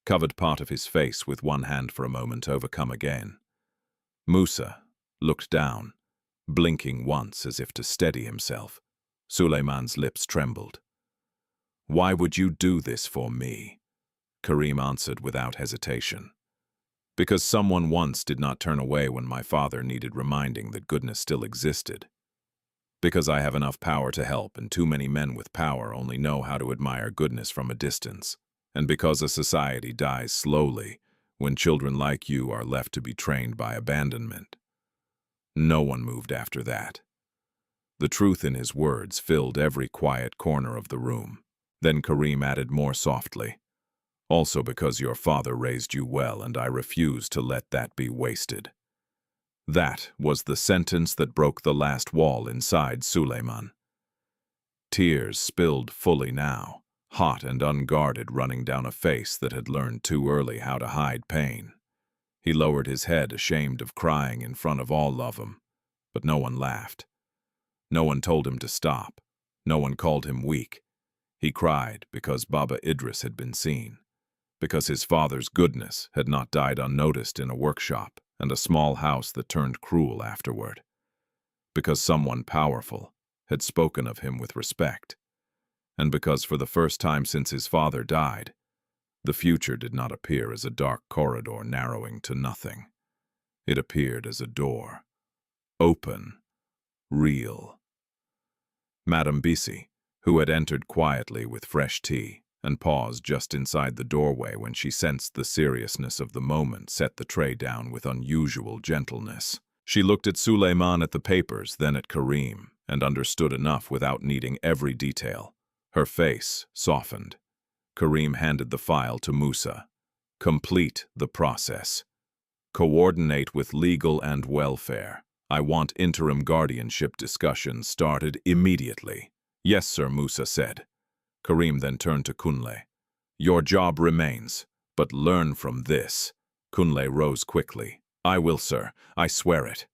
covered part of his face with one hand for a moment, overcome again. Musa looked down, blinking once as if to steady himself. Suleiman's lips trembled. "Why would you do this for me?" Karim answered without hesitation. Because someone once did not turn away when my father needed reminding that goodness still existed. Because I have enough power to help, and too many men with power only know how to admire goodness from a distance. And because a society dies slowly when children like you are left to be trained by abandonment. No one moved after that. The truth in his words filled every quiet corner of the room. Then Karim added more softly, "Also because your father raised you well, and I refuse to let that be wasted." That was the sentence that broke the last wall inside Suleiman. Tears spilled fully now, hot and unguarded, running down a face that had learned too early how to hide pain. He lowered his head, ashamed of crying in front of all of them, but no one laughed. No one told him to stop. No one called him weak. He cried because Baba Idris had been seen, because his father's goodness had not died unnoticed in a workshop and a small house that turned cruel afterward, because someone powerful had spoken of him with respect, and because for the first time since his father died, the future did not appear as a dark corridor narrowing to nothing. It appeared as a door, open, real. Madame Bisi, who had entered quietly with fresh tea and paused just inside the doorway when she sensed the seriousness of the moment, set the tray down with unusual gentleness. She looked at Suleiman, at the papers, then at Karim, and understood enough without needing every detail. Her face softened. Karim handed the file to Musa. "Complete the process. Coordinate with legal and welfare. I want interim guardianship discussions started immediately." "Yes, sir," Musa said. Karim then turned to Kunle. "Your job remains, but learn from this." Kunle rose quickly. "I will, sir. I swear it."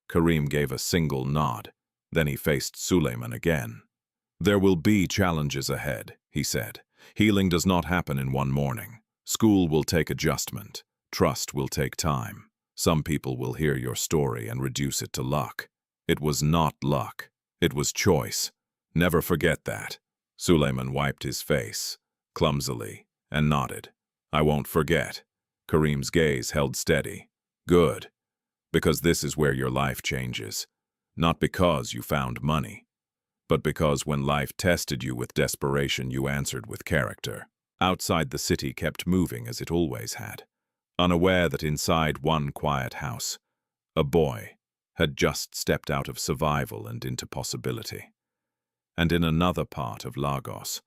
Karim gave a single nod. Then he faced Suleiman again. "There will be challenges ahead," he said. "Healing does not happen in one morning. School will take adjustment. Trust will take time. Some people will hear your story and reduce it to luck. It was not luck. It was choice. Never forget that." Suleiman wiped his face, clumsily, and nodded. "I won't forget." Karim's gaze held steady. "Good. Because this is where your life changes. Not because you found money, but because when life tested you with desperation, you answered with character." Outside, the city kept moving as it always had, unaware that inside one quiet house, a boy had just stepped out of survival and into possibility. And in another part of Lagos,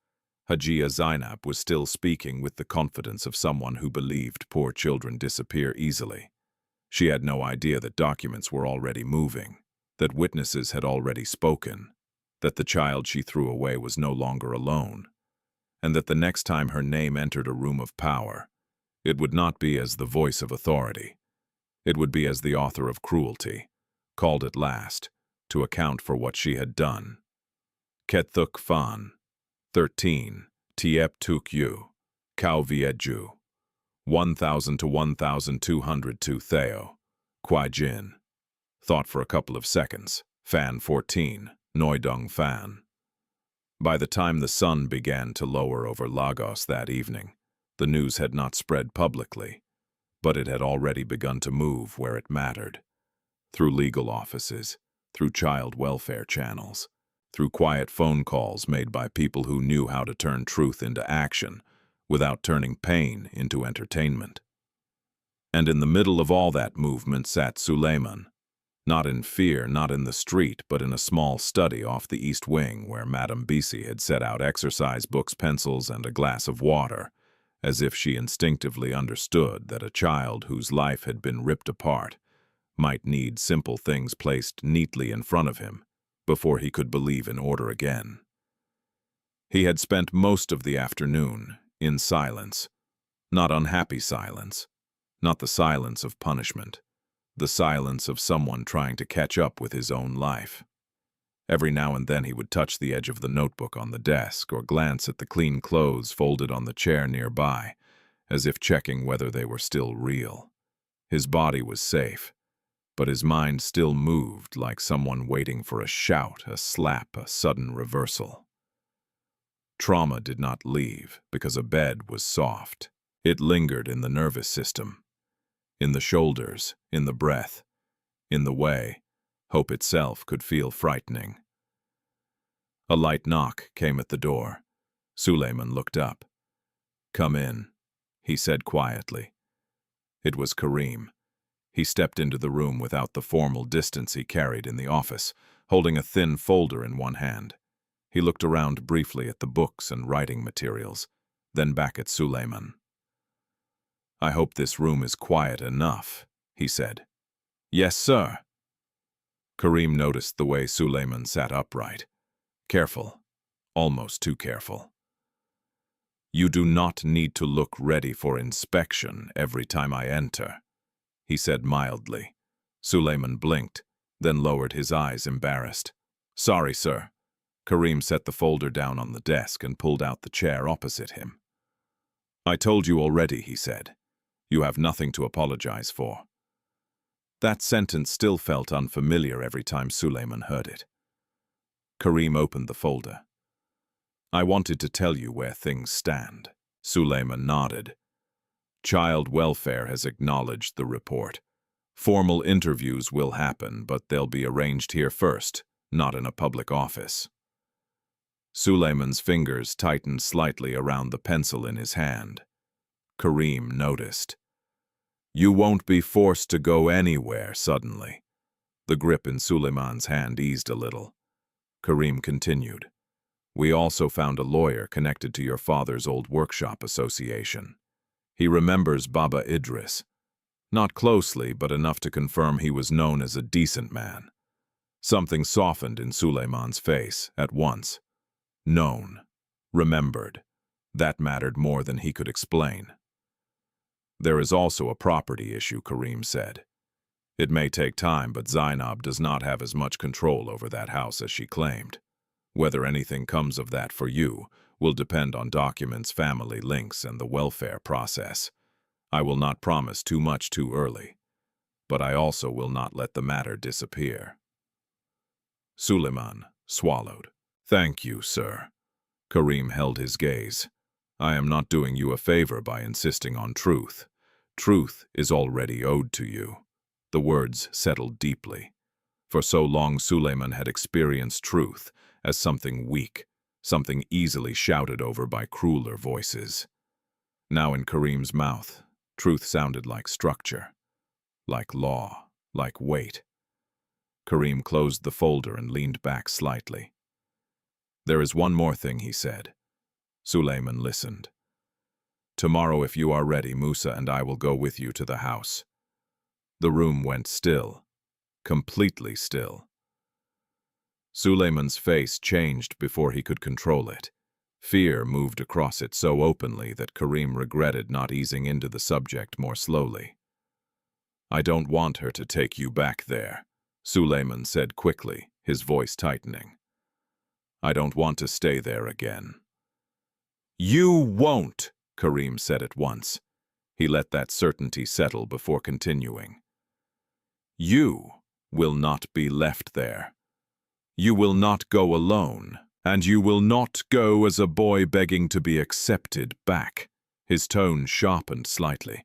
Hajia Zainab was still speaking with the confidence of someone who believed poor children disappear easily. She had no idea that documents were already moving, that witnesses had already spoken, that the child she threw away was no longer alone, and that the next time her name entered a room of power, it would not be as the voice of authority. It would be as the author of cruelty, called at last to account for what she had done. Kethuk Fan, 13, Tiep Tuk Yu, Kau Viedju, 1000 to 1202 Theo, Kwai Jin. Thought for a couple of seconds. Fan 14, Noidong Fan. By the time the sun began to lower over Lagos that evening, the news had not spread publicly, but it had already begun to move where it mattered. Through legal offices, through child welfare channels, through quiet phone calls made by people who knew how to turn truth into action without turning pain into entertainment. And in the middle of all that movement sat Suleiman, not in fear, not in the street, but in a small study off the east wing where Madame Bisi had set out exercise books, pencils, and a glass of water, as if she instinctively understood that a child whose life had been ripped apart might need simple things placed neatly in front of him before he could believe in order again. He had spent most of the afternoon in silence, not unhappy silence, not the silence of punishment, the silence of someone trying to catch up with his own life. Every now and then he would touch the edge of the notebook on the desk or glance at the clean clothes folded on the chair nearby, as if checking whether they were still real. His body was safe, but his mind still moved like someone waiting for a shout, a slap, a sudden reversal. Trauma did not leave because a bed was soft. It lingered in the nervous system, in the shoulders, in the breath, in the way hope itself could feel frightening. A light knock came at the door. Suleiman looked up. "Come in," he said quietly. It was Karim. He stepped into the room without the formal distance he carried in the office, holding a thin folder in one hand. He looked around briefly at the books and writing materials, then back at Suleiman. "I hope this room is quiet enough," he said. "Yes, sir." Karim noticed the way Suleiman sat upright. Careful, almost too careful. "You do not need to look ready for inspection every time I enter," he said mildly. Suleiman blinked, then lowered his eyes, embarrassed. "Sorry, sir." Karim set the folder down on the desk and pulled out the chair opposite him. "I told you already," he said. "You have nothing to apologize for." That sentence still felt unfamiliar every time Suleiman heard it. Karim opened the folder. "I wanted to tell you where things stand." Suleiman nodded. "Child welfare has acknowledged the report. Formal interviews will happen, but they'll be arranged here first, not in a public office." Suleiman's fingers tightened slightly around the pencil in his hand. Karim noticed. "You won't be forced to go anywhere suddenly." The grip in Suleiman's hand eased a little. Karim continued. "We also found a lawyer connected to your father's old workshop association. He remembers Baba Idris. Not closely, but enough to confirm he was known as a decent man." Something softened in Suleiman's face at once. Known. Remembered. That mattered more than he could explain. "There is also a property issue," Karim said. "It may take time, but Zainab does not have as much control over that house as she claimed. Whether anything comes of that for you will depend on documents, family links, and the welfare process. I will not promise too much too early, but I also will not let the matter disappear." Suleiman swallowed. "Thank you, sir." Karim held his gaze. "I am not doing you a favor by insisting on truth. Truth is already owed to you." The words settled deeply. For so long Suleiman had experienced truth as something weak, something easily shouted over by crueler voices. Now in Karim's mouth, truth sounded like structure, like law, like weight. Karim closed the folder and leaned back slightly. "There is one more thing," he said. Suleiman listened. "Tomorrow, if you are ready, Musa and I will go with you to the house." The room went still, completely still. Suleiman's face changed before he could control it. Fear moved across it so openly that Karim regretted not easing into the subject more slowly. "I don't want her to take you back there," Suleiman said quickly, his voice tightening. "I don't want to stay there again." "You won't," Karim said at once. He let that certainty settle before continuing. "You will not be left there. You will not go alone, and you will not go as a boy begging to be accepted back." His tone sharpened slightly.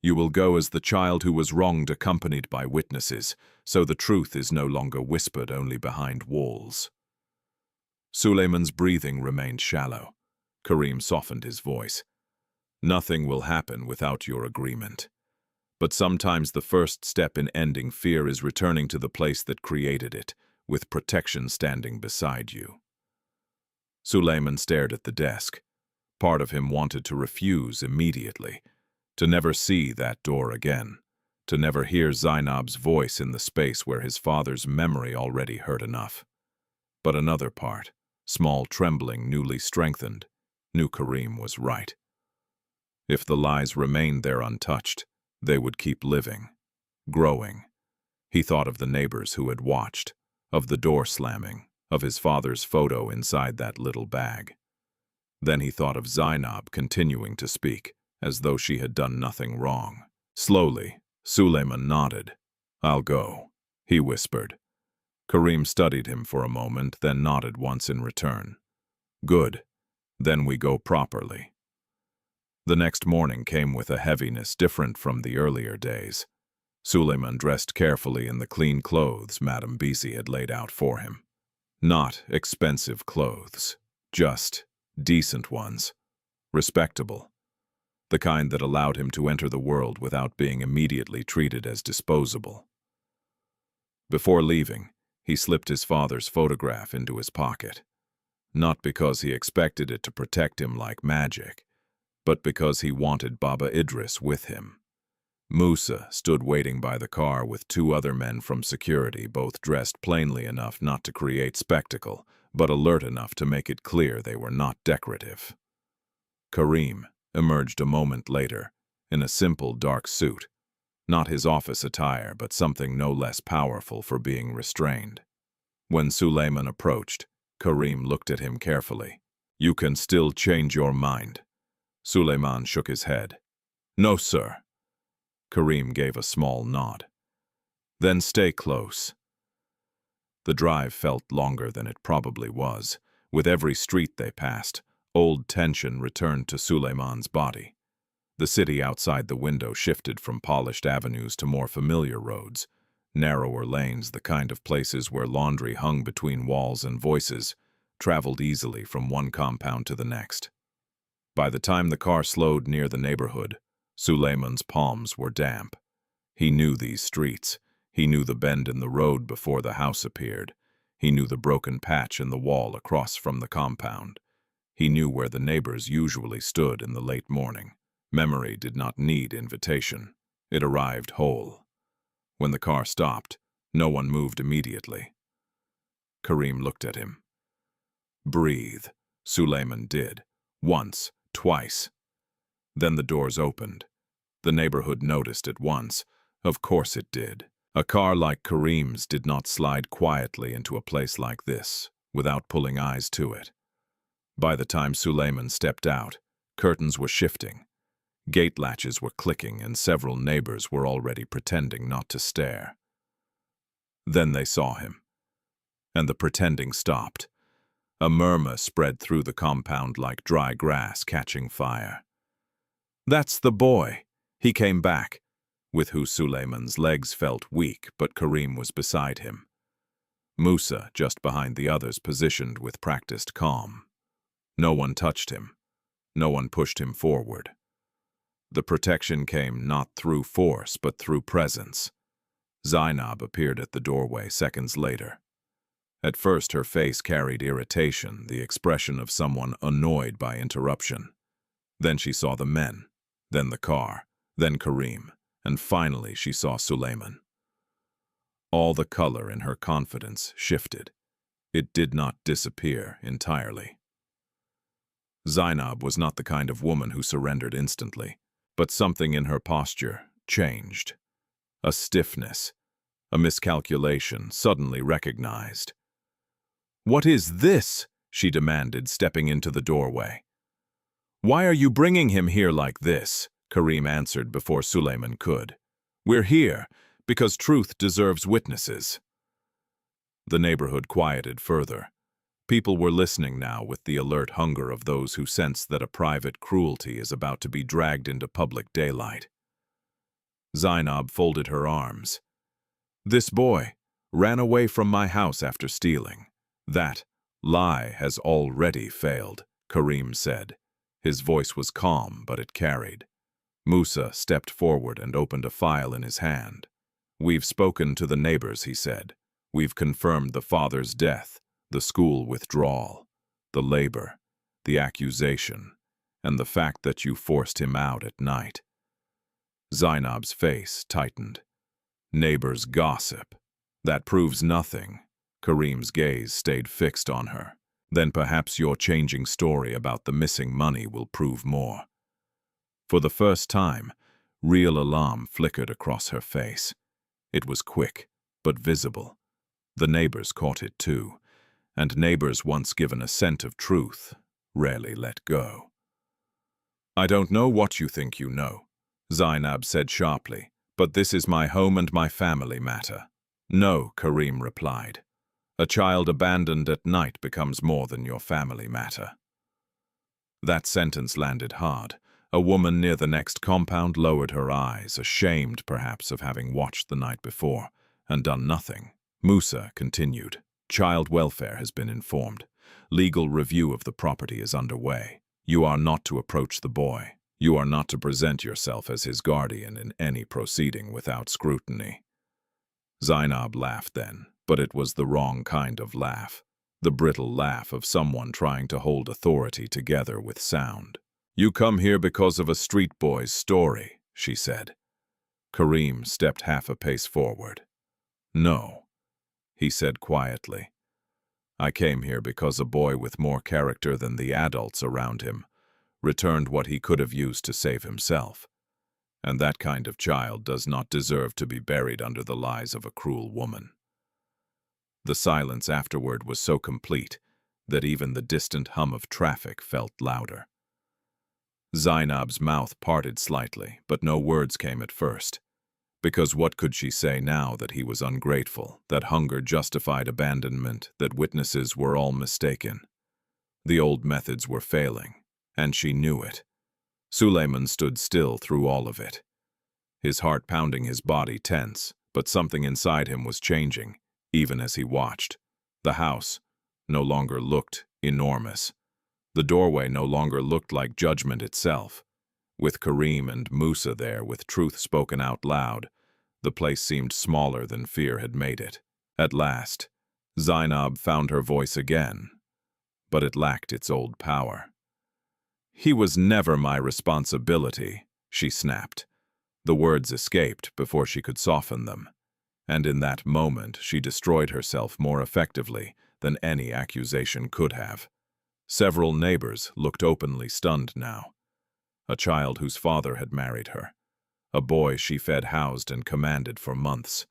"You will go as the child who was wronged, accompanied by witnesses, so the truth is no longer whispered only behind walls." Suleiman's breathing remained shallow. Karim softened his voice. "Nothing will happen without your agreement. But sometimes the first step in ending fear is returning to the place that created it, with protection standing beside you." Suleiman stared at the desk. Part of him wanted to refuse immediately, to never see that door again, to never hear Zainab's voice in the space where his father's memory already hurt enough. But another part, small, trembling, newly strengthened, knew Karim was right. If the lies remained there untouched, they would keep living, growing. He thought of the neighbors who had watched, of the door slamming, of his father's photo inside that little bag. Then he thought of Zainab continuing to speak, as though she had done nothing wrong. Slowly, Suleiman nodded. "I'll go," he whispered. Karim studied him for a moment, then nodded once in return. "Good. Then we go properly." The next morning came with a heaviness different from the earlier days. Suleiman dressed carefully in the clean clothes Madame Bisi had laid out for him. Not expensive clothes, just decent ones, respectable, the kind that allowed him to enter the world without being immediately treated as disposable. Before leaving, he slipped his father's photograph into his pocket, not because he expected it to protect him like magic, but because he wanted Baba Idris with him. Musa stood waiting by the car with two other men from security, both dressed plainly enough not to create spectacle, but alert enough to make it clear they were not decorative. Karim emerged a moment later, in a simple dark suit, not his office attire but something no less powerful for being restrained. When Suleiman approached, Karim looked at him carefully. "You can still change your mind." Suleiman shook his head. "No, sir." Karim gave a small nod. "Then stay close." The drive felt longer than it probably was. With every street they passed, old tension returned to Suleiman's body. The city outside the window shifted from polished avenues to more familiar roads, narrower lanes, the kind of places where laundry hung between walls and voices, traveled easily from one compound to the next. By the time the car slowed near the neighborhood, Suleiman's palms were damp. He knew these streets. He knew the bend in the road before the house appeared. He knew the broken patch in the wall across from the compound. He knew where the neighbors usually stood in the late morning. Memory did not need invitation. It arrived whole. When the car stopped, no one moved immediately. Karim looked at him. "Breathe," Suleiman did. Once, twice. Then the doors opened. The neighborhood noticed at once. Of course it did. A car like Karim's did not slide quietly into a place like this, without pulling eyes to it. By the time Suleiman stepped out, curtains were shifting. Gate latches were clicking and several neighbors were already pretending not to stare. Then they saw him. And the pretending stopped. A murmur spread through the compound like dry grass catching fire. "That's the boy." He came back, with who Suleiman's legs felt weak, but Karim was beside him. Musa, just behind the others, positioned with practiced calm. No one touched him. No one pushed him forward. The protection came not through force, but through presence. Zainab appeared at the doorway seconds later. At first her face carried irritation, the expression of someone annoyed by interruption. Then she saw the men, then the car, then Karim, and finally she saw Suleiman. All the color in her confidence shifted. It did not disappear entirely. Zainab was not the kind of woman who surrendered instantly, but something in her posture changed. A stiffness, a miscalculation, suddenly recognized. "What is this?" she demanded, stepping into the doorway. "Why are you bringing him here like this?" Karim answered before Suleiman could. "We're here because truth deserves witnesses." The neighborhood quieted further. People were listening now with the alert hunger of those who sense that a private cruelty is about to be dragged into public daylight. Zainab folded her arms. "This boy ran away from my house after stealing. That lie has already failed," Karim said. His voice was calm, but it carried. Musa stepped forward and opened a file in his hand. "We've spoken to the neighbors," he said. "We've confirmed the father's death, the school withdrawal, the labor, the accusation, and the fact that you forced him out at night." Zainab's face tightened. "Neighbors gossip. That proves nothing." Karim's gaze stayed fixed on her. "Then perhaps your changing story about the missing money will prove more." For the first time, real alarm flickered across her face. It was quick, but visible. The neighbors caught it too, and neighbors once given a scent of truth rarely let go. "I don't know what you think you know," Zainab said sharply, "but this is my home and my family matter." "No," Karim replied. "A child abandoned at night becomes more than your family matter." That sentence landed hard, A woman near the next compound lowered her eyes, ashamed perhaps of having watched the night before and done nothing. Musa continued. Child welfare has been informed. Legal review of the property is underway. You are not to approach the boy. You are not to present yourself as his guardian in any proceeding without scrutiny. Zainab laughed then, but it was the wrong kind of laugh. The brittle laugh of someone trying to hold authority together with sound. You come here because of a street boy's story, she said. Karim stepped half a pace forward. No, he said quietly. I came here because a boy with more character than the adults around him returned what he could have used to save himself. And that kind of child does not deserve to be buried under the lies of a cruel woman. The silence afterward was so complete that even the distant hum of traffic felt louder. Zainab's mouth parted slightly, but no words came at first. Because what could she say now that he was ungrateful, that hunger justified abandonment, that witnesses were all mistaken? The old methods were failing, and she knew it. Suleiman stood still through all of it. His heart pounding, his body tense, but something inside him was changing, even as he watched. The house no longer looked enormous. The doorway no longer looked like judgment itself. With Karim and Musa there, with truth spoken out loud, the place seemed smaller than fear had made it. At last, Zainab found her voice again, but it lacked its old power. He was never my responsibility, she snapped. The words escaped before she could soften them, and in that moment she destroyed herself more effectively than any accusation could have. Several neighbors looked openly stunned now. A child whose father had married her. A boy she fed, housed, and commanded for months.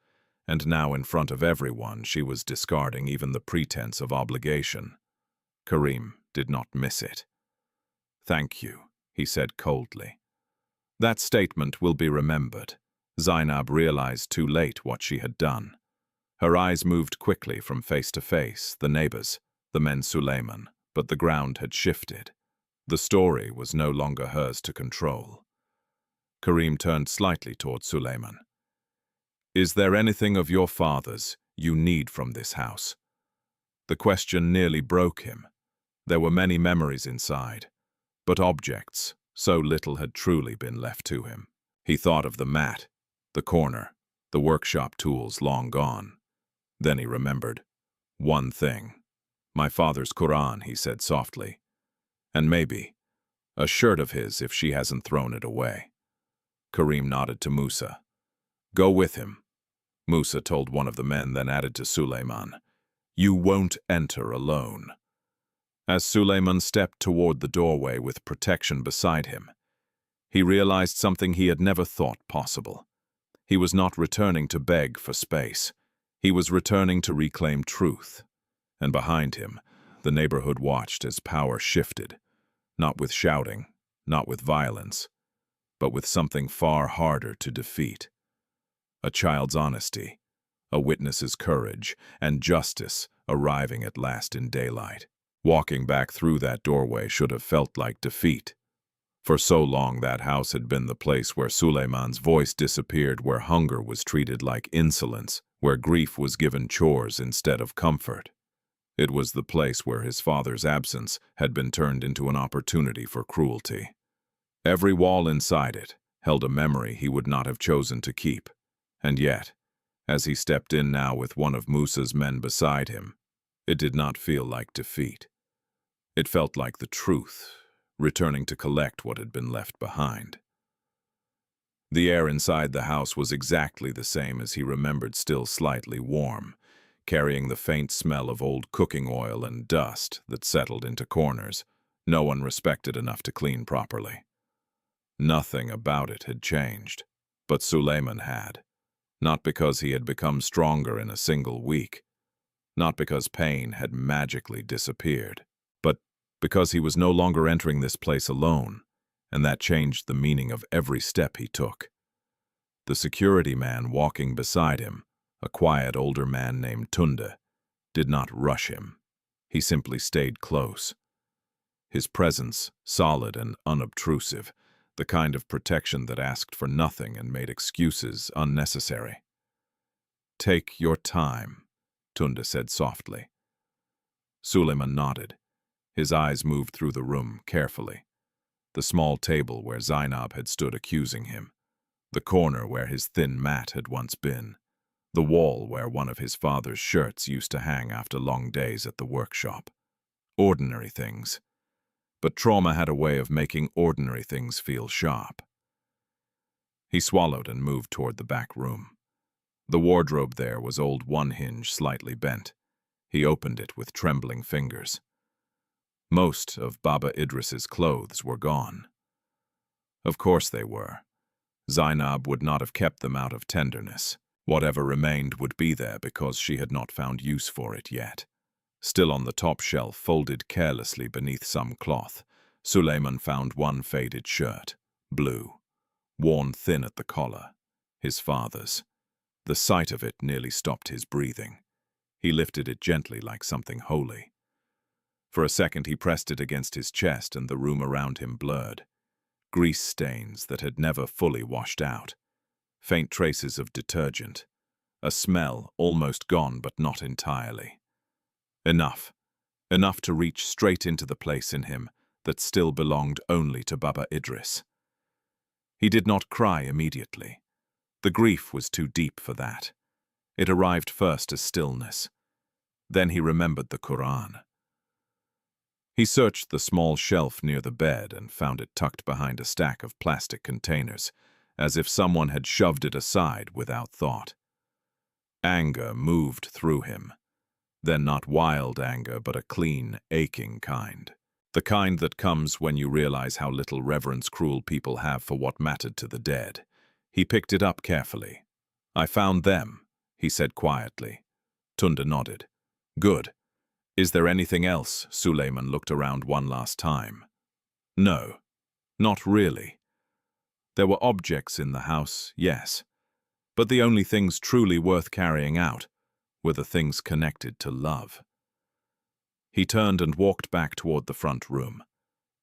And now in front of everyone she was discarding even the pretense of obligation. Karim did not miss it. Thank you, he said coldly. That statement will be remembered. Zainab realized too late what she had done. Her eyes moved quickly from face to face, the neighbors, the men Suleiman, but the ground had shifted. The story was no longer hers to control. Karim turned slightly toward Suleiman. Is there anything of your father's you need from this house? The question nearly broke him. There were many memories inside, but objects, so little had truly been left to him. He thought of the mat, the corner, the workshop tools long gone. Then he remembered. One thing. My father's Quran, he said softly. And maybe a shirt of his if she hasn't thrown it away. Karim nodded to Musa. Go with him, Musa told one of the men, then added to Suleiman. You won't enter alone. As Suleiman stepped toward the doorway with protection beside him, he realized something he had never thought possible. He was not returning to beg for space. He was returning to reclaim truth. And behind him, the neighborhood watched as power shifted, not with shouting, not with violence, but with something far harder to defeat. A child's honesty, a witness's courage, and justice arriving at last in daylight. Walking back through that doorway should have felt like defeat. For so long that house had been the place where Suleiman's voice disappeared, where hunger was treated like insolence, where grief was given chores instead of comfort. It was the place where his father's absence had been turned into an opportunity for cruelty. Every wall inside it held a memory he would not have chosen to keep. And yet, as he stepped in now with one of Musa's men beside him, it did not feel like defeat. It felt like the truth, returning to collect what had been left behind. The air inside the house was exactly the same as he remembered, still slightly warm, carrying the faint smell of old cooking oil and dust that settled into corners, no one respected enough to clean properly. Nothing about it had changed, but Suleiman had. Not because he had become stronger in a single week, not because pain had magically disappeared, but because he was no longer entering this place alone, and that changed the meaning of every step he took. The security man walking beside him, a quiet older man named Tunde, did not rush him. He simply stayed close. His presence, solid and unobtrusive, the kind of protection that asked for nothing and made excuses unnecessary. "Take your time," Tunda said softly. Suleiman nodded. His eyes moved through the room carefully. The small table where Zainab had stood accusing him, the corner where his thin mat had once been, the wall where one of his father's shirts used to hang after long days at the workshop. Ordinary things. But trauma had a way of making ordinary things feel sharp. He swallowed and moved toward the back room. The wardrobe there was old, one hinge slightly bent. He opened it with trembling fingers. Most of Baba Idris's clothes were gone. Of course they were. Zainab would not have kept them out of tenderness. Whatever remained would be there because she had not found use for it yet. Still on the top shelf, folded carelessly beneath some cloth, Suleiman found one faded shirt, blue, worn thin at the collar, his father's. The sight of it nearly stopped his breathing. He lifted it gently like something holy. For a second he pressed it against his chest and the room around him blurred. Grease stains that had never fully washed out. Faint traces of detergent. A smell almost gone but not entirely. Enough. Enough to reach straight into the place in him that still belonged only to Baba Idris. He did not cry immediately. The grief was too deep for that. It arrived first as stillness. Then he remembered the Quran. He searched the small shelf near the bed and found it tucked behind a stack of plastic containers, as if someone had shoved it aside without thought. Anger moved through him. Then not wild anger, but a clean, aching kind. The kind that comes when you realize how little reverence cruel people have for what mattered to the dead. He picked it up carefully. "I found them," he said quietly. Tunda nodded. "Good. Is there anything else?" Suleiman looked around one last time. No, not really. There were objects in the house, yes. But the only things truly worth carrying out were the things connected to love. He turned and walked back toward the front room.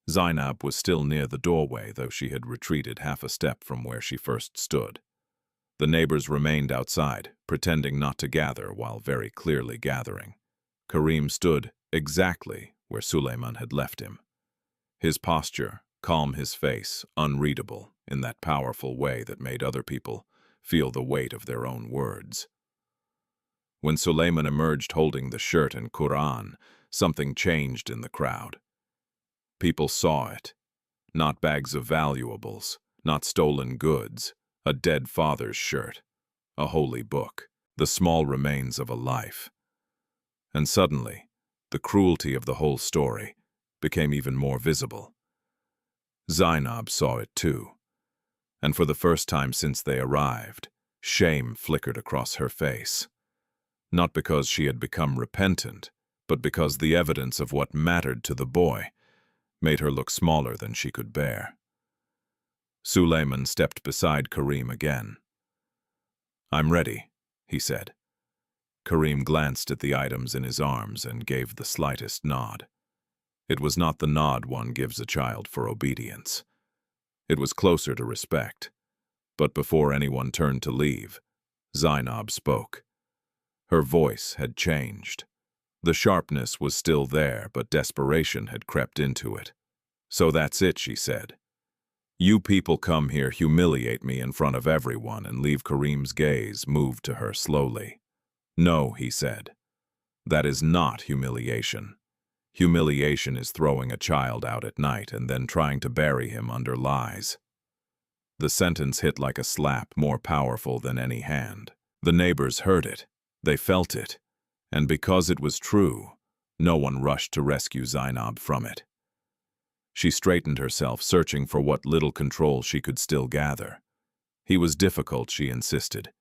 Zainab was still near the doorway, though she had retreated half a step from where she first stood. The neighbors remained outside, pretending not to gather while very clearly gathering. Karim stood exactly where Suleiman had left him. His posture, calm, his face, unreadable in that powerful way that made other people feel the weight of their own words. When Suleiman emerged holding the shirt and Quran, something changed in the crowd. People saw it. Not bags of valuables, not stolen goods, a dead father's shirt, a holy book, the small remains of a life. And suddenly, the cruelty of the whole story became even more visible. Zainab saw it too, and for the first time since they arrived, shame flickered across her face. Not because she had become repentant, but because the evidence of what mattered to the boy made her look smaller than she could bear. Suleiman stepped beside Karim again. "I'm ready," he said. Karim glanced at the items in his arms and gave the slightest nod. It was not the nod one gives a child for obedience. It was closer to respect. But before anyone turned to leave, Zainab spoke. Her voice had changed. The sharpness was still there, but desperation had crept into it. "So that's it," she said. "You people come here, humiliate me in front of everyone, and leave." Karim's gaze moved to her slowly. "No," he said. "That is not humiliation. Humiliation is throwing a child out at night and then trying to bury him under lies." The sentence hit like a slap, more powerful than any hand. The neighbors heard it. They felt it. And because it was true, no one rushed to rescue Zainab from it. She straightened herself, searching for what little control she could still gather. He was difficult, she insisted.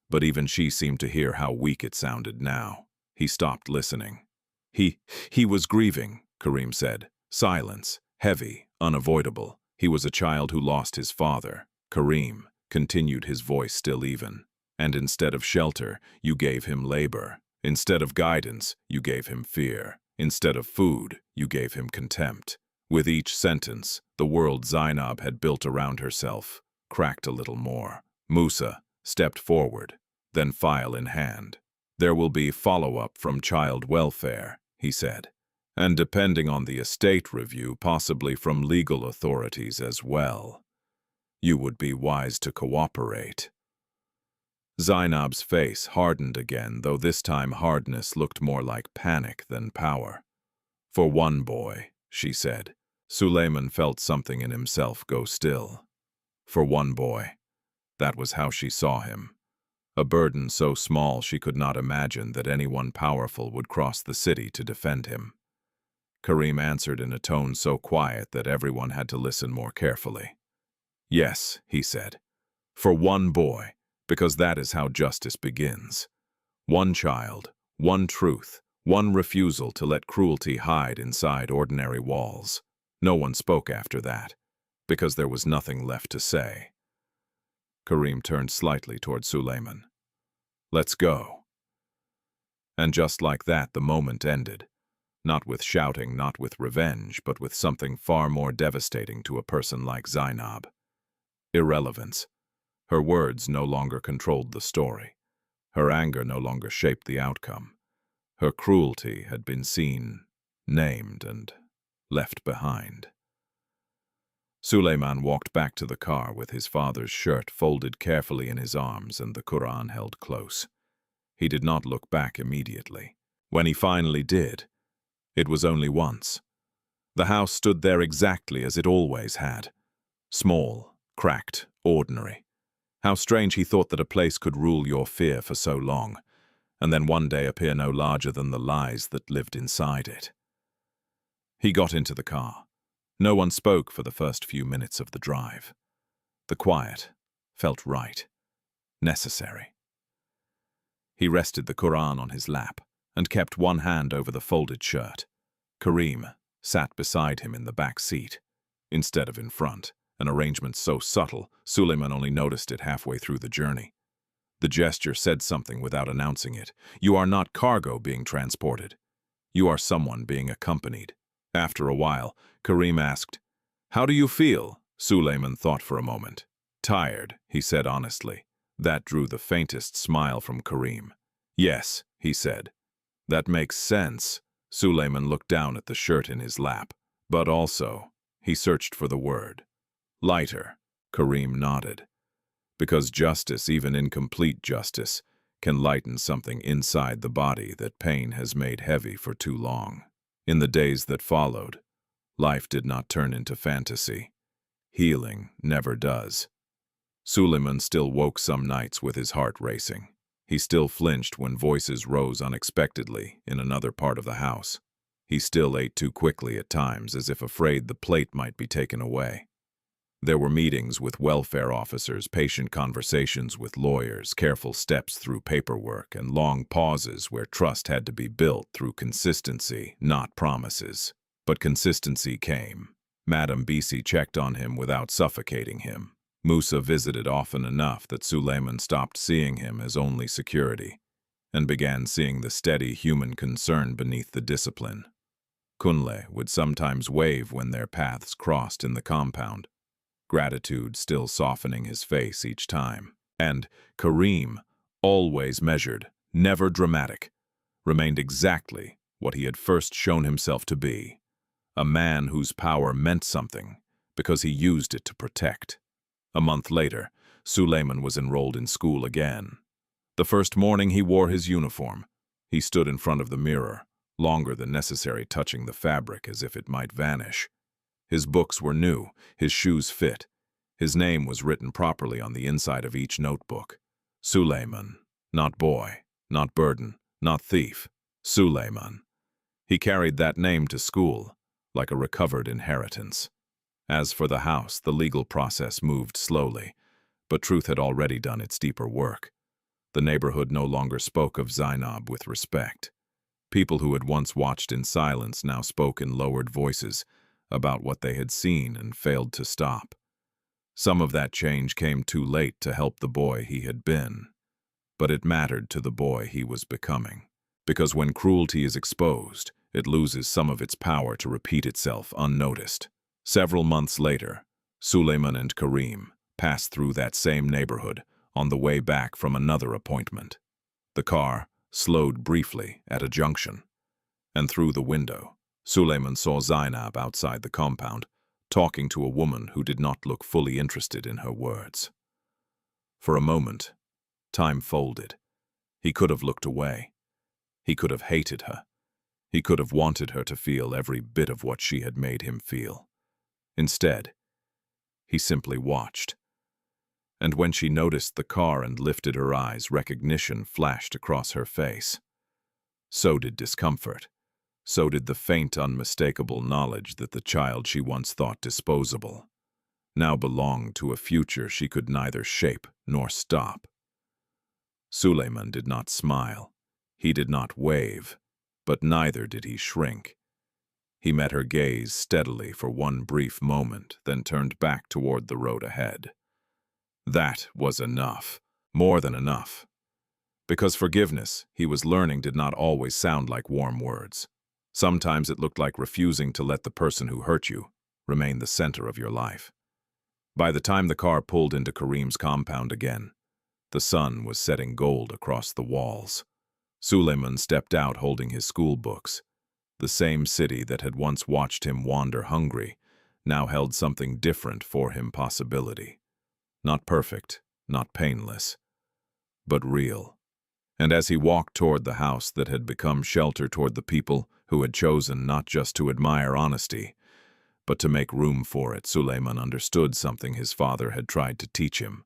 But even she seemed to hear how weak it sounded now. He stopped listening. He was grieving, Karim said. Silence, heavy, unavoidable. He was a child who lost his father. Karim, continued, his voice still even. And instead of shelter, you gave him labor. Instead of guidance, you gave him fear. Instead of food, you gave him contempt. With each sentence, the world Zainab had built around herself cracked a little more. Musa stepped forward, then file in hand. "There will be follow-up from child welfare," he said, "and depending on the estate review, possibly from legal authorities as well. You would be wise to cooperate." Zainab's face hardened again, though this time hardness looked more like panic than power. "For one boy," she said. Suleiman felt something in himself go still. For one boy. That was how she saw him. A burden so small she could not imagine that anyone powerful would cross the city to defend him. Karim answered in a tone so quiet that everyone had to listen more carefully. "Yes," he said. "For one boy, because that is how justice begins. One child, one truth, one refusal to let cruelty hide inside ordinary walls." No one spoke after that, because there was nothing left to say. Karim turned slightly toward Suleiman. "Let's go." And just like that, the moment ended. Not with shouting, not with revenge, but with something far more devastating to a person like Zainab. Irrelevance. Her words no longer controlled the story. Her anger no longer shaped the outcome. Her cruelty had been seen, named, and left behind. Suleiman walked back to the car with his father's shirt folded carefully in his arms and the Quran held close. He did not look back immediately. When he finally did, it was only once. The house stood there exactly as it always had. Small, cracked, ordinary. How strange he thought that a place could rule your fear for so long, and then one day appear no larger than the lies that lived inside it. He got into the car. No one spoke for the first few minutes of the drive. The quiet felt right, necessary. He rested the Quran on his lap and kept one hand over the folded shirt. Karim sat beside him in the back seat, instead of in front, an arrangement so subtle Suleiman only noticed it halfway through the journey. The gesture said something without announcing it. You are not cargo being transported. You are someone being accompanied. After a while, Karim asked, "How do you feel?" Suleiman thought for a moment. "Tired," he said honestly. That drew the faintest smile from Karim. "Yes," he said. "That makes sense." Suleiman looked down at the shirt in his lap. "But also," he searched for the word. "Lighter." Karim nodded. Because justice, even incomplete justice, can lighten something inside the body that pain has made heavy for too long. In the days that followed, life did not turn into fantasy. Healing never does. Suleiman still woke some nights with his heart racing. He still flinched when voices rose unexpectedly in another part of the house. He still ate too quickly at times, as if afraid the plate might be taken away. There were meetings with welfare officers, patient conversations with lawyers, careful steps through paperwork, and long pauses where trust had to be built through consistency, not promises. But consistency came. Madame Bisi checked on him without suffocating him. Musa visited often enough that Suleiman stopped seeing him as only security, and began seeing the steady human concern beneath the discipline. Kunle would sometimes wave when their paths crossed in the compound, gratitude still softening his face each time. And Karim, always measured, never dramatic, remained exactly what he had first shown himself to be, a man whose power meant something because he used it to protect. A month later, Suleiman was enrolled in school again. The first morning he wore his uniform. He stood in front of the mirror, longer than necessary, touching the fabric as if it might vanish. His books were new, his shoes fit. His name was written properly on the inside of each notebook. Suleiman, not boy, not burden, not thief. Suleiman. He carried that name to school, like a recovered inheritance. As for the house, the legal process moved slowly, but truth had already done its deeper work. The neighborhood no longer spoke of Zainab with respect. People who had once watched in silence now spoke in lowered voices about what they had seen and failed to stop. Some of that change came too late to help the boy he had been, but it mattered to the boy he was becoming. Because when cruelty is exposed, it loses some of its power to repeat itself unnoticed. Several months later, Suleiman and Karim passed through that same neighborhood on the way back from another appointment. The car slowed briefly at a junction, and through the window, Suleiman saw Zainab outside the compound, talking to a woman who did not look fully interested in her words. For a moment, time folded. He could have looked away. He could have hated her. He could have wanted her to feel every bit of what she had made him feel. Instead, he simply watched. And when she noticed the car and lifted her eyes, recognition flashed across her face. So did discomfort. So did the faint, unmistakable knowledge that the child she once thought disposable now belonged to a future she could neither shape nor stop. Suleiman did not smile. He did not wave, but neither did he shrink. He met her gaze steadily for one brief moment, then turned back toward the road ahead. That was enough, more than enough. Because forgiveness, he was learning, did not always sound like warm words. Sometimes it looked like refusing to let the person who hurt you remain the center of your life. By the time the car pulled into Karim's compound again, the sun was setting gold across the walls. Suleiman stepped out holding his school books. The same city that had once watched him wander hungry now held something different for him: possibility. Not perfect, not painless, but real. And as he walked toward the house that had become shelter, toward the people who had chosen not just to admire honesty, but to make room for it, Suleiman understood something his father had tried to teach him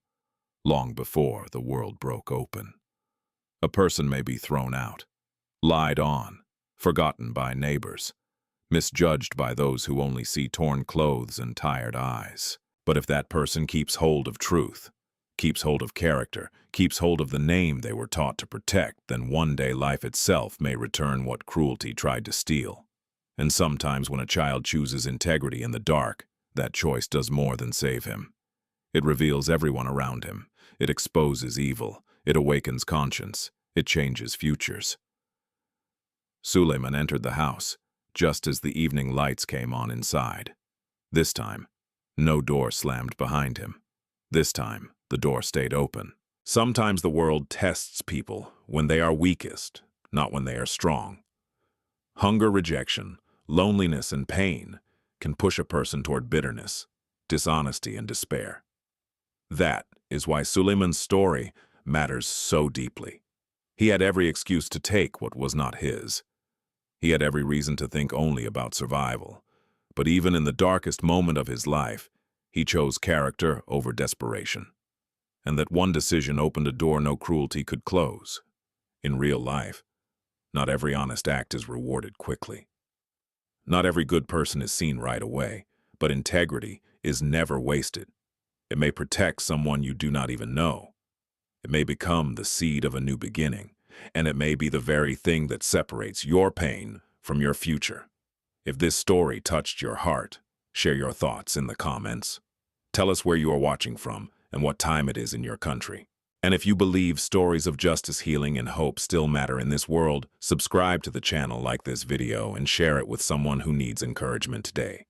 long before the world broke open. A person may be thrown out, lied on, forgotten by neighbors, misjudged by those who only see torn clothes and tired eyes. But if that person keeps hold of truth, keeps hold of character, keeps hold of the name they were taught to protect, then one day life itself may return what cruelty tried to steal. And sometimes when a child chooses integrity in the dark, that choice does more than save him. It reveals everyone around him. It exposes evil. It awakens conscience. It changes futures. Suleiman entered the house just as the evening lights came on inside. This time, no door slammed behind him. This time, the door stayed open. Sometimes the world tests people when they are weakest, not when they are strong. Hunger, rejection, loneliness, and pain can push a person toward bitterness, dishonesty, and despair. That is why Suleiman's story matters so deeply. He had every excuse to take what was not his. He had every reason to think only about survival. But even in the darkest moment of his life, he chose character over desperation. And that one decision opened a door no cruelty could close. In real life, not every honest act is rewarded quickly. Not every good person is seen right away, but integrity is never wasted. It may protect someone you do not even know. It may become the seed of a new beginning, and it may be the very thing that separates your pain from your future. If this story touched your heart, share your thoughts in the comments. Tell us where you are watching from and what time it is in your country. And if you believe stories of justice, healing, and hope still matter in this world, subscribe to the channel, like this video, and share it with someone who needs encouragement today.